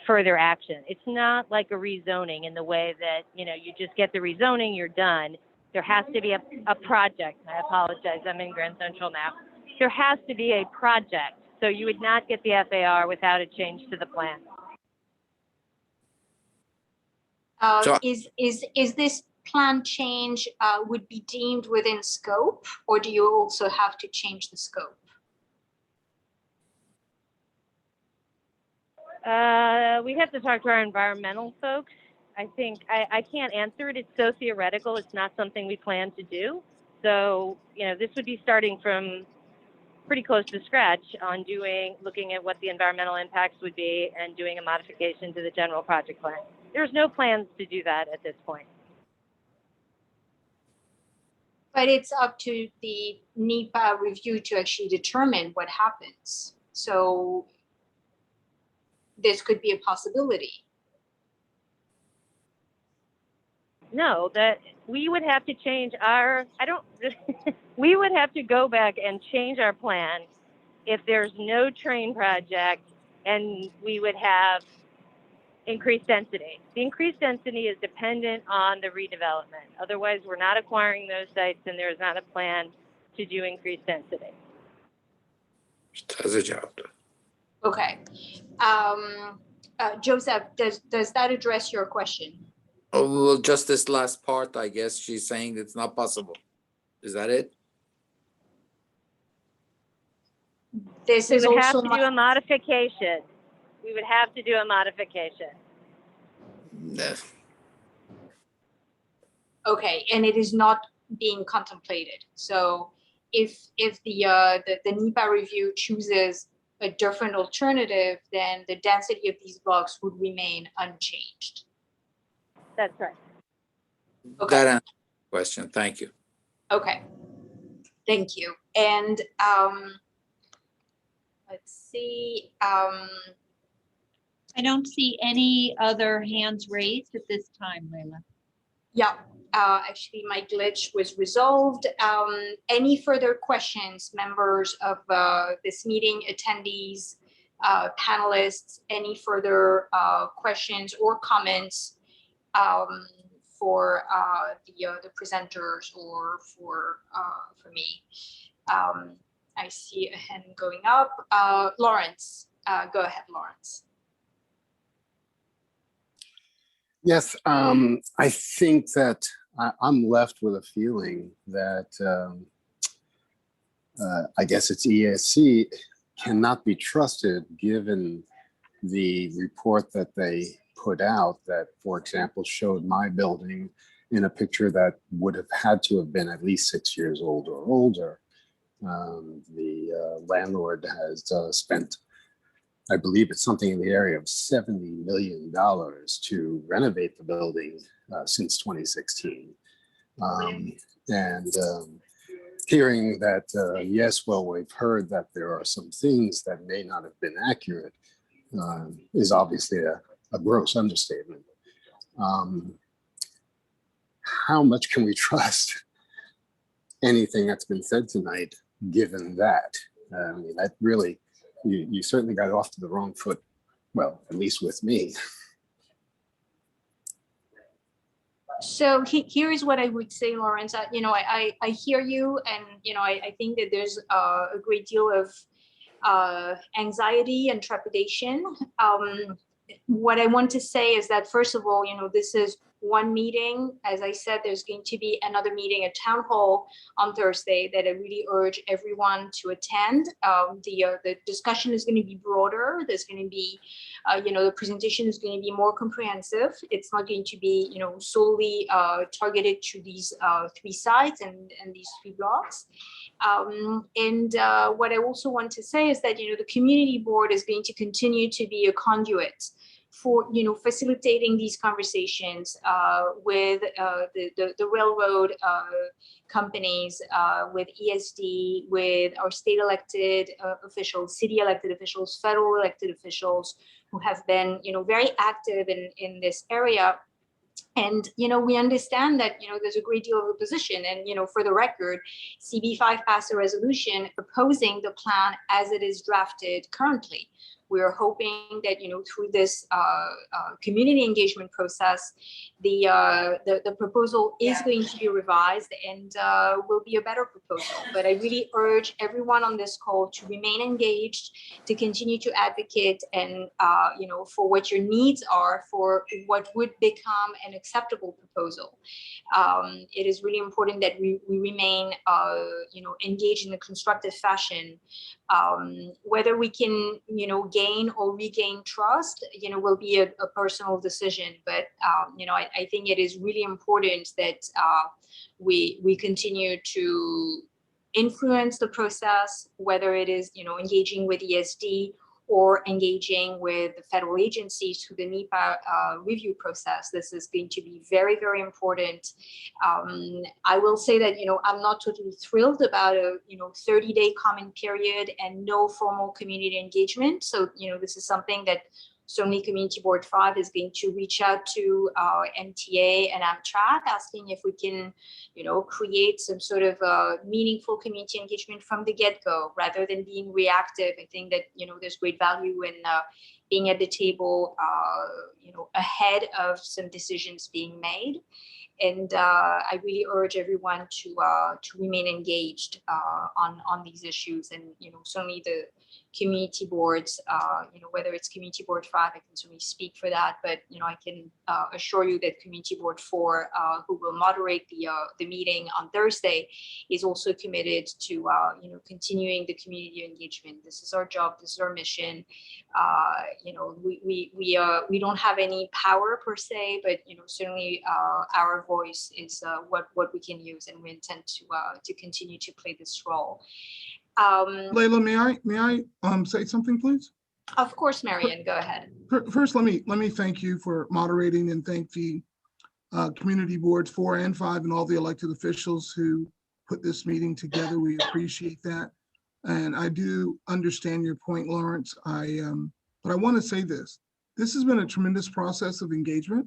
Speaker 2: further action. It's not like a rezoning in the way that, you just get the rezoning, you're done. There has to be a project. I apologize, I'm in Grand Central now. There has to be a project, so you would not get the FAR without a change to the plan.
Speaker 1: Is this plan change would be deemed within scope, or do you also have to change the scope?
Speaker 2: We have to talk to our environmental folks. I think I can't answer it. It's so theoretical. It's not something we plan to do. So, this would be starting from pretty close to scratch on looking at what the environmental impacts would be and doing a modification to the general project plan. There's no plans to do that at this point.
Speaker 1: But it's up to the NEPA review to actually determine what happens. So this could be a possibility.
Speaker 2: No, that we would have to change we would have to go back and change our plan if there's no train project and we would have increased density. The increased density is dependent on the redevelopment. Otherwise, we're not acquiring those sites and there's not a plan to do increased density.
Speaker 1: Okay. Joseph, does that address your question?
Speaker 17: Oh, well, just this last part, I guess she's saying it's not possible. Is that it?
Speaker 2: We would have to do a modification. We would have to do a modification.
Speaker 17: No.
Speaker 1: Okay, and it is not being contemplated. So if the NEPA review chooses a different alternative, then the density of these blocks would remain unchanged.
Speaker 2: That's right.
Speaker 17: Okay. That answers the question. Thank you.
Speaker 1: Okay. Thank you. And let's see.
Speaker 5: I don't see any other hands raised at this time, Layla.
Speaker 1: Yeah, actually my glitch was resolved. Any further questions, members of this meeting, attendees, panelists, any further questions or comments for the presenters or for me? I see a hand going up. Lawrence, go ahead, Lawrence.
Speaker 6: Yes, I think that I'm left with a feeling that I guess it's ESC cannot be trusted given the report that they put out that, for example, showed my building in a picture that would have had to have been at least 6 years old or older. The landlord has spent, I believe it's something in the area of $70 million to renovate the building since 2016. Hearing that, yes, well, we've heard that there are some things that may not have been accurate is obviously a gross understatement. How much can we trust anything that's been said tonight, given that? I mean, that really, you certainly got off to the wrong foot, well, at least with me.
Speaker 1: So here is what I would say, Lawrence. I hear you, and I think that there's a great deal of anxiety and trepidation. What I want to say is that, first of all, this is one meeting. As I said, there's going to be another meeting at Town Hall on Thursday that I really urge everyone to attend. The discussion is going to be broader. There's going to be, the presentation is going to be more comprehensive. It's not going to be, solely targeted to these 3 sites and these 3 blocks. What I also want to say is that, the community board is going to continue to be a conduit for, facilitating these conversations with the railroad companies, with ESD, with our state elected officials, city elected officials, federal elected officials who have been, very active in this area. And, we understand that, there's a great deal of opposition. And, for the record, CB5 passed a resolution opposing the plan as it is drafted currently. We're hoping that, through this community engagement process, the proposal is going to be revised and will be a better proposal. But I really urge everyone on this call to remain engaged, to continue to advocate and, for what your needs are for what would become an acceptable proposal. It is really important that we remain, engaged in a constructive fashion. Whether we can, gain or regain trust, will be a personal decision. But, I think it is really important that we continue to influence the process, whether it is, engaging with ESD or engaging with the federal agencies through the Nepa review process. This is going to be very, very important. I will say that, I'm not totally thrilled about a, 30-day comment period and no formal community engagement. So, this is something that certainly Community Board 5 is going to reach out to MTA and Amtrak, asking if we can, create some sort of meaningful community engagement from the get-go rather than being reactive. I think that, there's great value in being at the table, ahead of some decisions being made. And I really urge everyone to remain engaged on these issues. And, certainly the community boards, whether it's Community Board 5, I can certainly speak for that, but, I can assure you that Community Board 4, who will moderate the meeting on Thursday, is also committed to, continuing the community engagement. This is our job. This is our mission. We don't have any power per se, but, certainly our voice is what we can use, and we intend to continue to play this role.
Speaker 14: Layla, may I say something, please?
Speaker 1: Of course, Marianne, go ahead.
Speaker 14: First, let me thank you for moderating and thank the community boards 4 and 5 and all the elected officials who put this meeting together. We appreciate that. And I do understand your point, Lawrence. But I want to say this. This has been a tremendous process of engagement.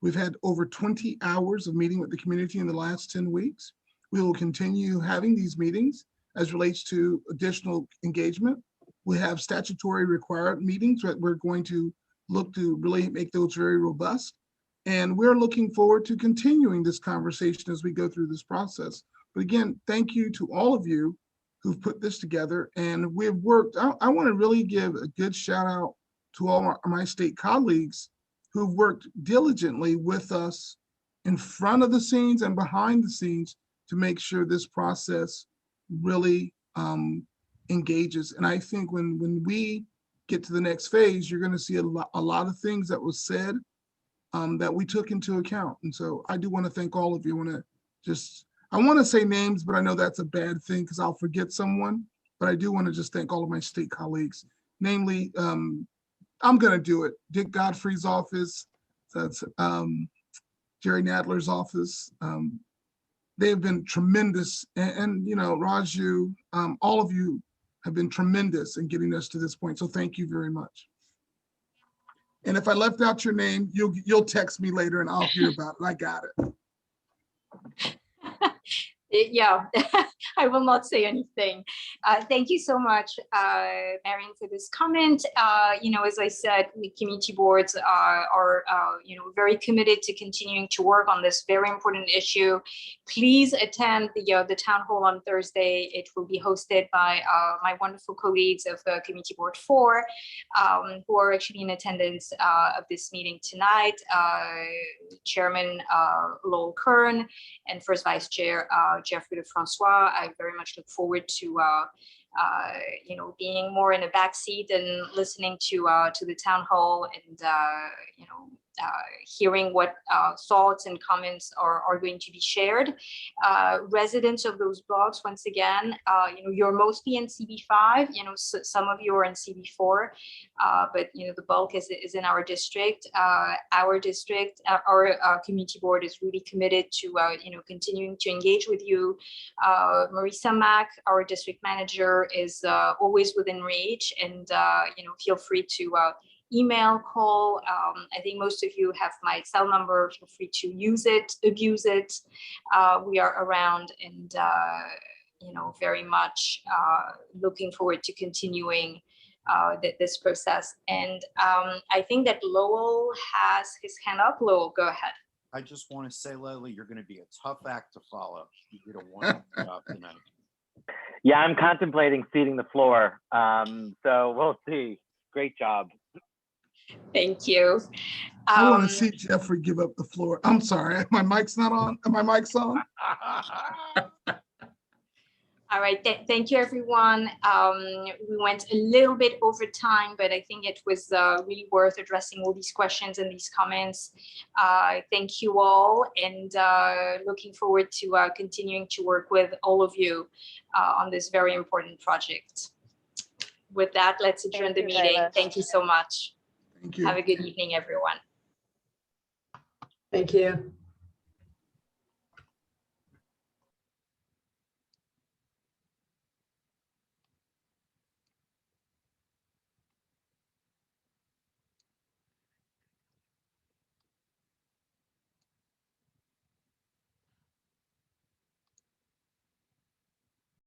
Speaker 14: We've had over 20 hours of meeting with the community in the last 10 weeks. We will continue having these meetings as relates to additional engagement. We have statutory required meetings that we're going to look to really make those very robust. And we're looking forward to continuing this conversation as we go through this process. But again, thank you to all of you who've put this together. And we've worked, I want to really give a good shout out to all my state colleagues who've worked diligently with us in front of the scenes and behind the scenes to make sure this process really engages. And I think when we get to the next phase, you're going to see a lot of things that was said that we took into account. And so I do want to thank all of you. I want to say names, but I know that's a bad thing because I'll forget someone. But I do want to just thank all of my state colleagues, namely, I'm going to do it. Dick Godfrey's office, that's Jerry Nadler's office. They have been tremendous. And you know, Raju, all of you have been tremendous in getting us to this point. So thank you very much. And if I left out your name, you'll text me later and I'll hear about it. I got it.
Speaker 1: Yeah, I will not say anything. Thank you so much, Marion, for this comment. You know, as I said, the community boards are you know, very committed to continuing to work on this very important issue. Please attend the town hall on Thursday. It will be hosted by my wonderful colleagues of Community Board 4, who are actually in attendance of this meeting tonight. Chairman Lowell Kern and First Vice Chair Jeffrey Francois. I very much look forward to you know, being more in a backseat and listening to the town hall and you know, hearing what thoughts and comments are going to be shared. Residents of those blocks, once again, you know, you're mostly in CB5, you know, so some of you are in CB4, but you know, the bulk is in our district. Our district, our community board is really committed to you know, continuing to engage with you. Marisa Mack, our district manager, is always within reach, and you know, feel free to email, call. I think most of you have my cell number. Feel free to use it, abuse it. We are around, and you know, very much looking forward to continuing this process. And I think that Lowell has his hand up. Lowell, go ahead.
Speaker 18: I just want to say, Leslie, you're going to be a tough act to follow. You did a wonderful job tonight.
Speaker 19: Yeah, I'm contemplating ceding the floor. So we'll see. Great job.
Speaker 1: Thank you.
Speaker 14: I want to see Jeffrey give up the floor. I'm sorry, my mic's not on. My mic's on.
Speaker 1: All right, thank you, everyone. We went a little bit over time, but I think it was really worth addressing all these questions and these comments. Thank you all, and looking forward to continuing to work with all of you on this very important project. With that, let's adjourn the meeting. Thank you so much.
Speaker 14: Thank you.
Speaker 1: Have a good evening, everyone.
Speaker 12: Thank you.